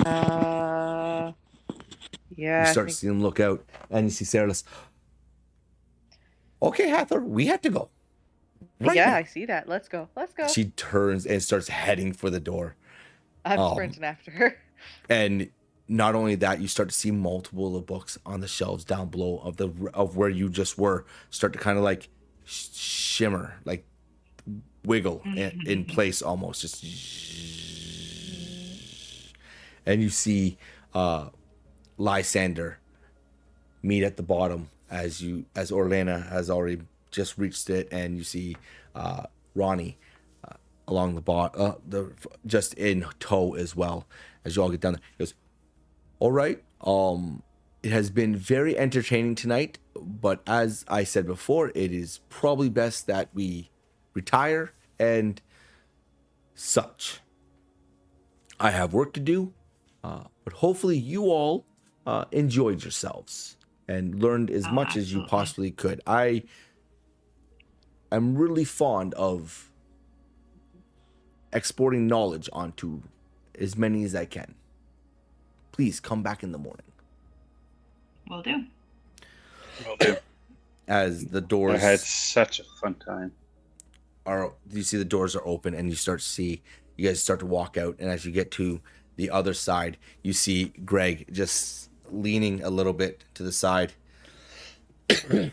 Yeah. you I start think- seeing them look out, and you see Sarah's. Okay, Hathor, we have to go. Right yeah, now." I see that. Let's go. She turns and starts heading for the door. I'm sprinting after her. And not only that, you start to see multiple of the books on the shelves down below of where you just were start to kind of like shimmer, like wiggle in place almost. Just, and you see Lysander meet at the bottom as Orlana has already just reached it, and you see Ronnie along the just in tow as well as you all get down there. He goes, all right, it has been very entertaining tonight, but as I said before, it is probably best that we retire and such. I have work to do, but hopefully you all enjoyed yourselves and learned as much as you absolutely. possibly could. I am really fond of exporting knowledge onto as many as I can. Please come back in the morning. Will do. Will do. As the I doors had such a fun time. you see the doors are open, and you guys start to walk out, and as you get to the other side, you see Greg just leaning a little bit to the side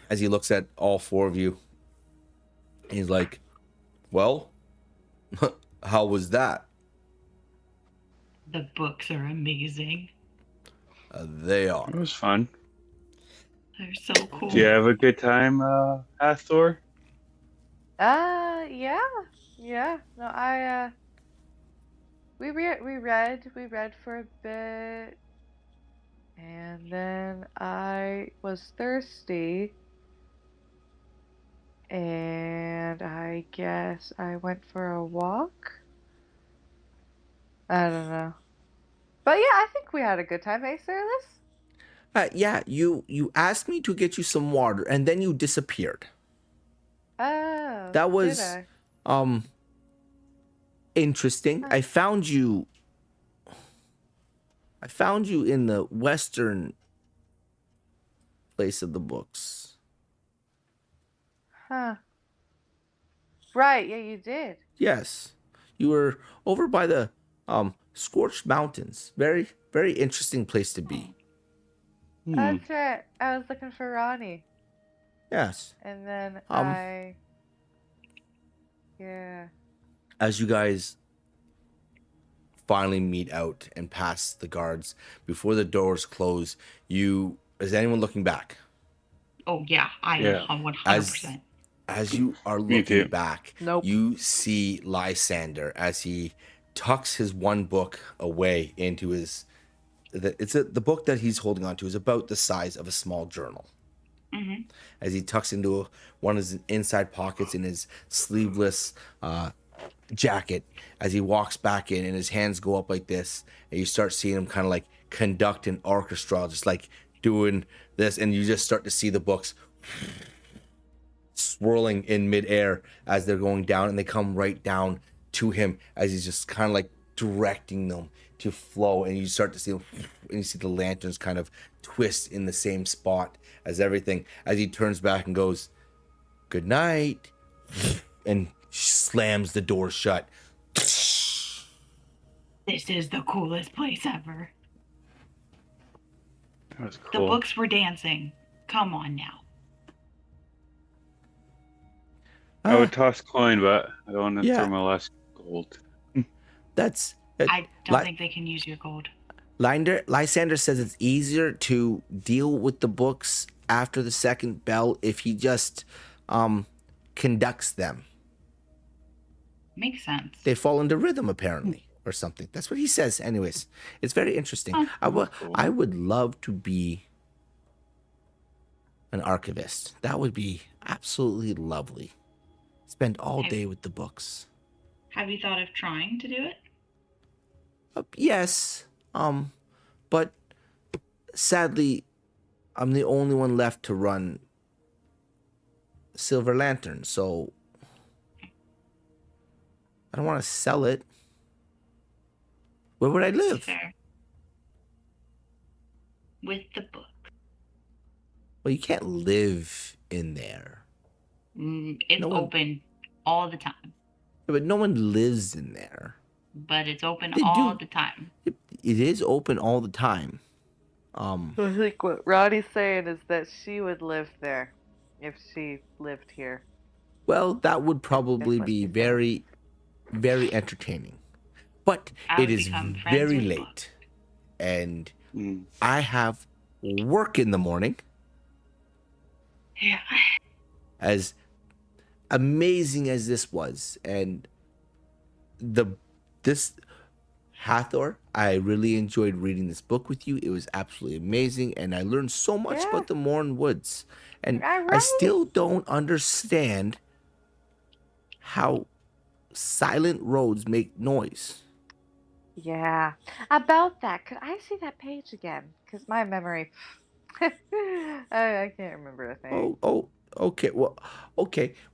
as he looks at all four of you. He's like, well, how was that? The books are amazing. They are. It was fun. They're so cool. Do you have a good time, Hathor? Yeah. No, we read for a bit, and then I was thirsty, and I guess I went for a walk. I don't know, but yeah, I think we had a good time, eh, Silas? Yeah, you asked me to get you some water, and then you disappeared. Oh, That did was I? interesting. I found you in the western place of the books. Huh. Right, yeah, you did. Yes. You were over by the scorched mountains. Very, very interesting place to be. That's right. I was looking for Ronnie. Yes. And then yeah. As you guys finally meet out and pass the guards before the doors close, is anyone looking back? Oh yeah, I am 100%. As you are looking back, you see Lysander as he tucks his one book away into his. The book that he's holding on to is about the size of a small journal. Mm-hmm. As he tucks into one of his inside pockets in his sleeveless jacket, as he walks back in, and his hands go up like this, and you start seeing him kind of like conduct an orchestra, just like doing this, and you just start to see the books swirling in midair as they're going down, and they come right down to him as he's just kind of like directing them to flow, and you start to see them, and you see the lanterns kind of twist in the same spot as everything, as he turns back and goes, "Good night," and slams the door shut. This is the coolest place ever. That was The cool. books were dancing. Come on now. I would toss coin, but I don't want to Yeah. throw my last gold. That's I don't think they can use your gold. Lysander says it's easier to deal with the books after the second bell if he just conducts them. Makes sense. They fall into rhythm apparently, or something. That's what he says. Anyways, it's very interesting. I would love to be an archivist. That would be absolutely lovely. Spend all day with the books. Have you thought of trying to do it? Yes. But sadly, I'm the only one left to run Silver Lantern, so I don't want to sell it. Where would I live? Fair. With the book. Well, you can't live in there. It's No one- open all the time. But no one lives in there. But it's open They all do. the time. It is open all the time. I think what Ronnie's saying is that she would live there if she lived here. Well, that would probably what be she said. very, very entertaining. But I it would is become friends very with late. books. And I have work in the morning. Yeah. As amazing as this was, and this Hathor, I really enjoyed reading this book with you. It was absolutely amazing, and I learned so much Yeah. about the Morn Woods. And I Right. still don't understand how silent roads make noise. Yeah. About that, could I see that page again? Because my memory, I can't remember a thing. Okay.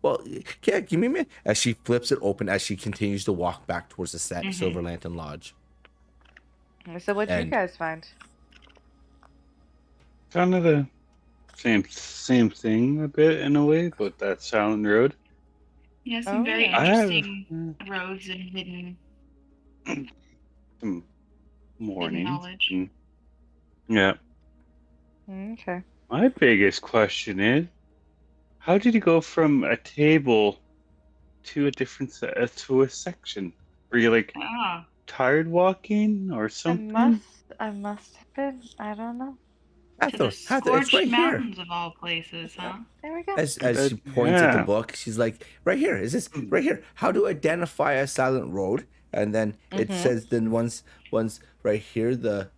Well, yeah, give me a minute. As she flips it open, as she continues to walk back towards the Silver Lantern Lodge. So what'd you And- guys find? Kind of the same thing a bit in a way, but that silent road. Yeah, some very yeah. I have- interesting roads and hidden. Some mornings. knowledge. Yeah. Okay. My biggest question is, how did you go from a table to a different to a section? Were you like Ah, tired walking or something? I must have been. I don't know. to the Hathor, it's scorched right here. mountains of all places, huh? There we go. As she points at the Yeah. book, she's like, right here. Is this right here? How to identify a silent road? And then it says then once right here the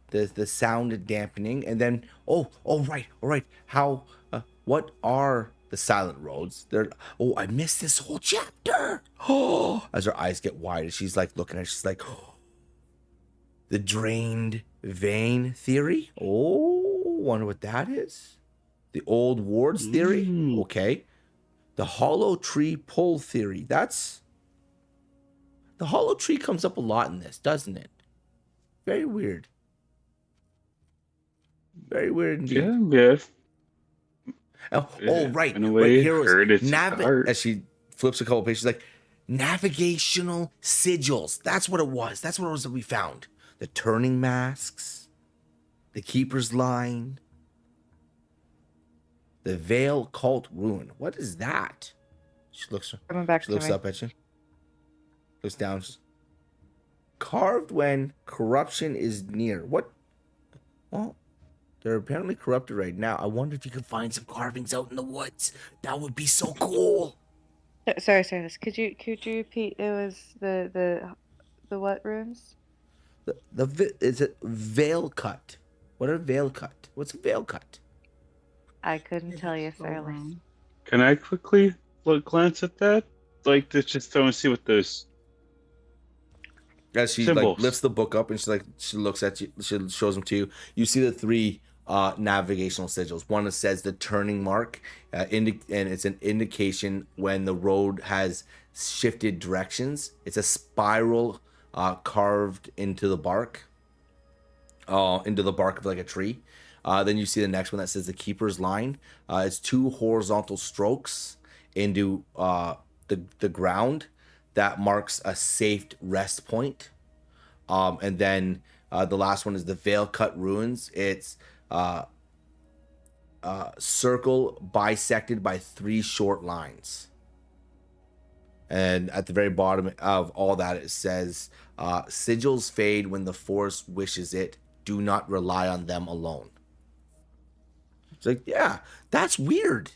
sound dampening, and then all right. How what are the silent roads? I missed this whole chapter. Oh, as her eyes get wide, she's like looking at it, she's like, oh, the drained vein theory. Oh, wonder what that is. The old wards theory. Okay. The hollow tree pull theory. The hollow tree comes up a lot in this, doesn't it? Very weird. Very weird indeed. Yeah. Oh, right. In a way, right. Here heard was it's art. as she flips a couple pages, she's like, navigational sigils. That's what it was. That's what it was that we found. The turning masks, the keeper's line, the Veil Cult Ruin. What is that? She looks Coming back to looks me. up at you. Looks down. Carved when corruption is near. What? Well, they're apparently corrupted right now. I wonder if you could find some carvings out in the woods. That would be so cool. Sorry, Silas. Could you repeat? It was the what runes? Is it veil cut? What are veil cut? What's a veil cut? I couldn't tell you, Silas. Can I quickly glance at that? Like, just to see what those As she symbols. like lifts the book up and she looks at you, she shows them to you. You see the three navigational sigils. One that says the turning mark, and it's an indication when the road has shifted directions. It's a spiral carved into the bark of like a tree. Then you see the next one that says the keeper's line. It's two horizontal strokes into the ground that marks a safe rest point. And then the last one is the veil cut ruins. It's circle bisected by three short lines. And at the very bottom of all that, it says, sigils fade when the force wishes it. Do not rely on them alone. It's like, yeah, that's weird.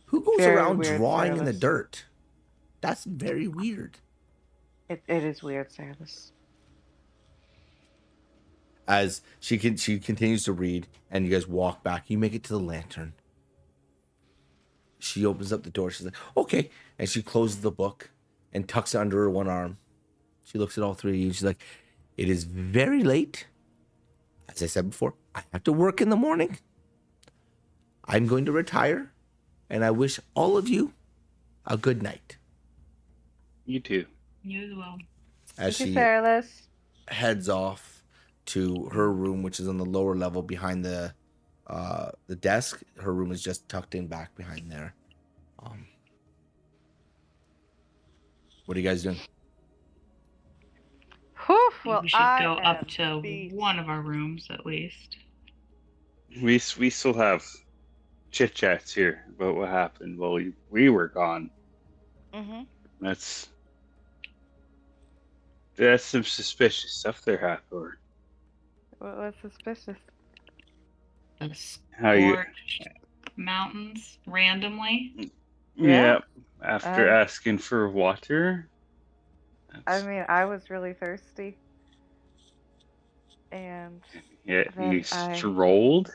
Who goes Very around weird, drawing in the Silas. dirt? That's very weird. It is weird, Silas. As she continues to read, and you guys walk back, you make it to the lantern. She opens up the door. She's like, okay. And she closes the book and tucks it under her one arm. She looks at all three of you. She's like, it is very late. As I said before, I have to work in the morning. I'm going to retire. And I wish all of you a good night. You too. You as well. As Thank you, she Silas. heads off to her room, which is on the lower level behind the desk. Her room is just tucked in back behind there. What are you guys doing? Whew, I think well, we should I go am up to beat. one of our rooms at least. We still have chit chats here about what happened while we were gone. Mm-hmm. That's some suspicious stuff there, Hathor. What's suspicious? The How you? scorched mountains randomly. Yeah. Yeah. After asking for water. I mean, I was really thirsty. And, Yeah, then you I- strolled.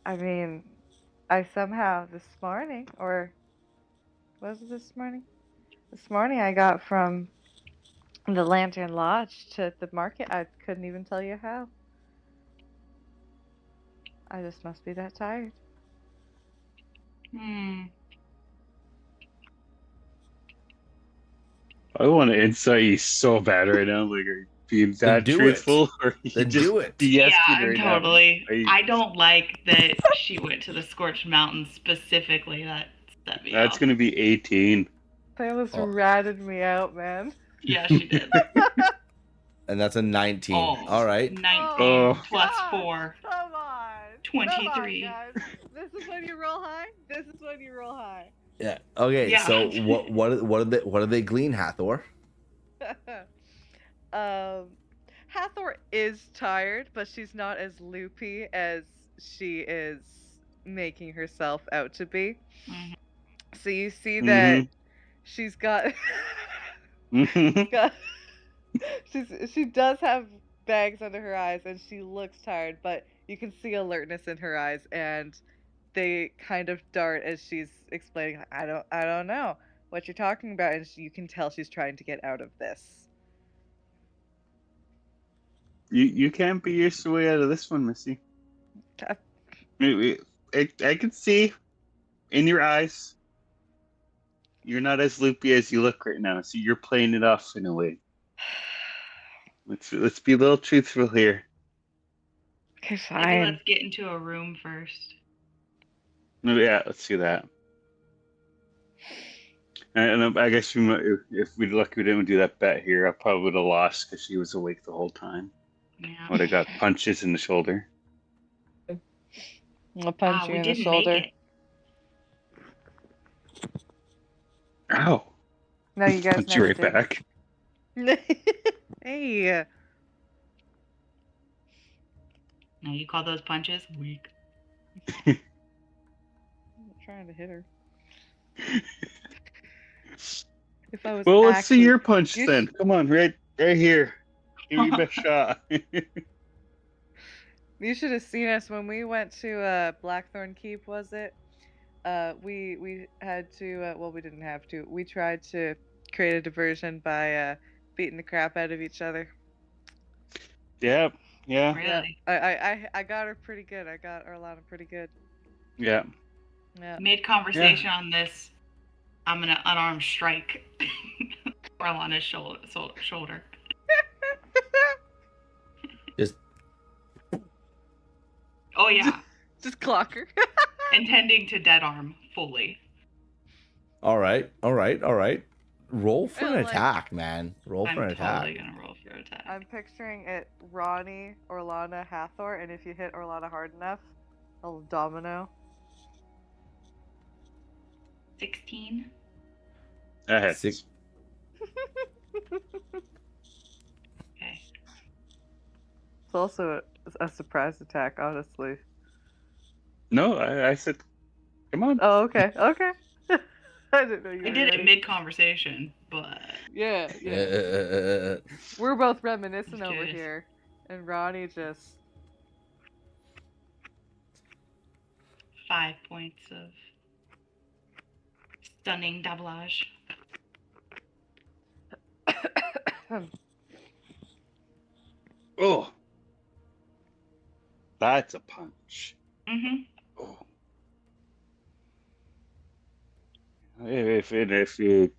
I mean, I somehow this morning, or was it this morning? This morning I got from the Lantern Lodge to the market. I couldn't even tell you how. I just must be that tired. I want to insight you so bad right now. Like, are you being that do it. truthful, or you Then just do it. BSing Yeah, right now? totally. Are you- I don't like that she went to the scorched mountains specifically. That set me That's off. gonna be 18. Silas Oh. ratted me out, man. Yeah, she did. And that's a 19. Oh, All right. 19 Oh. plus God, 4. Come on. 23. Come on, guys. This is when you roll high. This is when you roll high. Yeah. Okay. Yeah. So what did they glean, Hathor? Hathor is tired, but she's not as loopy as she is making herself out to be. Mhm. So you see that she's got, she does have bags under her eyes, and she looks tired, but you can see alertness in her eyes, and they kind of dart as she's explaining. I don't know what you're talking about, and you can tell she's trying to get out of this. You can't be your way out of this one, Missy. Uh, I can see in your eyes. You're not as loopy as you look right now, so you're playing it off in a way. Let's be a little truthful here. Okay, Maybe fine. let's get into a room first. Yeah, let's do that. And I guess if we'd lucky we didn't do that bet here, I probably would have lost because she was awake the whole time. Yeah. Would have got punches in the shoulder. I'll punch you we in the didn't shoulder. make it. Ow! No, you guys Punch you never right did. back. Hey. No, you call those punches weak. I'm trying to hit her. If I was Well, let's actually... see your punch You then. Come on, right here. Give me your best shot. You should have seen us when we went to Blackthorn Keep, was it? We had to, well, we didn't have to. We tried to create a diversion by beating the crap out of each other. Yeah. Really? I got her pretty good. I got Orlana pretty good. Yeah. Yeah. Mid conversation on this, I'm gonna unarmed strike Orlana's shoulder. Just Oh yeah, Just clock her. intending to dead arm fully. all right. Roll for an Like- attack, man. Roll for an I'm attack. totally gonna roll for attack. I'm picturing it Ronnie, Orlana, Hathor, and if you hit Orlana hard enough, a little domino. 16. That hits. Six. Okay. It's also a surprise attack, honestly. No, I said, come on. Oh, okay. I didn't know you I were did ready. it mid conversation, but Yeah. We're both reminiscing over Curious. here, and Ronnie just 5 points of stunning doublage. Oh. That's a punch. Mm-hmm. Oh. If you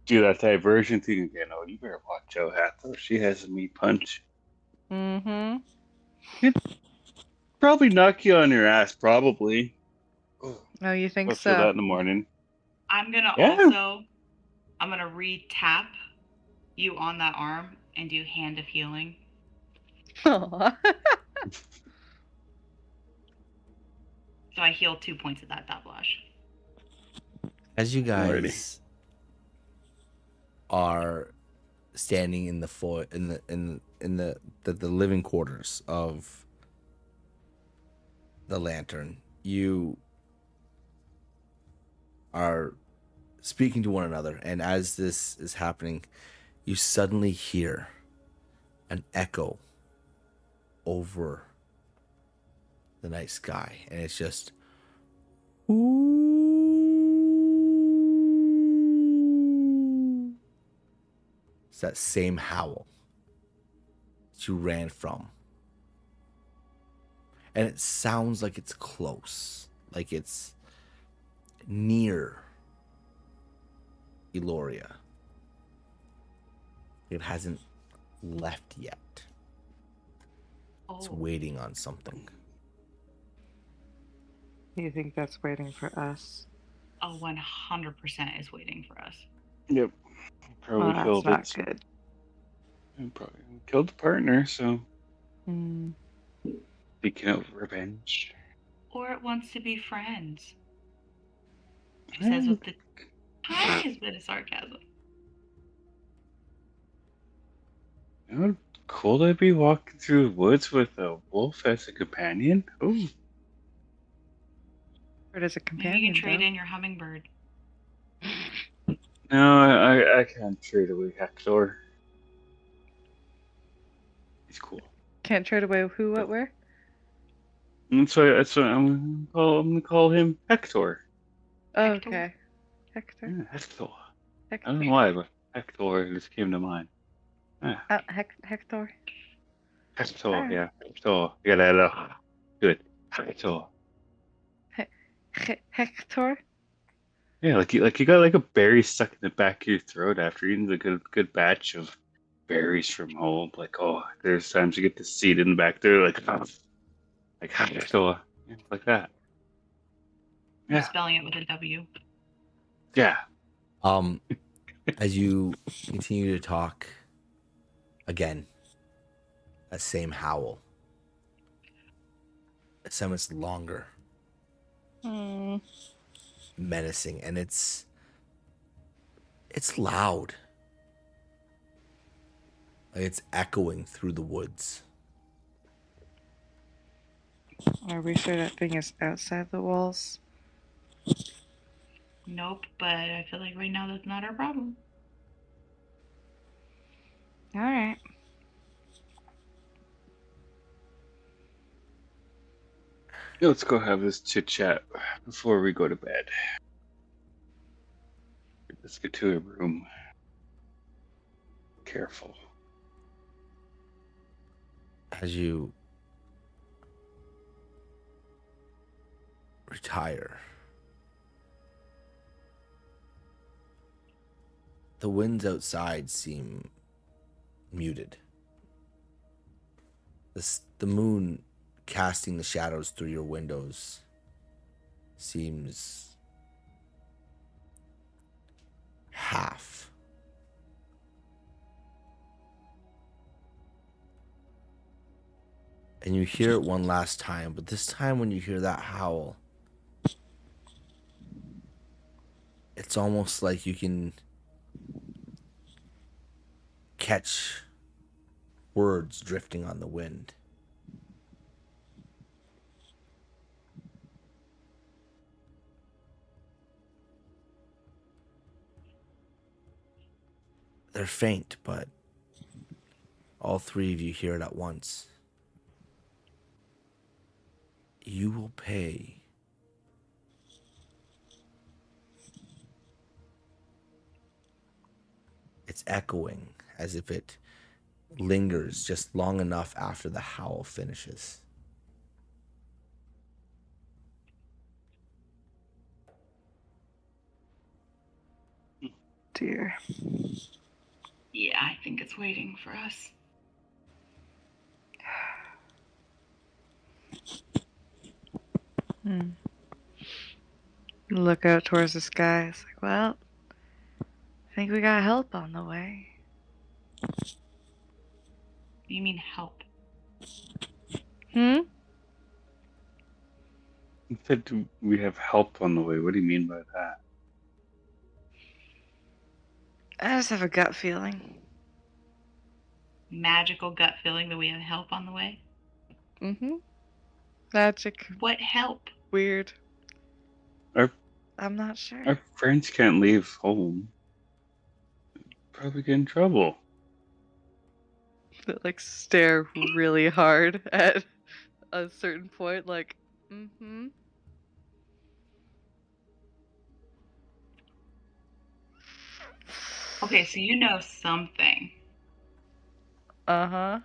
do that diversion thing again, oh, you better watch out, Hathor. She has a meat punch. Probably knock you on your ass, probably. Oh, Oh, you think I'll feel that so? in the morning. I'm gonna Yeah. I'm gonna re-tap you on that arm and do hand of healing. Aw. So I heal 2 points of that doublage. As you guys Alrighty. are standing in the living quarters of the lantern, you are speaking to one another, and as this is happening, you suddenly hear an echo over the night sky, and it's just ooh. It's that same howl that you ran from. And it sounds like it's close, like it's near Eloria. It hasn't left yet. It's Oh, waiting on something. You think that's waiting for us? 100% is waiting for us. Yep. Probably Well, killed that's it. not good. I probably killed the partner, so Hmm. speaking of revenge. Or it wants to be friends. She says Eh, with the tiniest bit of sarcasm. You know how cool that'd be walking through the woods with a wolf as a companion? Ooh. Or does a Maybe companion you can trade though? in your hummingbird. No, I can't trade away Hector. He's cool. Can't trade away who, what, where? That's why I'm gonna call him Hector. Oh, Hector. okay. Hector. Yeah, Hector. I Hector. don't know why, but Hector just came to mind. Yeah, Hector. Hector, Alright. yeah. Hector. You gotta add a good. Hector. Hector. Yeah, like you got like a berry stuck in the back of your throat after eating a good batch of berries from home. Like, oh, there's times you get the seed in the back there, like Hector. Yeah, like that. I'm Yeah. spelling it with a W. Yeah. As you continue to talk, again, that same howl. This time it's longer, menacing, and it's loud. Like it's echoing through the woods. Are we sure that thing is outside the walls? Nope, but I feel like right now that's not our problem. Alright. Let's go have this chit chat before we go to bed. Let's get to a room. Careful. As you retire, the winds outside seem muted. The moon casting the shadows through your windows seems half. And you hear it one last time, but this time when you hear that howl, it's almost like you can catch words drifting on the wind. They're faint, but all three of you hear it at once. You will pay. It's echoing as if it lingers just long enough after the howl finishes. Dear. Yeah, I think it's waiting for us. Look out towards the sky. It's like, well, I think we got help on the way. You mean help? Hmm? You said we have help on the way. What do you mean by that? I just have a gut feeling. Magical gut feeling that we have help on the way? Mm-hmm. Magic. What help? Weird. Our I'm not sure. our friends can't leave home. Probably get in trouble. But, like, stare really hard at a certain point, like, mm-hmm. Okay, so you know something. Uh-huh.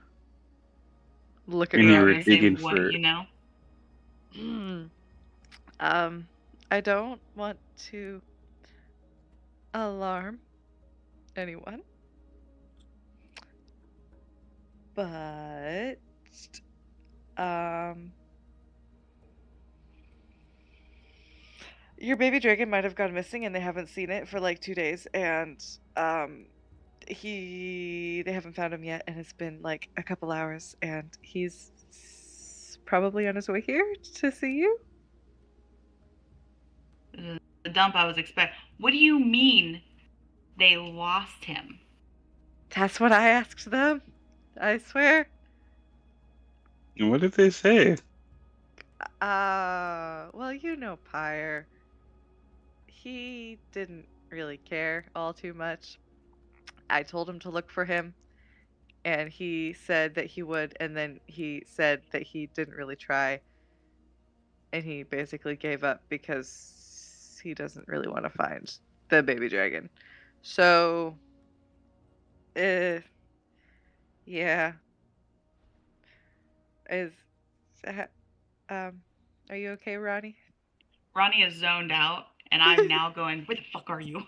Look at And you Can were I say digging what for. you know? I don't want to alarm anyone, but your baby dragon might have gone missing and they haven't seen it for like 2 days, and They haven't found him yet, and it's been like a couple hours, and he's probably on his way here to see you. The dump I was expecting. What do you mean they lost him? That's what I asked them. I swear. And what did they say? Well, you know Pyre. He didn't really care all too much. I told him to look for him, and he said that he would, and then he said that he didn't really try, and he basically gave up because he doesn't really want to find the baby dragon. So, yeah. Are you okay, Ronnie? Ronnie is zoned out, and I'm now going, where the fuck are you?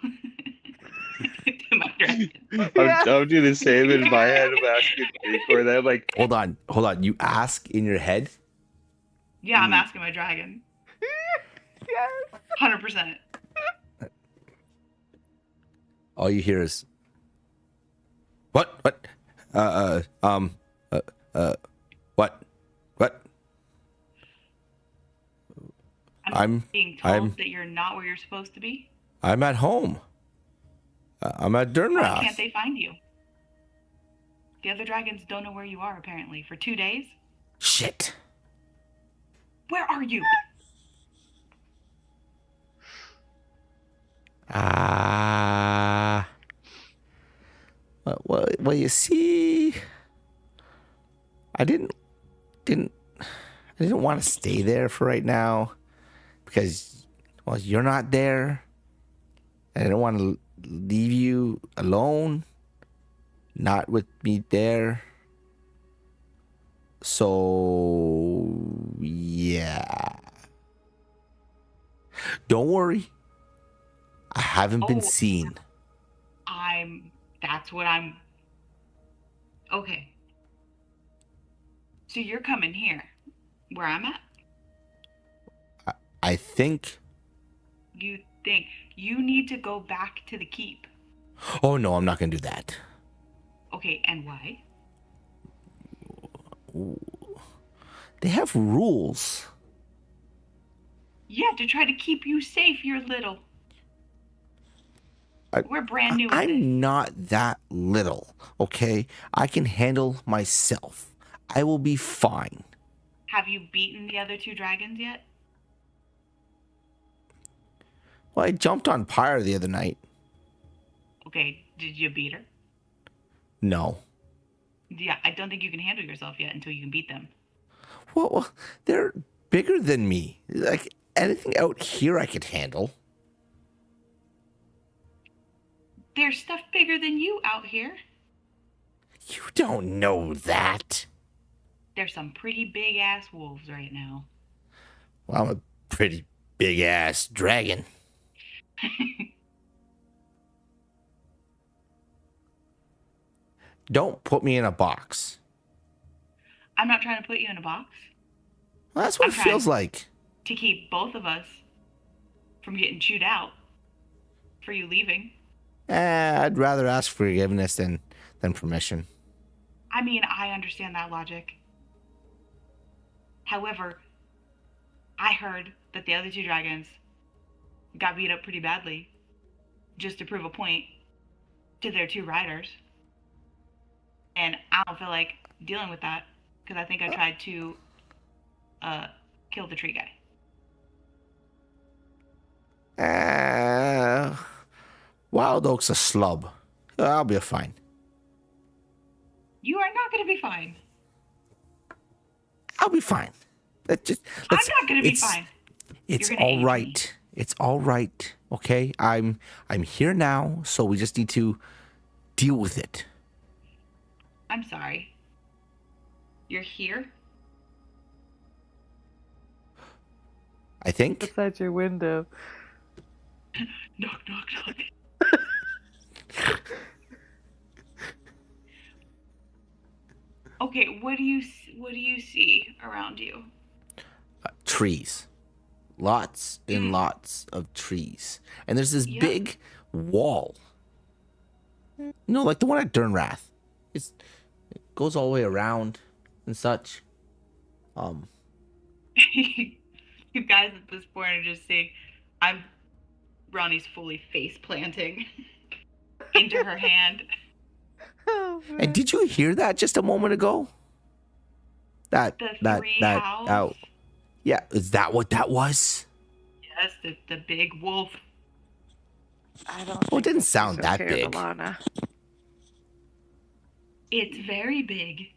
To my dragon. I'm doing the same in my head. I'm asking for that. Like, Hold on. You ask in your head? Yeah, I'm asking my dragon. Yes. 100%. All you hear is what? What? I'm being told that you're not where you're supposed to be. I'm at home. I'm at Why Durnrath. can't they find you? The other dragons don't know where you are, apparently. For 2 days? Shit. Where are you? Well, you see, I didn't want to stay there for right now because, well, you're not there. I didn't want to leave you alone, not with me there. So, yeah. Don't worry. I haven't been seen. That's what I'm... Okay. So you're coming here, where I'm at? I think... You think you need to go back to the keep? Oh, no, I'm not going to do that. Okay, and why? They have rules. Yeah, to try to keep you safe, you're little. We're brand new at this. I'm not that little, okay? I can handle myself. I will be fine. Have you beaten the other 2 dragons yet? Well, I jumped on Pyre the other night. Okay, did you beat her? No. Yeah, I don't think you can handle yourself yet until you can beat them. Well, they're bigger than me. Like, anything out here I could handle. There's stuff bigger than you out here. You don't know that. There's some pretty big-ass wolves right now. Well, I'm a pretty big-ass dragon. Don't put me in a box. I'm not trying to put you in a box. Well, that's what it feels like. To keep both of us from getting chewed out for you leaving. I'd rather ask forgiveness than permission. I mean, I understand that logic. However, I heard that the other 2 dragons got beat up pretty badly just to prove a point to their 2 riders. And I don't feel like dealing with that because I think I tried to kill the tree guy. Wild Oak's a slub. I'll be fine. You are not going to be fine. I'll be fine. I'm not going to be fine. It's all right. It's all right. Okay? I'm here now, so we just need to deal with it. I'm sorry. You're here? I think. Outside your window. Knock, knock, knock. Okay, what do you see around you? Trees. Lots and lots of trees. And there's this big wall. No, like the one at Durnrath. It goes all the way around and such. You guys at this point are just seeing, Ronnie's fully face planting into her hand. Oh, And did you hear that just a moment ago? That House. out. Yeah, is that what that was? Yes, the big wolf. I don't. Well, it think didn't this is sound that okay, big. Alana. It's very big.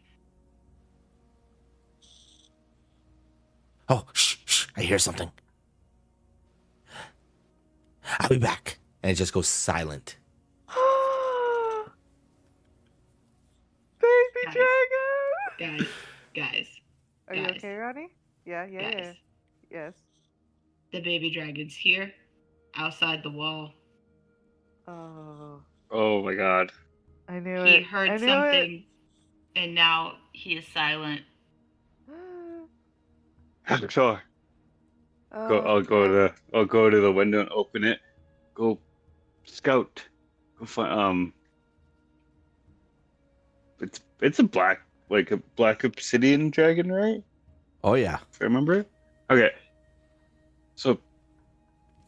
Oh, shh, I hear something. I'll be back. And it just goes silent. Baby Guys. dragon! Guys. Are you guys. okay, Ronnie? Yeah. Guys. Yes. The baby dragon's here, outside the wall. Oh, Oh my god. I knew He it. heard I knew something, and now he is silent. It. Sure. Oh, I'll go to the window and open it. Go scout. Go find it's a black obsidian dragon, right? Oh, yeah. If I remember. Okay. So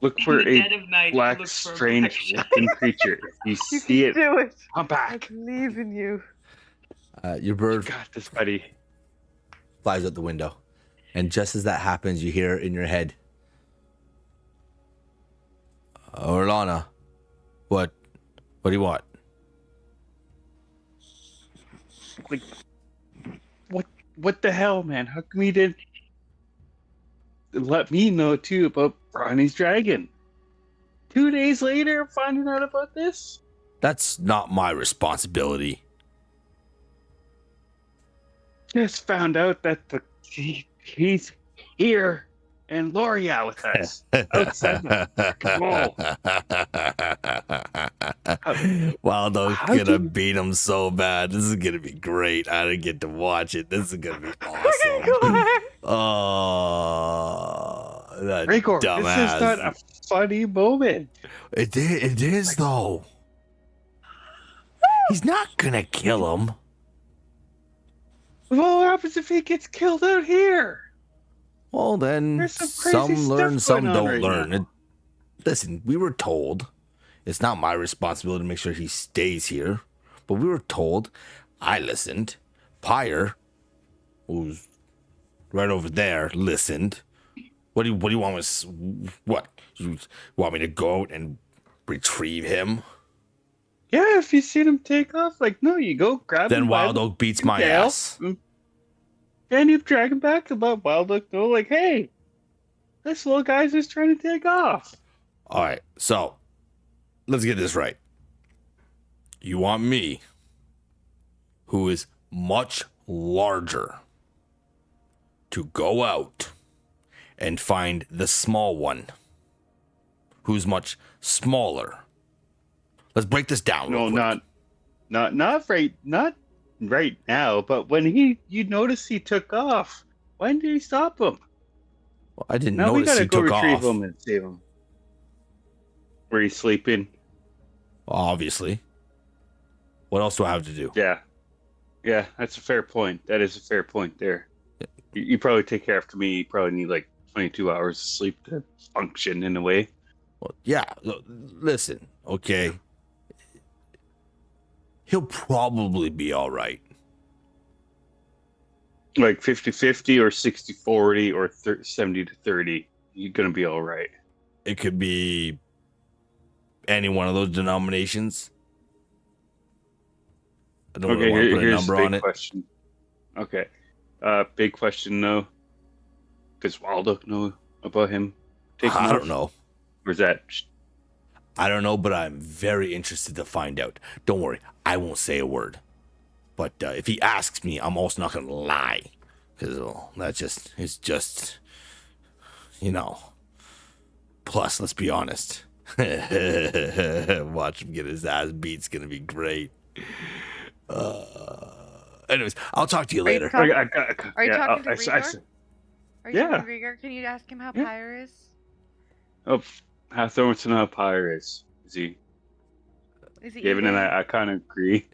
look In for the a dead of night, black look for a strange black- looking creature. If you You see can it, do it. come I back. believe in you. Your You bird got this, buddy. flies out the window. And just as that happens, you hear in your head, Orlana, what do you want? Like, what the hell, man? How come you didn't let me know too about Ronnie's dragon? 2 days later, finding out about this? That's not my responsibility. Just found out that he's here and Eloria with us outside the Wild Oak's How'd gonna you- beat him so bad. This is gonna be great. I didn't get to watch it. This is gonna be Fucking awesome. God. Oh, that Rigor, this dumbass. is not a funny moment. It is though. He's not gonna kill him. What happens if he gets killed out here? Well, then There's some crazy some learn, stuff some going on don't right learn. now. Listen, we were told it's not my responsibility to make sure he stays here, but we were told. I listened. Pyre, who's right over there, listened. What do you want us? What you want me to go out and retrieve him? Yeah, if you seen him take off, like, no, you go grab Then him. by Wild the Oak beats my tail, ass. And you drag him back to let Wild Oak know, like, hey, this little guy's just trying to take off. All right, so let's get this right. You want me, who is much larger, to go out and find the small one, who's much smaller. Let's break this down. No, real quick. not right now, but when you notice he took off, when did he stop him? Well, I didn't Now we notice gotta he go took retrieve off. him and save him. Where he's sleeping. Obviously. What else do I have to do? Yeah, that's a fair point. That is a fair point there. You probably take care after me. You probably need like 22 hours of sleep to function in a way. Well, yeah. Listen, okay. He'll probably be all right. Like 50-50 or 60-40 or 70-30. You're going to be all right. It could be any one of those denominations. I don't really want to put a here's number the big on it. question. Okay. Big question, though. Does Waldo know about him taking I off? don't know. Or is that... I don't know, but I'm very interested to find out. Don't worry, I won't say a word. But if he asks me, I'm also not going to lie. Because it's just, you know. Plus, let's be honest. Watch him get his ass beat. It's going to be great. Anyways, I'll talk to you Are you later. talking- Are Are you talking to I, Rigor? Are you Yeah. talking to Rigor? Can you ask him how Yeah. Pyre is? oh, how Thornton how Pyre is he? Is he Given eating? and I kind of agree.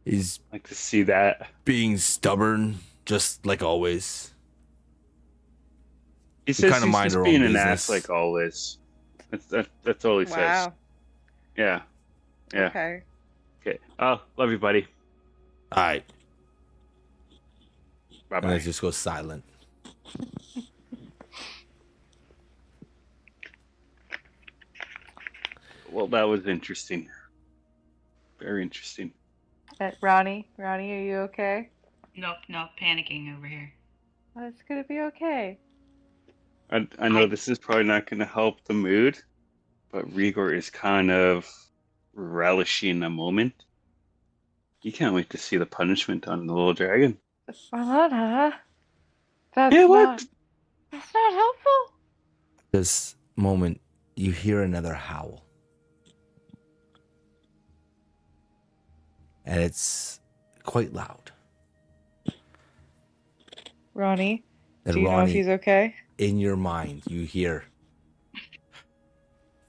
He's I like to see that. being stubborn, just like always. He says kinda he's mind just our own being an business. ass like always. That's all he says. Wow. Yeah. Yeah. Okay. Okay. Oh, love you, buddy. All right. Bye And it bye. just goes silent. Well, that was interesting. Very interesting. Ronnie, are you okay? Nope, panicking over here. Oh, it's gonna be okay. I know this is probably not going to help the mood, but Rigor is kind of relishing the moment. He can't wait to see the punishment on the little dragon. Alana, that's Yeah, not. what? That's not helpful. This moment, you hear another howl. And it's quite loud. Ronnie, And do you know if Ronnie, he's okay? in your mind, you hear,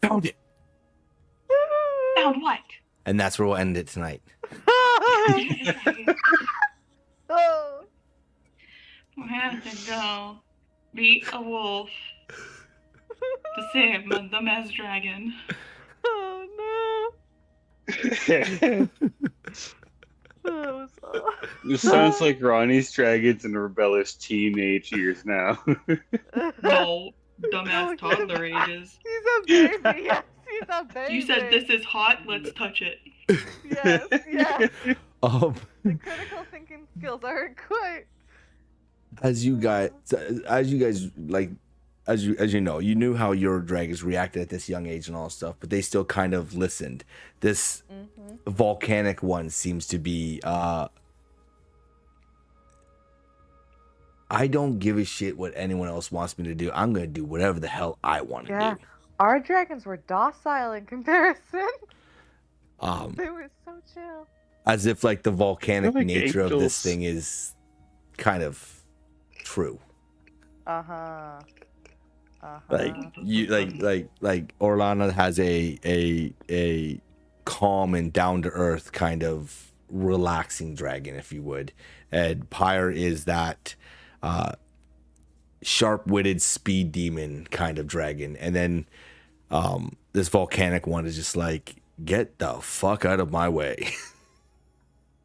found it. Found what? And that's where we'll end it tonight. Oh. We have to go beat a wolf to save the dumbass dragon. Oh This no. sounds like Ronnie's dragons in rebellious teenage years now. No, dumbass Oh, toddler ages. He's a baby. Yes, he's a baby. You said this is hot, let's touch it. Yes, yes. The critical thinking skills aren't quite. As you guys like, as you know, you knew how your dragons reacted at this young age and all that stuff, but they still kind of listened. This volcanic one seems to be I don't give a shit what anyone else wants me to do. I'm gonna do whatever the hell I want to Yeah. do. Our dragons were docile in comparison. Um, They were so chill. as if like the volcanic They're like nature of this angels. thing is kind of true. Uh-huh. Like you like Orlana has a calm and down to earth kind of relaxing dragon, if you would, and Pyre is that sharp-witted speed demon kind of dragon, and then this volcanic one is just like, get the fuck out of my way.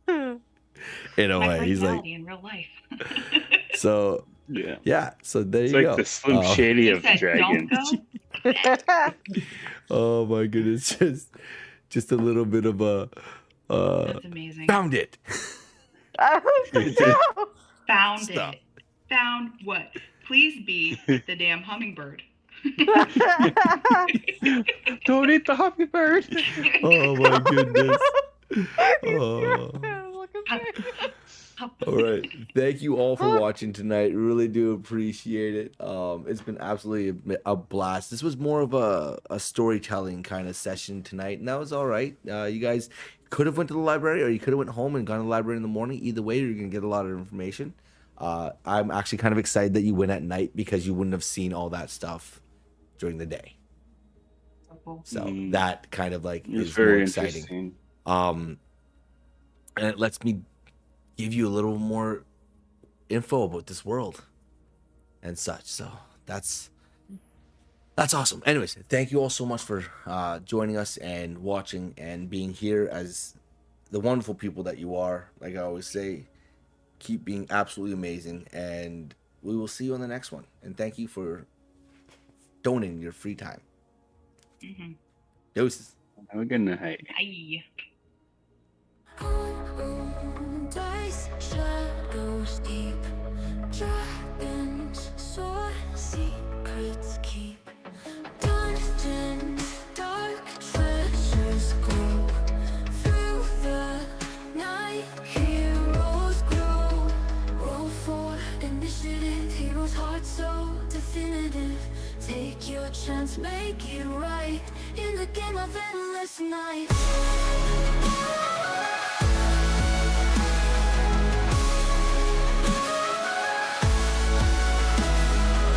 In a My way, he's like, personality in real life. so Yeah. so there It's you like go. the Slim Shady You of said don't dragons. go? Oh my goodness, just a little bit of a That's amazing. found it. No. Found Stop. it. Found what? Please be the damn hummingbird. Don't eat the hummingbird. Oh my goodness. Oh. Look at me. All right, thank you all for watching tonight. Really do appreciate it. It's been absolutely a blast. This was more of a storytelling kind of session tonight, and that was all right. You guys could have went to the library, or you could have went home and gone to the library in the morning. Either way, you're gonna get a lot of information. I'm actually kind of excited that you went at night, because you wouldn't have seen all that stuff during the day. So that kind of like It's is very more exciting. interesting. And it lets me give you a little more info about this world and such. So that's awesome. Anyways, thank you all so much for joining us and watching and being here as the wonderful people that you are. Like I always say, keep being absolutely amazing, and we will see you on the next one. And thank you for donating your free time. Mm-hmm. Deuces. Have a good night. Bye. Dice, shadows deep, dragons soar, secrets keep. Dungeon, dark treasures glow. Through the night, heroes grow. Roll for initiative, heroes' hearts so definitive. Take your chance, make it right in the game of endless night.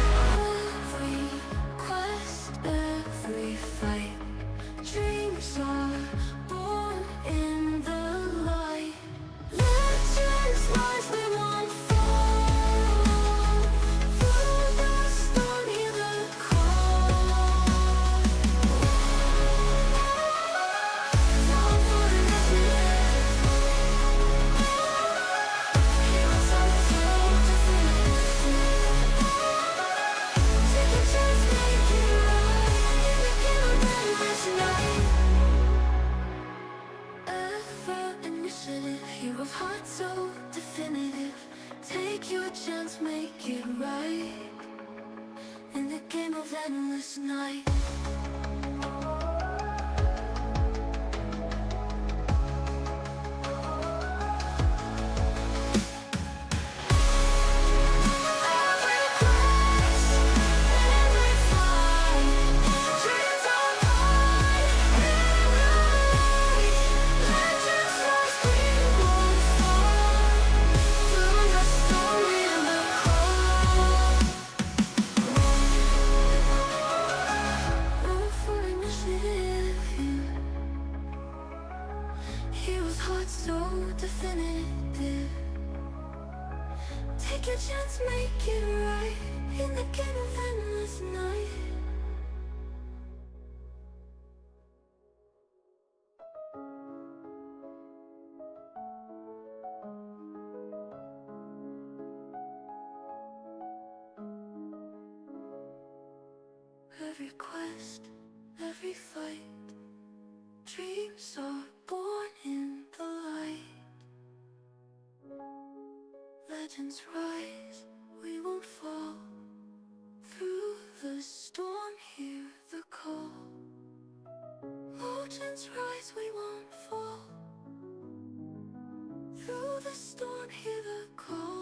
Every quest, every fight, dreams are born. so definitive. Take your chance, make it right in the game of endless night. Every quest, every fight, dreams are born in the light. Legends rise, we won't fall. Through the storm, hear the call. Legends rise, we won't fall. Through the storm, hear the call.